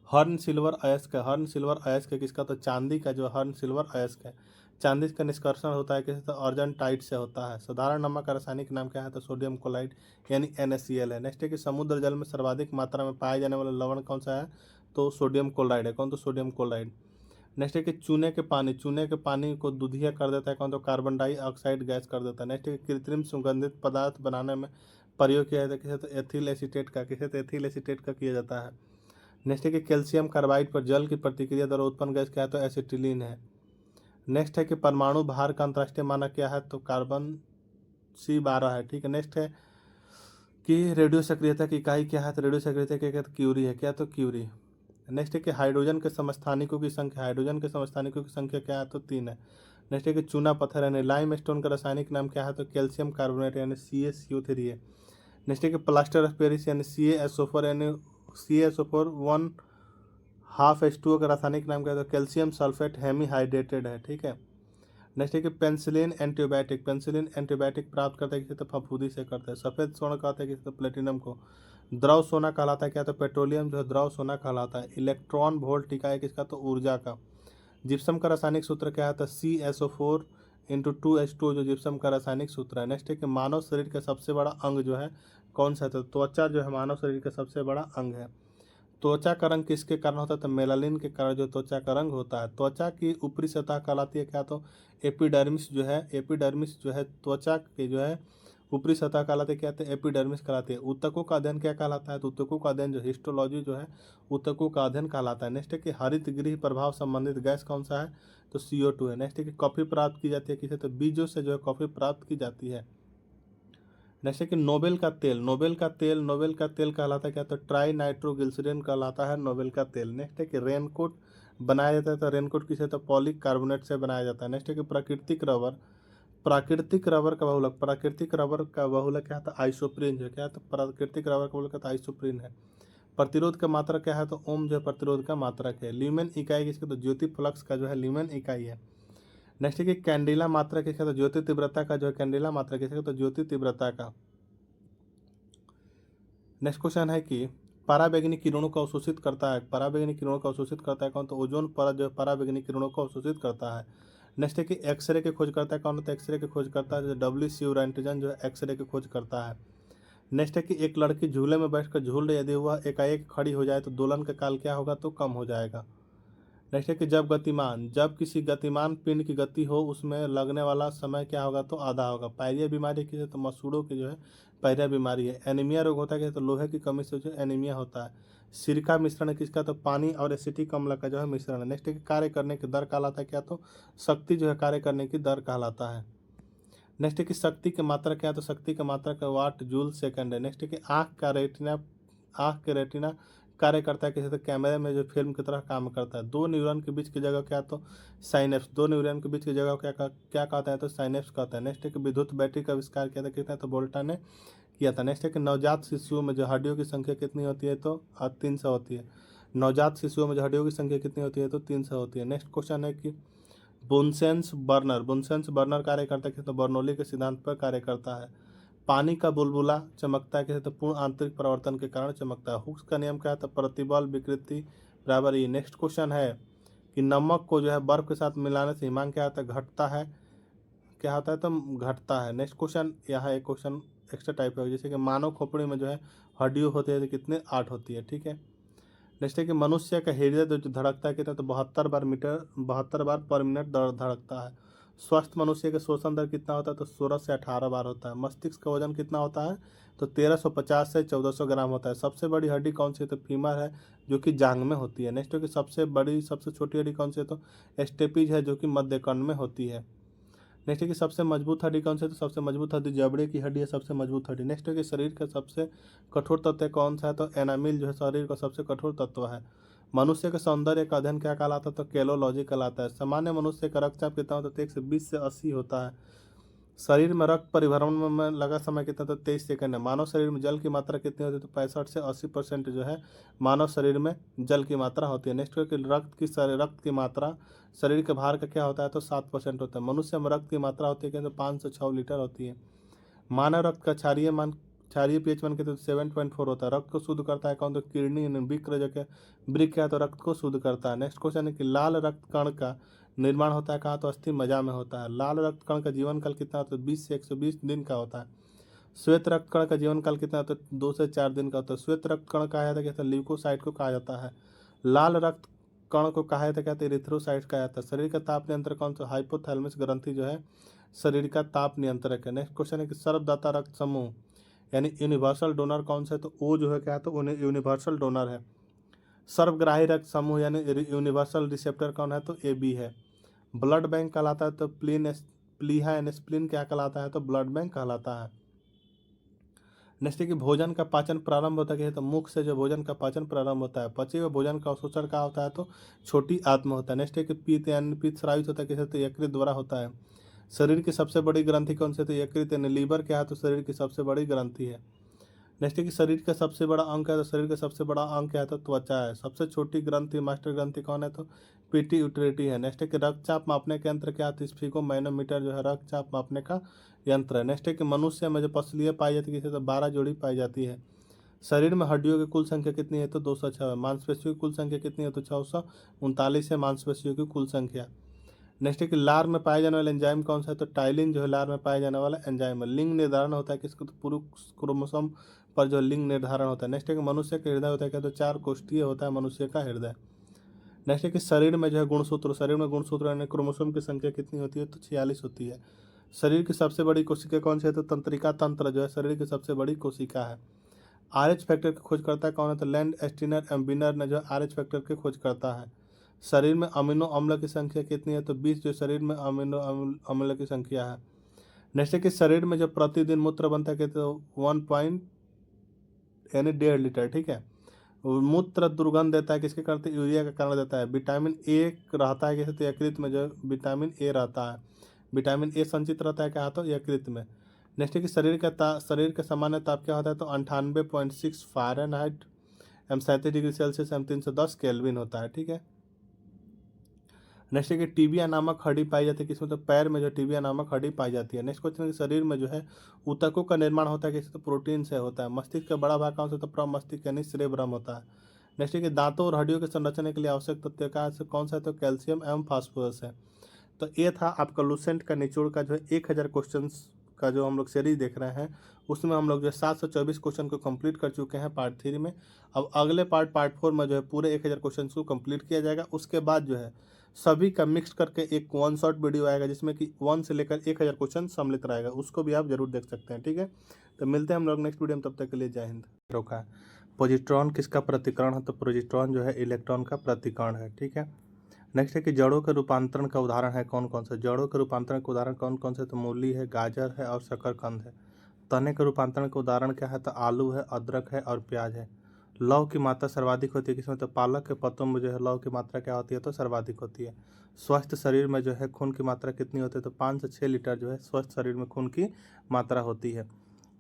हर्न सिल्वर अयस्क किसका, तो चांदी का जो हर्न सिल्वर अयस्क है। चांदी का निष्कर्षण होता है किसी, तो अर्जेंटाइट से होता है। साधारण नमक का रासायनिक नाम क्या है, तो सोडियम क्लोराइड यानी NaCl है। नेक्स्ट है कि समुद्र जल में सर्वाधिक मात्रा में पाए जाने वाला लवण कौन सा है, तो सोडियम क्लोराइड है। कौन, तो सोडियम क्लोराइड। नेक्स्ट है कि चूने के पानी को दूधिया कर देता है कौन, तो कार्बन डाइऑक्साइड गैस कर देता है। नेक्स्ट है कि कृत्रिम सुगंधित पदार्थ बनाने में प्रयोग किया जाता है किसे, तो एथिल एसीटेट का किया जाता है। नेक्स्ट है कि कैल्शियम कार्बाइड पर जल की प्रतिक्रिया द्वारा उत्पन्न गैस क्या है, तो एसिटिलीन है। नेक्स्ट है कि परमाणु भार का अंतर्राष्ट्रीय मानक क्या है, तो कार्बन C12 है। ठीक है। नेक्स्ट है कि रेडियो सक्रियता की इकाई क्या है, तो रेडियो सक्रियता क्या है, तो क्यूरी है। क्या, तो क्यूरी। नेक्स्ट है कि हाइड्रोजन के समस्थानिकों की संख्या, हाइड्रोजन के समस्थानिकों की संख्या क्या है, तो 3 है। नेक्स्ट है कि चूना पत्थर यानी लाइम स्टोन का रासायनिक नाम क्या है, तो कैल्शियम कार्बोनेट यानी CaCO3 है। नेक्स्ट है कि प्लास्टर ऑफ पेरिस यानी CaSO4 यानी CaSO4 1/2H2O का रासायनिक नाम क्या है, तो कैल्शियम सल्फेट हेमीहाइड्रेटेड है। ठीक है। नेक्स्ट है कि पेंसिलिन एंटीबायोटिक, पेंसिलिन एंटीबायोटिक प्राप्त करता है किसी, तो फफूंदी से करता है। सफ़ेद सोना कहता है किसी, तो प्लेटिनम को। द्रव सोना कहलाता है क्या, तो पेट्रोलियम जो है द्रव सोना कहलाता है। इलेक्ट्रॉन वोल्ट इकाई किसका, तो ऊर्जा का। जिप्सम का रासायनिक सूत्र क्या है, तो CaSO4 × 2H2O जो जिप्सम का रासायनिक सूत्र है। नेक्स्ट है कि मानव शरीर का सबसे बड़ा अंग जो है कौन सा है, तो त्वचा जो है मानव शरीर का सबसे बड़ा अंग है। त्वचा का रंग किसके कारण होता है, तो मेलानिन के कारण जो त्वचा का रंग होता है। त्वचा की ऊपरी सतह कहलाती है क्या, तो एपिडर्मिस जो है, एपिडर्मिस जो है त्वचा के जो है ऊपरी सतह कहलाते क्या, तो एपिडर्मिस कहलाती है। ऊतकों का अध्ययन क्या कहलाता है, तो ऊतकों का अध्ययन जो हिस्टोलॉजी जो है ऊतकों का अध्ययन कहलाता है। नेक्स्ट है कि हरित गृह प्रभाव संबंधित गैस कौन सा है, तो CO2 है। नेक्स्ट है कि कॉफी प्राप्त की जाती है किसे, तो बीजों से जो है कॉफी प्राप्त की जाती है। नेक्स्ट है कि नोबेल का तेल, नोबेल का तेल, नोबेल का तेल कहलाता है क्या, तो ट्राई नाइट्रोग्लिसरीन कहलाता है नोबेल का तेल। नेक्स्ट है कि रेनकोट बनाया जाता है, तो रेनकोट किसे, तो पॉलीकार्बोनेट से बनाया जाता है। नेक्स्ट है कि प्राकृतिक रबर, प्राकृतिक रबर का बहुलक, प्राकृतिक रबर का बहुलक क्या है, तो आइसोप्रीन जो है क्या है, तो प्राकृतिक रबर का बहुलक तो आइसोप्रीन है। प्रतिरोध का मात्रक क्या है, तो ओम जो है प्रतिरोध का मात्रक है। ल्यूमेन इकाई किसकी, तो ज्योति फ्लक्स का जो है ल्यूमेन इकाई है। नेक्स्ट है कि कैंडिला मात्रा किसका, तो ज्योति तीव्रता का जो है कैंडिला मात्रा किसका, तो ज्योति तीव्रता का। नेक्स्ट क्वेश्चन है कि पराबैंगनी किरणों को अवशोषित करता है, पराबैंगनी किरणों को अवशोषित करता है कौन, तो ओजोन परत जो है पराबैंगनी किरणों को अवशोषित करता है। नेक्स्ट है कि एक्सरे के खोज करता है कौन, तो एक्सरे के खोज करता है WC रैंटजन जो है एक्सरे के खोज करता है। नेक्स्ट है कि एक लड़की झूले में बैठकर झूल रही, यदि वह एकाएक खड़ी हो जाए तो दोलन का काल क्या होगा, तो कम हो जाएगा। नेक्स्ट है कि जब गतिमान, जब किसी गतिमान पिंड की गति हो उसमें लगने वाला समय क्या होगा, तो आधा होगा। पायरिया बीमारी की है, तो मसूड़ों की जो है पायरिया बीमारी है। एनीमिया रोग होता है तो लोहे की कमी से जो एनीमिया होता है। सिरका मिश्रण है किसका, तो पानी और एसिटिक अम्ल का जो है मिश्रण है। नेक्स्ट है कि कार्य करने की दर कहलाता है क्या, तो शक्ति जो है कार्य करने की दर कहलाता है। नेक्स्ट है कि शक्ति की मात्रा क्या है, तो शक्ति की मात्रा का वाट जूल सेकंड है। नेक्स्ट है कि आँख के रेटिना कार्य करता है किसी, तो कैमरे में जो फिल्म की तरह काम करता है। दो न्यूरॉन के बीच की जगह क्या, तो साइनेप्स, दो न्यूरॉन के बीच की जगह क्या कहता है, तो साइनेप्स कहता है। नेक्स्ट है कि विद्युत बैटरी का आविष्कार किया था किसने, तो वोल्टा ने किया था। नेक्स्ट है कि नवजात शिशुओं में जो हड्डियों की संख्या कितनी होती है, तो 300 होती है। नवजात शिशुओं में जो हड्डियों की संख्या कितनी होती है, तो 300 होती है। नेक्स्ट क्वेश्चन है कि बुनसेंस बर्नर कार्य करता है तो बर्नौली के सिद्धांत पर कार्य करता है। पानी का बुलबुला चमकता है किसे, तो पूर्ण आंतरिक परिवर्तन के कारण चमकता है। हुक्स का नियम क्या है, तो प्रतिबल विकृति बराबर ई। नेक्स्ट क्वेश्चन है कि नमक को जो है बर्फ के साथ मिलाने से हिमांक क्या होता है, घटता है, क्या होता है, तो घटता है। नेक्स्ट क्वेश्चन, यहाँ एक क्वेश्चन एक्स्ट्रा टाइप है, जैसे कि मानव खोपड़ी में जो है हड्डियों होती है तो कितने, 8 होती है। ठीक है। नेक्स्ट है कि मनुष्य का हृदय जो धड़कता है कितना, तो 72 बार पर मिनट धड़कता है। स्वस्थ मनुष्य का श्वसन दर कितना होता है, तो 16 से 18 बार होता है। मस्तिष्क का वजन कितना होता है, तो 1350 से 1400 ग्राम होता है। सबसे बड़ी हड्डी कौन सी है, तो फीमर है जो कि जांघ में होती है। नेक्स्ट है कि सबसे छोटी हड्डी कौन सी है, तो स्टेपीज है जो कि मध्य कर्ण में होती है। नेक्स्ट है कि सबसे मजबूत हड्डी कौन सी है, तो सबसे मजबूत हड्डी जबड़े की हड्डी है, सबसे मजबूत हड्डी। नेक्स्ट है कि शरीर का सबसे कठोर तत्व कौन सा है, तो एनामिल जो है शरीर का सबसे कठोर तत्व है। मनुष्य के सौंदर्य का अध्ययन क्या कहलाता है, तो कैलोलॉजी कहलाता है। सामान्य मनुष्य का रक्तचाप कितना होता है, तो 120 से 80 होता है। शरीर में रक्त परिभ्रमण में लगा समय कितना, तो 23 सेकंड है। मानव शरीर में जल की मात्रा कितनी होती है, तो 65 से 80% जो है मानव शरीर में जल की मात्रा होती है। नेक्स्ट है कि रक्त की मात्रा शरीर के भार का क्या होता है, तो 7% होता है। मनुष्य में रक्त की मात्रा होती है क्या, तो 5 से 6 लीटर होती है। मानव रक्त का क्षारीय pH मान के तो 7.4 होता है। रक्त को शुद्ध करता है कौन, तो किडनी यानी वृक्क जो है वृक्क है, तो रक्त को शुद्ध करता है। नेक्स्ट क्वेश्चन है कि लाल रक्त कण का निर्माण होता है कहाँ, तो अस्थि मज्जा में होता है। लाल रक्त कण का जीवन काल कितना होता है, 20 से 120 दिन का होता है। श्वेत रक्त कण का जीवन काल कितना होता है, 2 से 4 दिन का होता है। श्वेत रक्त कण कहा जाता है, कहता है ल्यूकोसाइट को कहा जाता है। लाल रक्त कण को कहा जाता है, कहते हैं इरिथ्रोसाइट कहा जाता है। शरीर का ताप नियंत्रक कौन सा, हाइपोथैलेमस ग्रंथि जो है शरीर का ताप नियंत्रक है। नेक्स्ट क्वेश्चन है कि सर्वदाता रक्त समूह यानी यूनिवर्सल डोनर कौन सा है, तो ओ जो है क्या है, तो यूनिवर्सल डोनर है। सर्वग्राही रक्त समूह यानी यूनिवर्सल रिसेप्टर कौन है, तो AB है। ब्लड बैंक कहलाता है तो प्लीहा यानी स्प्लीन क्या कहलाता है, तो ब्लड बैंक कहलाता है। नेक्स्ट है कि भोजन का पाचन प्रारंभ होता है, तो मुख से जो भोजन का पाचन प्रारंभ होता है। पचे हुए भोजन का अवशोषण का होता है, तो छोटी आत्म होता है। नेक्स्ट है कि पित्त यानी पित्त स्रावित होता है किसे, तो यकृत द्वारा होता है। शरीर की सबसे बड़ी ग्रंथि कौन सी है, तो यकृत यानी लीवर क्या है, तो शरीर की सबसे बड़ी ग्रंथि है। नेक्स्ट है कि शरीर का सबसे बड़ा अंग है, तो शरीर का सबसे बड़ा अंग क्या है, तो त्वचा है। सबसे छोटी ग्रंथि मास्टर ग्रंथि कौन है, तो पिट्यूटरी है। नेक्स्ट है कि रक्तचाप मापने के यंत्र क्या है, तो स्फिगोमैनोमीटर जो है रक्तचाप मापने का यंत्र है। नेक्स्ट है कि मनुष्य में जो पसलियाँ पाई जाती है किसे, तो 12 जोड़ी पाई जाती है। शरीर में हड्डियों की कुल संख्या कितनी है, तो 206 है। मांसपेशियों की कुल संख्या कितनी है, तो 639 है मांसपेशियों की कुल संख्या। नेक्स्ट है कि लार में पाए जाने वाला एंजाइम कौन सा है, तो टाइलिन जो है लार में पाए जाने वाला एंजाइम है। लिंग निर्धारण होता है किसको, तो पुरुष क्रोमोसोम पर जो लिंग निर्धारण होता है। नेक्स्ट है कि मनुष्य का हृदय होता है क्या, तो 4 कोष्ठीय होता है मनुष्य का हृदय। नेक्स्ट है कि शरीर में जो है गुणसूत्र, शरीर में गुणसूत्र यानी क्रोमोसोम की संख्या कितनी होती है, तो 46 होती है। शरीर की सबसे बड़ी कोशिका कौन सी है, तो तंत्रिका तंत्र जो है शरीर की सबसे बड़ी कोशिका है। RH फैक्टर की खोज करता है कौन है, तो लैंड एस्टिनर एम्बिनर ने जो RH फैक्टर की खोज करता है। शरीर में अमीनो अम्ल की संख्या कितनी है, तो 20 जो शरीर में अमीनो अम्ल की संख्या है। नेक्स्ट है कि शरीर में जो प्रतिदिन मूत्र बनता है तो 1 यानी 1.5 लीटर, ठीक है। मूत्र दुर्गंध देता है किसके करते, यूरिया का कारण देता है। विटामिन ए रहता है कैसे, तो यकृत में जो विटामिन ए रहता है। विटामिन ए संचित रहता है क्या, तो यकृत में। नेक्स्ट है कि शरीर का सामान्य ताप क्या होता है, तो 98.6 फ़ारेनहाइट एम 37 डिग्री सेल्सियस एम 310 केल्विन होता है, ठीक है। नेक्स्ट है कि टीबिया नामक हड्डी पाई जाती है किसमें, तो पैर में जो टीबिया नामक हड्डी पाई जाती है। नेक्स्ट क्वेश्चन है कि शरीर में जो है ऊतकों का निर्माण होता है किससे, तो प्रोटीन से होता है। मस्तिष्क का बड़ा भाग कौन सा, तो प्रमस्तिष्क यानी सेरेब्रम होता है। नेक्स्ट है कि दांतों और हड्डियों के संरचना के लिए आवश्यक तत्व का कौन सा है, तो कैल्शियम एवं फास्फोरस है। तो ये था आपका लूसेंट का निचोड़ का जो है 1000 क्वेश्चन का जो हम लोग सीरीज देख रहे हैं, उसमें हम लोग जो है 724 क्वेश्चन को कंप्लीट कर चुके हैं पार्ट 3 में। अब अगले पार्ट 4 में जो है पूरे 1000 क्वेश्चन को कंप्लीट किया जाएगा। उसके बाद जो है सभी का मिक्स करके एक 1 शॉट वीडियो आएगा जिसमें कि 1 से लेकर 1000 क्वेश्चन सम्मिलित रहेगा, उसको भी आप जरूर देख सकते हैं, ठीक है। तो मिलते हैं हम लोग नेक्स्ट वीडियो में, तब तक के लिए जय हिंद। रोका है पॉजिट्रॉन किसका प्रतिकरण है, तो पॉजिट्रॉन जो है इलेक्ट्रॉन का प्रतिकरण है, ठीक है। नेक्स्ट है कि जड़ों के रूपांतरण का उदाहरण है कौन कौन सा, जड़ों के रूपांतरण का उदाहरण कौन कौन से, तो मूली है, गाजर है और शकरकंद है। तने के रूपांतरण का उदाहरण क्या है, तो आलू है, अदरक है और प्याज है। लौह की मात्रा सर्वाधिक होती है किसमें, तो पालक के पत्तों में जो है लौह की मात्रा क्या होती है, तो सर्वाधिक होती है। स्वस्थ शरीर में जो है खून की मात्रा कितनी होती है, तो 5 से 6 लीटर जो है स्वस्थ शरीर में खून की मात्रा होती है।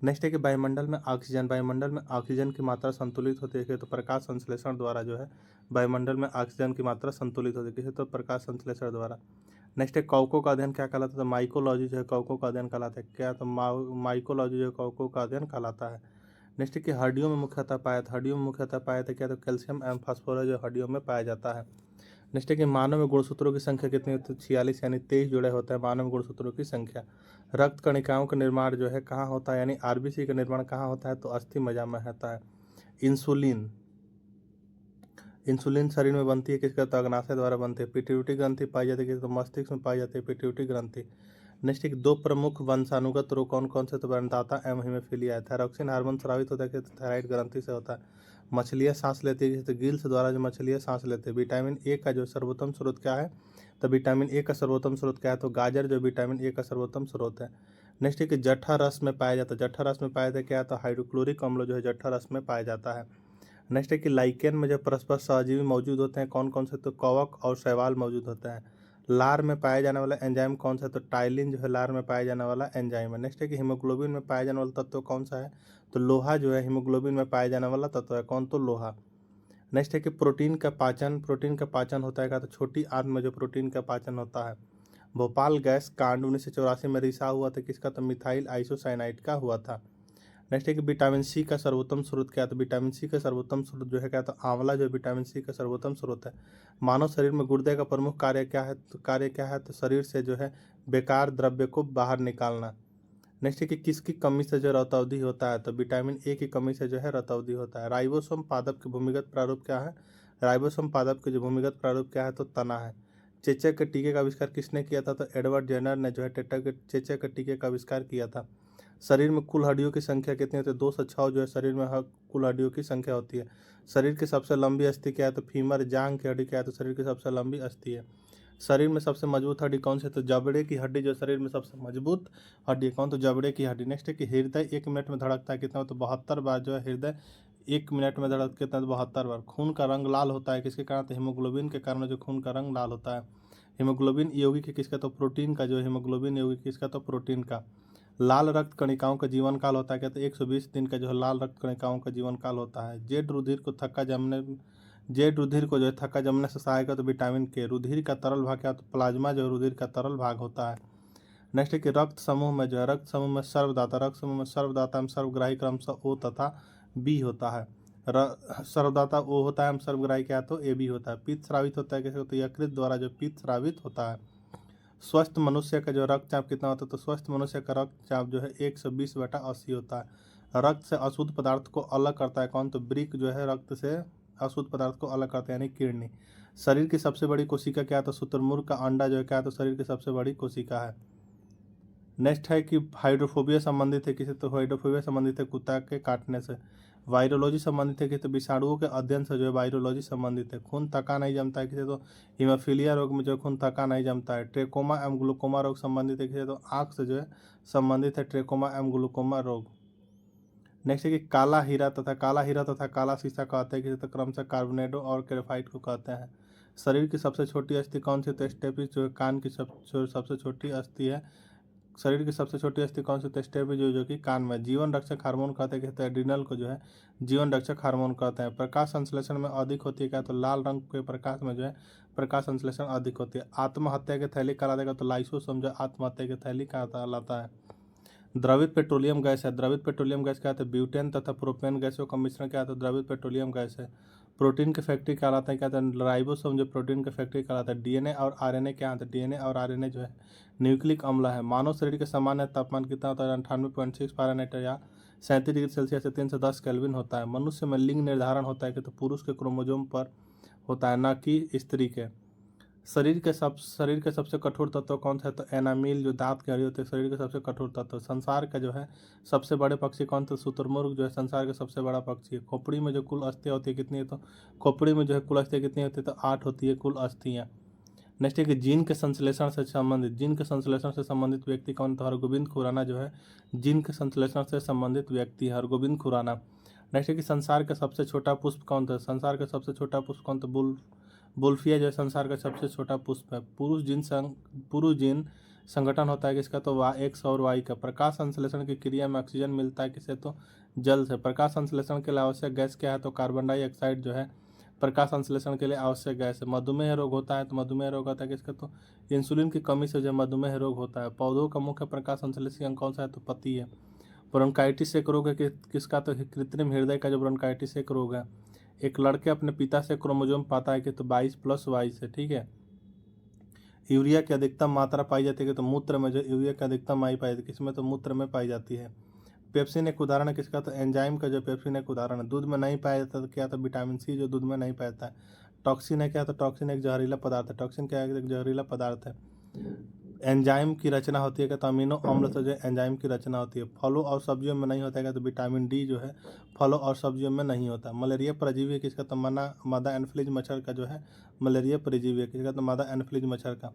नेक्स्ट है कि वायुमंडल में ऑक्सीजन की मात्रा संतुलित होती है, तो प्रकाश संश्लेषण द्वारा जो है वायुमंडल में ऑक्सीजन की मात्रा संतुलित होती है, तो प्रकाश संश्लेषण द्वारा। नेक्स्ट है कौकों का अध्ययन क्या कहलाता है, तो माइकोलॉजी जो है कौकों का अध्ययन कहलाता है क्या, तो माइकोलॉजी जो है कौकों का अध्ययन कहलाता है। नेक्स्ट है कि हड्डियों में मुख्यतः पाया था क्या, तो कैल्शियम एवं फास्फोरस जो हड्डियों में पाया जाता है। नेक्स्ट है कि मानव में गुणसूत्रों की संख्या कितनी होती है, 46 यानी 23 जोड़े होता है मानव गुणसूत्रों की संख्या। रक्त कणिकाओं का निर्माण जो है कहाँ होता है, यानी आरबीसी का निर्माण कहाँ होता है, तो अस्थि मज्जा में होता है। इंसुलिन शरीर में बनती है किसका, तो अग्नाशय द्वारा बनती है। पिट्यूटरी ग्रंथि पाई जाती है तो मस्तिष्क में पाई जाती है पिट्यूटरी ग्रंथि। नेक्स्ट एक 2 प्रमुख वंशानुगत रोग कौन कौन से, तो व्रणदाता एवं हीमोफीलिया है। थायरॉक्सिन हार्मोन स्रावित होता है कि थायराइड ग्रंथि से होता है। मछलियाँ सांस लेती है तो गिल्स द्वारा जो मछलियाँ सांस लेते हैं। विटामिन ए का जो सर्वोत्तम स्रोत क्या है, तो विटामिन ए का सर्वोत्तम स्रोत क्या है, तो गाजर जो विटामिन ए का सर्वोत्तम स्रोत है। नेक्स्ट है कि जठर रस में पाया जाता है, जठर रस में पाया जाता है क्या, तो हाइड्रोक्लोरिक अम्ल जो है जठर रस में पाया जाता है। नेक्स्ट है कि लाइकेन में जो परस्पर सहजीवी मौजूद होते हैं कौन कौन से, तो कवक और शैवाल मौजूद होते हैं। लार में पाया जाने वाला एंजाइम कौन सा है, तो टाइलिन जो है लार में पाया जाने वाला एंजाइम है। नेक्स्ट है कि हीमोग्लोबिन में पाया जाने वाला तत्व कौन सा है, तो लोहा जो है हीमोग्लोबिन में पाया जाने वाला तत्व है कौन, तो लोहा। नेक्स्ट है कि प्रोटीन का पाचन होता है क्या, तो छोटी आंत में जो प्रोटीन का पाचन होता है। भोपाल गैस कांड 1984 में रिसाव हुआ था किसका, तो मिथाइल आइसोसाइनाइड का हुआ था। नेक्स्ट है कि विटामिन सी का सर्वोत्तम स्रोत क्या है, तो विटामिन सी का सर्वोत्तम स्रोत जो है क्या, तो आंवला जो विटामिन सी का सर्वोत्तम स्रोत है। मानव शरीर में गुर्दे का प्रमुख कार्य क्या है, तो शरीर से जो है बेकार द्रव्य को बाहर निकालना। नेक्स्ट है कि किसकी कमी से जो रतौंधी होता है, तो विटामिन ए की कमी से जो है रतौंधी होता है। राइबोसोम पादप के भूमिगत प्रारूप क्या है, राइबोसोम पादप के जो भूमिगत प्रारूप क्या है, तो तना है। चेचक के टीके का आविष्कार किसने किया था, तो एडवर्ड जेनर ने जो है चेचक के टीके का आविष्कार किया था। शरीर में कुल हड्डियों की संख्या कितनी होती है? 206 जो है शरीर में कुल हड्डियों की संख्या होती है। शरीर की सबसे लंबी अस्थि क्या है? तो फीमर, जांघ की हड्डी क्या है? तो शरीर की सबसे लंबी अस्थि है। शरीर में सबसे मजबूत हड्डी कौन सी है? तो जबड़े की हड्डी जो शरीर में सबसे मजबूत हड्डी कौन? तो जबड़े की हड्डी। नेक्स्ट है कि हृदय 1 मिनट में धड़कता है कितना? तो 72 बार जो है हृदय 1 मिनट में धड़कता कितना? तो 72 बार। खून का रंग लाल होता है किसके कारण? तो हीमोग्लोबिन के कारण जो खून का रंग लाल होता है। हीमोग्लोबिन यौगिक किसका? तो प्रोटीन का। जो हीमोग्लोबिन यौगिक किसका? तो प्रोटीन का। लाल रक्त कणिकाओं का जीवन काल होता है कहते हैं 120 दिन का जो है लाल रक्त कणिकाओं का जीवन काल होता है। जेड रुधिर को जो है थक्का जमने से सहायक है तो विटामिन के। रुधिर का तरल भाग क्या? तो प्लाज्मा जो रुधिर का तरल भाग होता है। नेक्स्ट है कि रक्त समूह में जो है रक्त समूह में सर्वदाता एवं सर्वग्राही क्रमशः ओ तथा बी होता है। सर्वदाता ओ होता है एवं सर्वग्राही क्या? तो ए बी होता है। पित्त स्रावित होता है कैसे? तो यकृत द्वारा जो पित्त स्रावित होता है। स्वस्थ मनुष्य का जो रक्तचाप कितना होता है? तो स्वस्थ मनुष्य का रक्तचाप जो है 120/80 होता है। रक्त से अशुद्ध पदार्थ को अलग करता है कौन? तो वृक्क जो है रक्त से अशुद्ध पदार्थ को अलग करता है यानी किडनी। शरीर की सबसे बड़ी कोशिका क्या है? तो शुतुरमुर्ग का अंडा जो है क्या है? तो शरीर की सबसे बड़ी कोशिका है। नेक्स्ट है कि हाइड्रोफोबिया संबंधित है किसे? तो हाइड्रोफोबिया संबंधित है कुत्ता के काटने से। वायरोलॉजी संबंधित है कि तो विषाणुओं के अध्ययन से जो है वायरोलॉजी संबंधित है। खून थका नहीं जमता है किसे? तो हीमोफीलिया रोग में जो खून थका नहीं जमता है। ट्रेकोमा एवं ग्लूकोमा रोग संबंधित है किसे? तो आँख से जो है संबंधित है ट्रेकोमा एवं ग्लूकोमा रोग। नेक्स्ट है कि काला हीरा तथा काला शीशा कहते हैं किसे? तो क्रमशः कार्बोनेडो और ग्रेफाइट को कहते हैं। शरीर की सबसे छोटी अस्थि कौन सी? तो स्टेपिस जो है कान की सबसे छोटी अस्थि है। शरीर की सबसे छोटी अस्थि कौन सी? तो स्टेपिस जो कि कान में। जीवन रक्षक हार्मोन कहते हैं कि एड्रिनल को जो है जीवन रक्षक हार्मोन कहते हैं। प्रकाश संश्लेषण में अधिक होती है क्या? तो लाल रंग के प्रकाश में जो है प्रकाश संश्लेषण अधिक होती है। आत्महत्या की थैली कहलाता है तो लाइसोसोम जो आत्महत्या की थैली कहलाता है। द्रवित पेट्रोलियम गैस है। द्रवित पेट्रोलियम गैस क्या है? तो ब्यूटेन तथा प्रोपेन गैसों का मिश्रण क्या है? तो द्रवित पेट्रोलियम गैस है। प्रोटीन के फैक्ट्री कहलाता है क्या? तो राइबोसोम जो प्रोटीन के फैक्ट्री कहलाता है। डीएनए और आरएनए क्या है? तो डीएनए और आरएनए जो है न्यूक्लिक अम्ल है। मानव शरीर के सामान्य तापमान कितना होता है? 98.6 फ़ारेनहाइट या 37 डिग्री सेल्सियस से 310 केल्विन होता है। मनुष्य में लिंग निर्धारण होता है कि तो पुरुष के क्रोमोजोम पर होता है, न कि स्त्री के। शरीर के सबसे कठोर तत्व कौन सा है? तो एनामिल जो दांत की हड्डी होती है शरीर के सबसे कठोर तत्व। संसार का जो है सबसे बड़े पक्षी कौन? तो शुतुरमुर्ग जो है संसार का सबसे बड़ा पक्षी है। खोपड़ी में जो कुल अस्थियाँ होती है कितनी है? तो खोपड़ी में जो है कुल अस्थियाँ कितनी होती है? तो 8 होती है कुल अस्थियाँ। नेक्स्ट है कि जीन के संश्लेषण से संबंधित व्यक्ति कौन? तो हरगोविंद खुराना जो है जीन के संश्लेषण से संबंधित व्यक्ति है, हरगोविंद खुराना। नेक्स्ट है कि संसार का सबसे छोटा पुष्प कौन था? संसार का सबसे छोटा पुष्प कौन? तो बुल्फिया जो है संसार का सबसे छोटा पुष्प है। पुरुष जीन संगठन होता है किसका? तो एक्स और वाई का। प्रकाश संश्लेषण की क्रिया में ऑक्सीजन मिलता है किसे? तो जल से। प्रकाश संश्लेषण के लिए आवश्यक गैस क्या है? तो कार्बन डाइऑक्साइड जो है प्रकाश संश्लेषण के लिए आवश्यक गैस है। मधुमेह रोग होता है तो मधुमेह रोग होता है किसका? तो इंसुलिन की कमी से जो मधुमेह रोग होता है। पौधों का मुख्य प्रकाश संश्लेषी अंग कौन सा है? तो पत्ती है। ब्रोंकाइटिस एक रोग है किसका? तो कृत्रिम हृदय का जो ब्रोंकाइटिस एक रोग है। एक लड़के अपने पिता से क्रोमोजोम पाता है कि तो 22+22 है, ठीक है। यूरिया की अधिकतम मात्रा पाई जाती है कि तो मूत्र में जो यूरिया की अधिकतम मात्रा पाई जाती है किसमें? तो मूत्र में पाई जाती है। पेप्सिन एक उदाहरण है किसका? तो एंजाइम का जो पेप्सिन एक उदाहरण है। दूध में नहीं पाया जाता तो क्या? तो विटामिन सी जो दूध में नहीं पाया जाता है। टॉक्सिन है क्या? तो टॉक्सिन एक जहरीला पदार्थ है। टॉक्सिन क्या है? एक जहरीला पदार्थ है। एंजाइम की रचना होती है क्या? तो अमीनो अम्ल से जो एंजाइम की रचना होती है। फलों और सब्जियों में नहीं होता है क्या? तो विटामिन डी जो है फलों और सब्जियों में नहीं होता। मलेरिया परजीवी है किसका? तो मादा एनफ्लूएंजा मच्छर का जो है मलेरिया परजीवी है किसका? तो मादा एनफ्लूएंजा मच्छर का।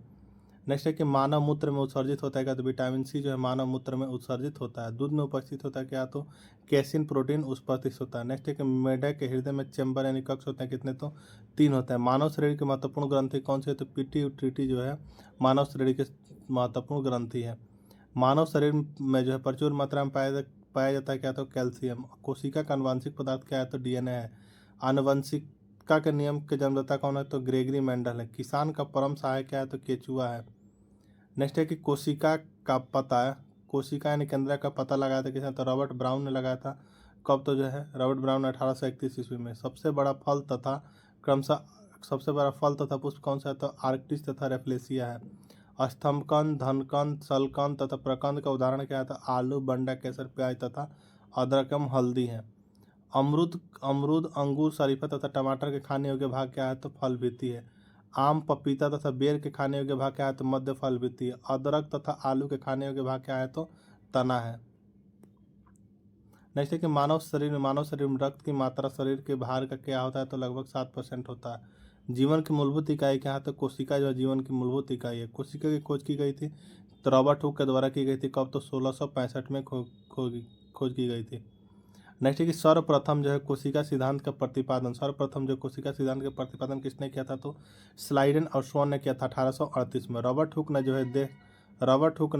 नेक्स्ट है कि मानव मूत्र में उत्सर्जित होता है क्या? तो विटामिन सी जो है मानव मूत्र में उत्सर्जित होता है। दूध में उपस्थित होता है क्या? तो कैसिन प्रोटीन उपस्थित होता है। नेक्स्ट है कि मेढक के हृदय में चैम्बर यानी कक्ष होते हैं कितने? तो 3 होते हैं। मानव शरीर की महत्वपूर्ण ग्रंथि कौन सी है? तो पिट्यूटरी जो है मानव शरीर की महत्वपूर्ण ग्रंथि है। मानव शरीर में जो है प्रचुर मात्रा में पाया जाता है क्या? तो कैल्शियम। कोशिका का आनुवंशिक पदार्थ क्या है? तो डीएनए है। आनुवंशिकता के नियम के जन्मदाता कौन है? तो ग्रेगरी मेंडल है। किसान का परम सहायक क्या है? तो केचुआ है। नेक्स्ट है कि कोशिका यानी केंद्र का पता लगाया था किसने? तो रॉबर्ट ब्राउन ने लगाया था। कब? तो जो है रॉबर्ट ब्राउन 1831 ईस्वी में। सबसे बड़ा फल तथा पुष्प कौन सा है? तो आर्कटिस तथा रेफ्लेसिया है। स्तंभकंद, धनकंद, शलकंद तथा प्रकंद का उदाहरण क्या है? तो आलू, बंडा, केसर, प्याज तथा अदरक एवं हल्दी है। अमरूद, अंगूर, शरीफा तथा टमाटर के खाने योग्य भाग क्या है? तो फल वृत्ति है। आम, पपीता तथा बेर के खाने योग्य भाग क्या है? तो मध्य फल वृत्ति है। अदरक तथा आलू के खाने योग्य भाग क्या है? तो तना है। नेक्स्ट है कि मानव शरीर में रक्त की मात्रा शरीर के भार का क्या होता है, तो लगभग 7% होता है। जीवन की मूलभूत इकाई क्या है, तो कोशिका जो है जीवन की मूलभूत इकाई है। कोशिका की खोज की गई थी तो रॉबर्ट हुक के द्वारा की गई थी, कब, तो 1665 में खोज की गई थी। नेक्स्ट है कि सर्वप्रथम जो है कोशिका सिद्धांत का प्रतिपादन, सर्वप्रथम जो कोशिका सिद्धांत का प्रतिपादन किसने किया था, तो स्लाइडेन और स्वॉन ने किया था 1838 में। रॉबर्ट हुक ने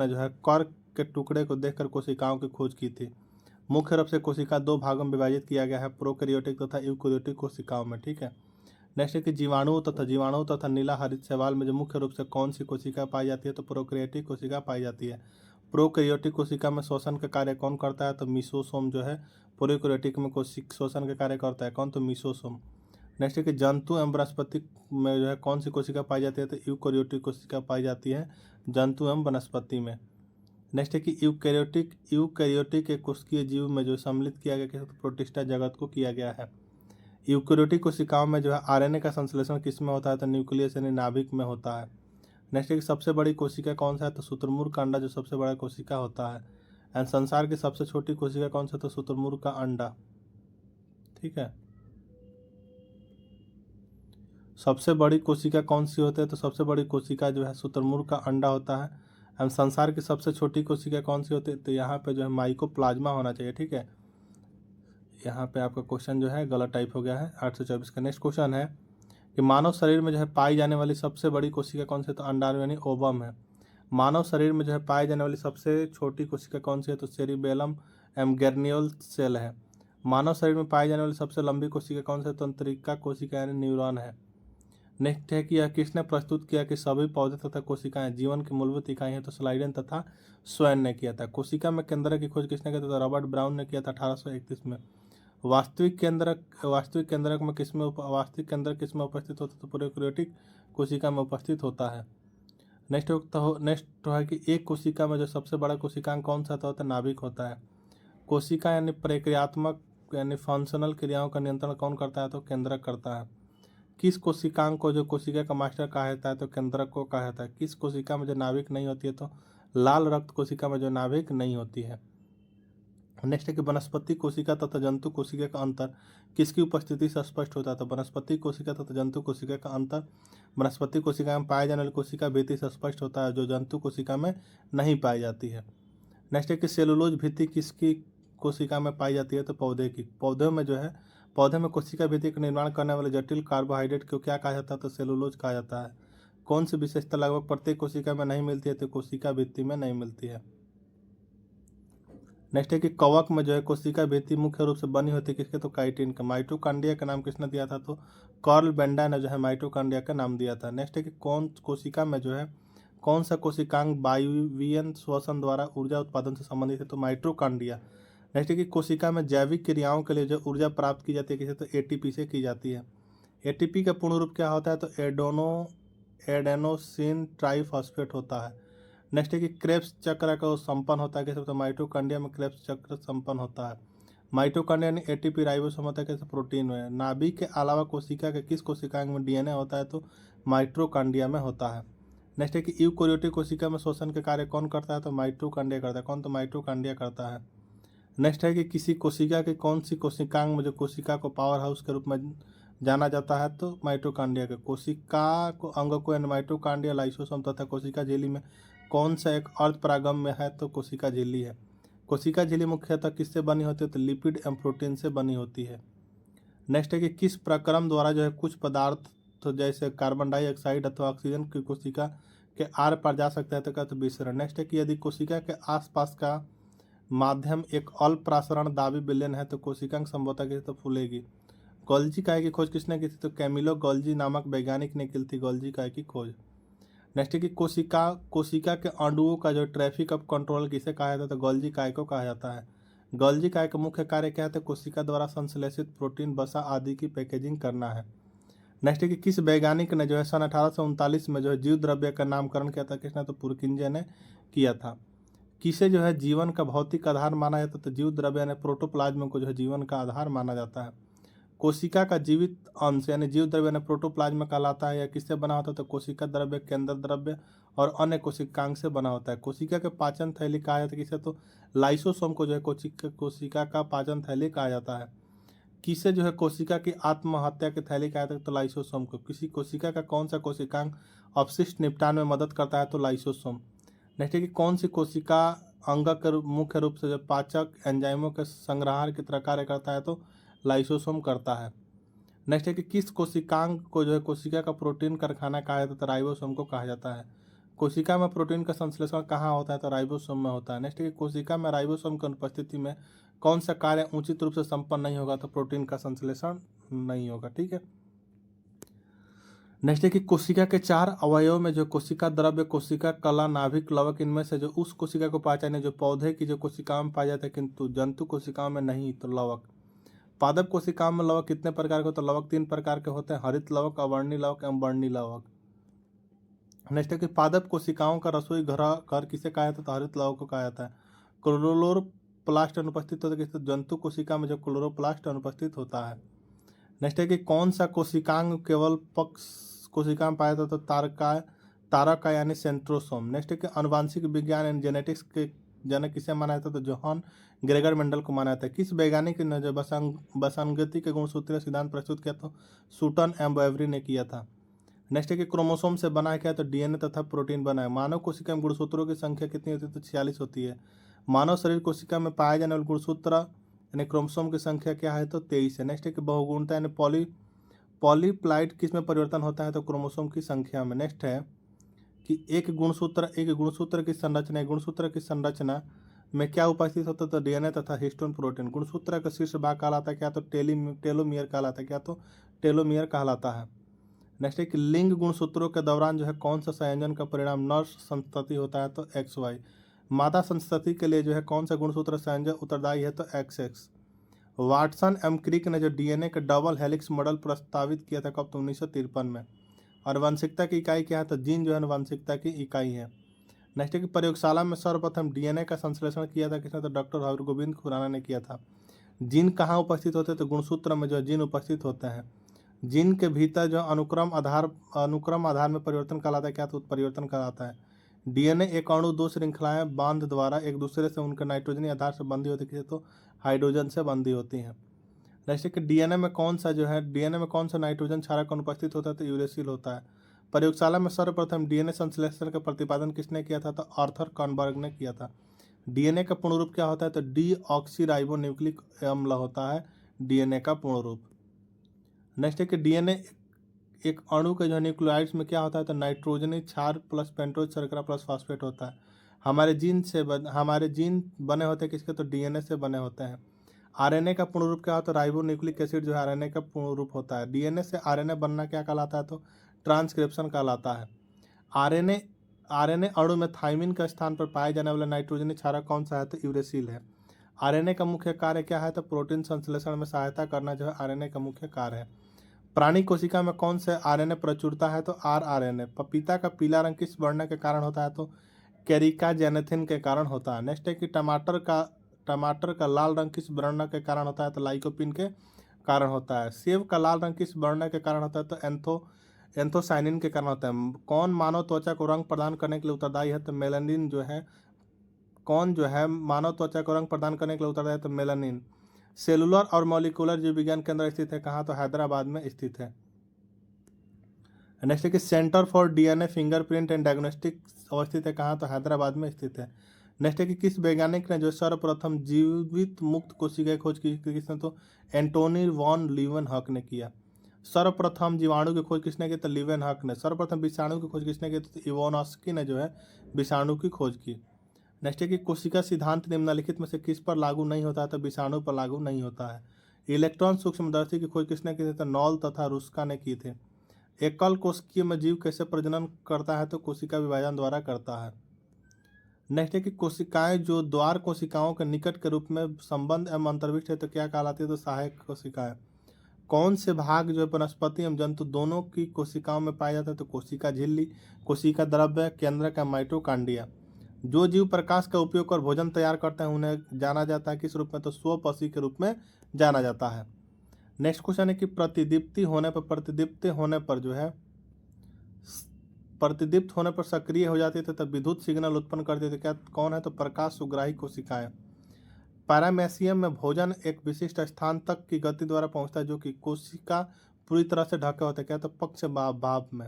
जो है कॉर्क के टुकड़े को देखकर कोशिकाओं की खोज की थी। मुख्य रूप से कोशिका दो भागों में विभाजित किया गया है, प्रोकैरियोटिक तथा यूकेरियोटिक कोशिकाओं में। ठीक है। नेक्स्ट है कि जीवाणु तथा नीला हरित शैवाल में जो मुख्य रूप से कौन सी कोशिका पाई जाती है, तो प्रोकैरियोटिक कोशिका पाई जाती है। प्रोकैरियोटिक कोशिका में शोषण का कार्य कौन करता है, तो मीसोसोम जो है। प्रोकैरियोटिक में शोषण का कार्य करता है कौन, तो मीसोसोम। नेक्स्ट है कि जंतु एवं वनस्पति में जो है कौन सी कोशिका पाई जाती है, तो यूकेरियोटिक कोशिका पाई जाती है जंतु एवं वनस्पति में। नेक्स्ट है कि यूकेरियोटिक एक कोशिकीय जीव में जो सम्मिलित किया गया, तो प्रोटिस्टा जगत को किया गया है। यूकेरियोटिक कोशिकाओं में जो है आरएनए का संश्लेषण किस में होता है, तो न्यूक्लियस यानी नाभिक में होता है। नेक्स्ट है कि सबसे बड़ी कोशिका कौन सा है, तो शुतुरमुर्ग का अंडा जो सबसे बड़ा कोशिका होता है। एंड संसार की सबसे छोटी कोशिका कौन सा, तो शुतुरमुर्ग का अंडा। ठीक है। सबसे बड़ी कोशिका कौन सी होती है, तो सबसे बड़ी कोशिका जो है शुतुरमुर्ग का अंडा होता है। एंड संसार की सबसे छोटी कोशिका कौन सी होती है, तो यहाँ पे जो है माइकोप्लाज्मा होना चाहिए। ठीक है। यहाँ पे आपका क्वेश्चन जो है गलत टाइप हो गया है 824 का। नेक्स्ट क्वेश्चन है कि मानव शरीर में जो है पाई जाने वाली सबसे बड़ी कोशिका कौन सी है, तो अंडाणु यानी ओवम है। मानव शरीर में जो है पाई जाने वाली सबसे छोटी कोशिका कौन सी है, तो सेरिबेलम एमगेर्नियोल सेल है। मानव शरीर में पाई जाने वाली सबसे लंबी कोशिका कौन सी है, तो तंत्रिका कोशिका यानी न्यूरॉन है। नेक्स्ट है कि यह किसने प्रस्तुत किया कि सभी पौधे तथा कोशिकाएं जीवन की मूलभूत इकाई हैं, तो स्लाइडेन तथा स्वैन ने किया था। कोशिका में केंद्रक की खोज किसने किया था, तो रॉबर्ट ब्राउन ने किया था 1831 में। वास्तविक केंद्रक किस में उपस्थित होता है, तो प्रोकैरियोटिक कोशिका में उपस्थित होता है। नेक्स्ट है कि एक कोशिका में जो सबसे बड़ा कोशिकांग कौन सा होता है, नाभिक होता है। कोशिका यानी प्रक्रियात्मक यानी फंक्शनल क्रियाओं का नियंत्रण कौन करता है, तो केंद्रक करता है। किस कोशिकांग को जो कोशिका का मास्टर कहा जाता है, तो केंद्रक को कहा जाता है। किस कोशिका में जो नाभिक नहीं होती है, तो लाल रक्त कोशिका में जो नाभिक नहीं होती है। नेक्स्ट है कि वनस्पति कोशिका तथा जंतु कोशिका का अंतर किसकी उपस्थिति से स्पष्ट होता है, तो वनस्पति कोशिका तथा जंतु कोशिका का अंतर वनस्पति कोशिका में पाए जाने वाली कोशिका भित्ति से स्पष्ट होता है, जो जंतु कोशिका में नहीं पाई जाती है। नेक्स्ट है कि सेलुलोज भित्ति किसकी कोशिका में पाई जाती है, तो पौधे की। पौधे में कोशिका भित्ति का निर्माण करने वाले जटिल कार्बोहाइड्रेट को क्या कहा जाता है, तो सेलुलोज कहा जाता है। कौन सी विशेषता लगभग प्रत्येक कोशिका में नहीं मिलती है, तो कोशिका भित्ति में नहीं मिलती है। नेक्स्ट है कि कवक में जो है कोशिका भित्ति मुख्य रूप से बनी होती है किसके, तो काइटिन का। माइटोकॉन्ड्रिया का नाम किसने दिया था, तो कार्ल बेंडा ने जो है माइटोकॉन्ड्रिया का नाम दिया था। नेक्स्ट है कि कौन सा कोशिकांग वायवीय श्वसन द्वारा ऊर्जा उत्पादन से संबंधित है, तो माइटोकॉन्ड्रिया। नेक्स्ट है कि कोशिका में जैविक क्रियाओं के लिए जो ऊर्जा प्राप्त की जाती है किसे, तो एटीपी से की जाती है। एटीपी का पूर्ण रूप क्या होता है, तो एडेनोसिन ट्राइफॉस्फेट होता है। नेक्स्ट है कि क्रेब्स चक्र का संपन्न होता है कैसे, तो माइटोकॉन्ड्रिया में क्रेब्स चक्र संपन्न होता है। माइटोकॉन्ड्रिया यानी एटीपी राइबोसोम होता है कैसे, प्रोटीन में। नाभिक के अलावा कोशिका के किस कोशिकांग में डीएनए होता है, तो माइटोकॉन्ड्रिया में होता है। नेक्स्ट है कि यूकेरियोटिक कोशिका में शोषण के कार्य कौन करता है, तो माइटोकॉन्ड्रिया करता है कौन, तो माइटोकॉन्ड्रिया करता है। नेक्स्ट है कि किसी कोशिका के कौन सी कोशिकांग में जो कोशिका को पावर हाउस के रूप में जाना जाता है, तो माइटोकॉन्ड्रिया के। कोशिका को अंग को माइटोकॉन्ड्रिया लाइसोसोम तथा कोशिका झिल्ली में कौन सा एक अर्धपरागम्य है, तो कोशिका झिल्ली है। कोशिका झिल्ली मुख्यतः किससे बनी होती है, तो लिपिड एवं प्रोटीन से बनी होती है। नेक्स्ट है कि किस प्रक्रम द्वारा जो है कुछ पदार्थ तो जैसे कार्बन डाइऑक्साइड अथवा ऑक्सीजन की कोशिका के आर पार जा सकता है, तो क्या, तो विसरण। नेक्स्ट है कि यदि कोशिका के आसपास का माध्यम एक अल्परासरण दाबी विलयन है, तो कोशिकांग संभवतः किसी तो फूलेगी। गोल्जी काय की खोज किसने की थी, तो कैमिलो गोल्जी नामक वैज्ञानिक ने की थी गोल्जी काय की खोज। नेक्स्ट है कि कोशिका के अणुओं का जो ट्रैफिक ऑफ कंट्रोल किसे कहा जाता है, तो गोल्जी काय को कहा जाता है। गोल्जी काय का मुख्य कार्य क्या है, तो कोशिका द्वारा संश्लेषित प्रोटीन वसा आदि की पैकेजिंग करना है। नेक्स्ट है कि किस वैज्ञानिक ने जो है सन 1839 में जो है जीव द्रव्य का नामकरण किया था, किसने, तो पुरकिंजे ने किया था। किसे जो है जीवन का भौतिक आधार माना जाता है, तो जीव द्रव्य ने प्रोटोप्लाज्म को जो है जीवन का आधार माना जाता है। कोशिका का जीवित अंश यानी जीव द्रव्य ने प्रोटोप्लाज्म कहलाता है, या किससे बना होता है, तो कोशिका द्रव्य, केंद्र द्रव्य और अन्य कोशिकांग से बना होता है। कोशिका के पाचन थैली कहा जाता है किसे, तो लाइसोसोम को जो है कोशिका का पाचन थैली कहा जाता है। किसे जो है कोशिका की आत्महत्या की थैली कहा जाता है, तो लाइसोसोम को। किसी कोशिका का कौन सा कोशिकांग अपशिष्ट निपटान में मदद करता है, तो लाइसोसोम। नेक्स्ट है कि कौन सी कोशिका अंगक मुख्य रूप से जो पाचक एंजाइमों के संग्रहण की तरह कार्य करता है, तो लाइसोसोम करता है। नेक्स्ट है कि किस कोशिकांग को जो है कोशिका का प्रोटीन कारखाना कहा जाता है, तो राइबोसोम को कहा जाता है। कोशिका में प्रोटीन का संश्लेषण कहाँ होता है, तो राइबोसोम में होता है। नेक्स्ट है कि कोशिका में राइबोसोम की अनुपस्थिति में कौन सा कार्य उचित रूप से संपन्न नहीं होगा, तो प्रोटीन का संश्लेषण नहीं होगा। ठीक है। नेक्स्ट है कि कोशिका के 4 अवयव में जो कोशिका द्रव्य, कोशिका कला, नाभिक, लवक, इनमें से जो उस कोशिका को पहचाने जो पौधे की जो कोशिकाओं में पाया जाता है किंतु जंतु कोशिकाओं में नहीं, तो लवक। पादप कोशिकाओं में लवक कितने प्रकार के होते हैं, लवक 3 प्रकार के होते हैं, हरित लवक, अवर्णी लवक एवं वर्णी लवक। नेक्स्ट है कि पादप कोशिकाओं का रसोई घर किसे कहा जाता है, तो हरित लवक को कहा जाता है। क्लोरोप्लास्ट अनुपस्थित होता है किसी जंतु कोशिका में, जो क्लोरोप्लास्ट अनुपस्थित होता है। नेक्स्ट है कि कौन सा कोशिकांग केवल पक्ष कोशिका में पाया जाता है, तो तारक यानी सेंट्रोसोम। नेक्स्ट है कि आनुवांशिक विज्ञान एंड जेनेटिक्स के जनक किसे माना जाता है, तो जोहान ग्रेगर मेंडल को माना जाता है। किस वैज्ञानिक ने जो बसंगति के गुणसूत्रीय सिद्धांत प्रस्तुत किया, तो सूटन एम वेवरी ने किया था। नेक्स्ट है कि क्रोमोसोम से बना है क्या, तो डीएनए तथा प्रोटीन बना है। मानव कोशिका में गुणसूत्रों की संख्या कितनी होती है, तो 46 होती है। मानव शरीर कोशिका में पाए जाने वाले गुणसूत्र यानी क्रोमोसोम की संख्या क्या है, तो 23 है। नेक्स्ट है कि बहुगुणता यानी पॉलीप्लाइड किस में परिवर्तन होता है, तो क्रोमोसोम की संख्या में। नेक्स्ट है कि एक गुणसूत्र की संरचना में क्या उपस्थित होता है, तो डीएनए तथा हिस्टोन प्रोटीन। गुणसूत्र का शीर्ष भाग कहलाता है क्या, तो टेलोमियर कहलाता है क्या, तो टेलोमियर कहलाता है। नेक्स्ट है कि लिंग गुणसूत्रों के दौरान जो है कौन सा संयोजन का परिणाम नर संतति होता है, तो XY। मादा संतति के लिए जो है कौन सा गुणसूत्र संयोजन उत्तरदायी है, तो XX। वाटसन एम क्रिक ने जो डीएनए का डबल हेलिक्स मॉडल प्रस्तावित किया था कब, तो 1953 में। और वांशिकता की इकाई क्या है, तो जीन जो है वांशिकता की इकाई है। नेक्स्ट है कि प्रयोगशाला में सर्वप्रथम डीएनए का संश्लेषण किया था किसने, तो डॉक्टर हरगोविंद खुराना ने किया था। जीन कहाँ उपस्थित होते हैं, तो गुणसूत्र में जो जीन उपस्थित होते हैं। जीन के भीतर जो अनुक्रम आधार में परिवर्तन कहलाता है क्या, तो उत्परिवर्तन कहलाता है। डीएनए एक अणु 2 श्रृंखलाएं बांध द्वारा एक दूसरे से उनके नाइट्रोजनी आधार से बंधी होती है, तो हाइड्रोजन से बंधी होती हैं। नेक्स्ट है कि डीएनए में कौन सा नाइट्रोजन क्षारक अनुपस्थित होता है, तो यूरेसिल होता है। प्रयोगशाला में सर्वप्रथम डीएनए संश्लेषण का प्रतिपादन किसने किया था, तो आर्थर कॉनबर्ग ने किया था। डीएनए का पूर्ण रूप क्या होता है, तो डीऑक्सीराइबोन्यूक्लिक अम्ल होता है डीएनए का पूर्ण रूप। नेक्स्ट है कि डीएनए एक अणु के जो न्यूक्लियोटाइड्स में क्या होता है, तो नाइट्रोजनी क्षार प्लस पेंटोज शर्करा प्लस फॉस्फेट होता है। हमारे जीन बने होते हैं किसके, तो डीएनए से बने होते हैं। आरएनए का पूर्ण रूप क्या होता है, राइबोन्यूक्लिक एसिड जो है आरएनए का पूर्ण रूप होता है। डीएनए से आरएनए बनना क्या कहलाता है, तो ट्रांसक्रिप्शन कहलाता है। आरएनए आरएनए अणु में थाइमिन के स्थान पर पाए जाने वाला नाइट्रोजनी क्षारक कौन सा है, तो यूरेसिल है। आरएनए का मुख्य कार्य क्या है, तो प्रोटीन संश्लेषण में सहायता करना जो है आरएनए का मुख्य कार्य है। प्राणी कोशिका में कौन से आरएनए प्रचुरता है, तो आरआरएनए। पपीता का पीला रंग किस वर्ण के कारण होता है, तो कैरिका जेनेथिन के कारण होता है। नेक्स्ट है कि टमाटर का लाल रंग किस वर्ण के कारण होता है, तो लाइकोपिन के कारण होता है। सेब का लाल रंग किस वर्ण के कारण होता है, तो एंथोसाइनिन के कारण होता है। कौन मानव त्वचा को रंग प्रदान करने के लिए उत्तरदायी है, तो मेलानिन जो है मानव त्वचा को रंग प्रदान करने के लिए उत्तरदायी है, तो मेलानिन। सेलुलर और मॉलिक्यूलर जीव विज्ञान केंद्र स्थित है कहाँ, तो हैदराबाद में स्थित है। नेक्स्ट है कि centre for DNA fingerprint and diagnostics अवस्थित है कहाँ, तो हैदराबाद में स्थित है। नेक्स्ट है कि किस वैज्ञानिक ने जो सर्वप्रथम जीवित मुक्त कोशिका की खोज की किसने, तो एंटोनी वॉन लीवनहॉक ने किया। सर्वप्रथम जीवाणु की खोज किसने की, तो लीवनहॉक ने। सर्वप्रथम विषाणु की खोज किसने की, तो इवानोस्की ने जो है विषाणु की खोज की। नेक्स्ट है कि कोशिका सिद्धांत निम्नलिखित में से किस पर लागू नहीं होता है, तो विषाणु पर लागू नहीं होता है। इलेक्ट्रॉन सूक्ष्मदर्शी की खोज किसने की थी, तो नॉल तथा रुस्का ने की थे। एकल कोशिकीय में जीव कैसे प्रजनन करता है, तो कोशिका विभाजन द्वारा करता है। नेक्स्ट है कि कोशिकाएं जो द्वार कोशिकाओं के निकट के रूप में संबंध एवं अंतर्विष्ट है, तो क्या कहलाती है, तो सहायक कोशिकाएं। कौन से भाग जो है वनस्पति एवं जंतु दोनों की कोशिकाओं में पाया जाता है, तो कोशिका झिल्ली, कोशिका द्रव्य केंद्र का माइटोकांड्रिया। जो जीव प्रकाश का उपयोग कर भोजन तैयार करते हैं उन्हें जाना जाता है किस रूप में, तो स्वपसी के रूप में जाना जाता है। नेक्स्ट क्वेश्चन है कि प्रतिदीप्ति होने पर जो है प्रतिदीप्त होने पर सक्रिय हो जाती है तथा विद्युत सिग्नल उत्पन्न करती है। तो क्या कौन है? तो प्रकाश सुग्राही कोशिकाएं। पैरामेसियम में भोजन एक विशिष्ट स्थान तक की गति द्वारा पहुंचता है जो कि कोशिका पूरी तरह से ढके होते हैं। क्या? तो पक्ष भाव में।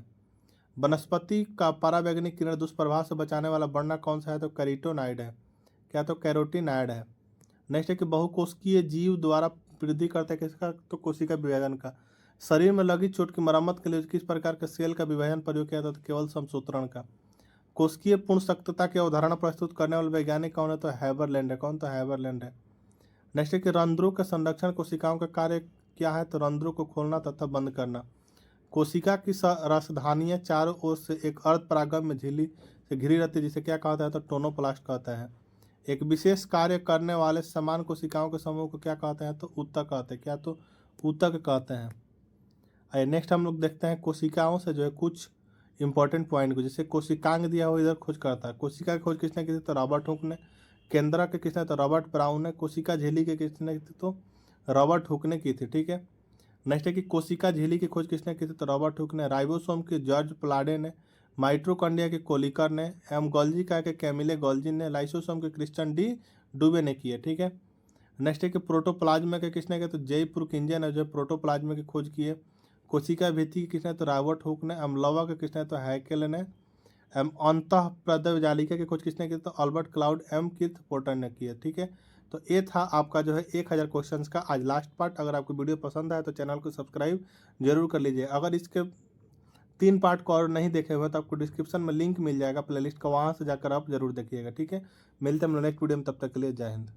वनस्पति का परावैंगनिक किरण दुष्प्रभाव से बचाने वाला वर्णक कौन सा है? तो कैरोटीनॉइड है। क्या? तो कैरोटीनॉइड है। नेक्स्ट है कि बहुकोशिकीय जीव द्वारा वृद्धि करते हैं किसका? तो कोशिका विभाजन का। शरीर में लगी चोट की मरम्मत के लिए किस प्रकार के सेल का विभाजन प्रयोग किया जाता है? तो केवल समसूत्रण का। कोशिकीय पूर्ण सख्तता की अवधारणा प्रस्तुत करने वाले वैज्ञानिक कौन है? तो हैबरलैंड है। कौन? तो हैबरलैंड है। नेक्स्ट है कि रंध्रों के संरक्षण कोशिकाओं का कार्य क्या है? तो रंध्रों को खोलना तथा बंद करना। कोशिका की रसधानियां चारों ओर से एक अर्धपरागम्य झिल्ली से घिरी रहती है जिसे क्या कहता है? तो टोनोप्लास्ट कहता है। एक विशेष कार्य करने वाले समान कोशिकाओं के समूह को क्या कहते हैं? तो ऊतक कहते हैं। क्या? तो ऊतक कहते हैं। आइए नेक्स्ट हम लोग देखते हैं कोशिकाओं से जो है कुछ इंपॉर्टेंट पॉइंट को। जैसे कोशिकांग दिया हो, इधर खोज करता है। कोशिका की खोज किसने की थी? तो रॉबर्ट हुक ने। केंद्रक के किसने? तो रॉबर्ट ब्राउन ने। कोशिका झिल्ली के किसने की थी? तो रॉबर्ट हुक ने की थी। ठीक है। नेक्स्ट है कि कोशिका झिल्ली की खोज किसने की थी? तो रॉबर्ट हुक ने। राइबोसोम की जॉर्ज प्लाडे ने। माइट्रोकॉन्ड्रिया के कोलिकर ने। एम गोल्जी का के कैमिले गोल्जी ने। लाइसोसोम के क्रिश्चियन डी डुबे ने की है। ठीक है। नेक्स्ट है कि प्रोटोप्लाज्मा के किसने किया? तो जयपुर किंजन ने जो प्रोटोप्लाज्मा की खोज की है। कोशिका भित्ति की किसने? तो रॉबर्ट हुक ने। अम्लवा के किसने? तो हैकेल ने। अंतः प्रदव जालिका की खोज किसने की? तो अल्बर्ट क्लाउड एम किर्थ पोर्टर ने की है। ठीक है। तो ये था आपका जो है 1000 क्वेश्चंस का आज लास्ट पार्ट। अगर आपको वीडियो पसंद आए तो चैनल को सब्सक्राइब जरूर कर लीजिए। अगर इसके 3 पार्ट को और नहीं देखे हुए तो आपको डिस्क्रिप्शन में लिंक मिल जाएगा प्लेलिस्ट का, वहाँ से जाकर आप जरूर देखिएगा। ठीक है। मिलते हैं हम नेक्स्ट वीडियो में, तब तक के लिए जय हिंद।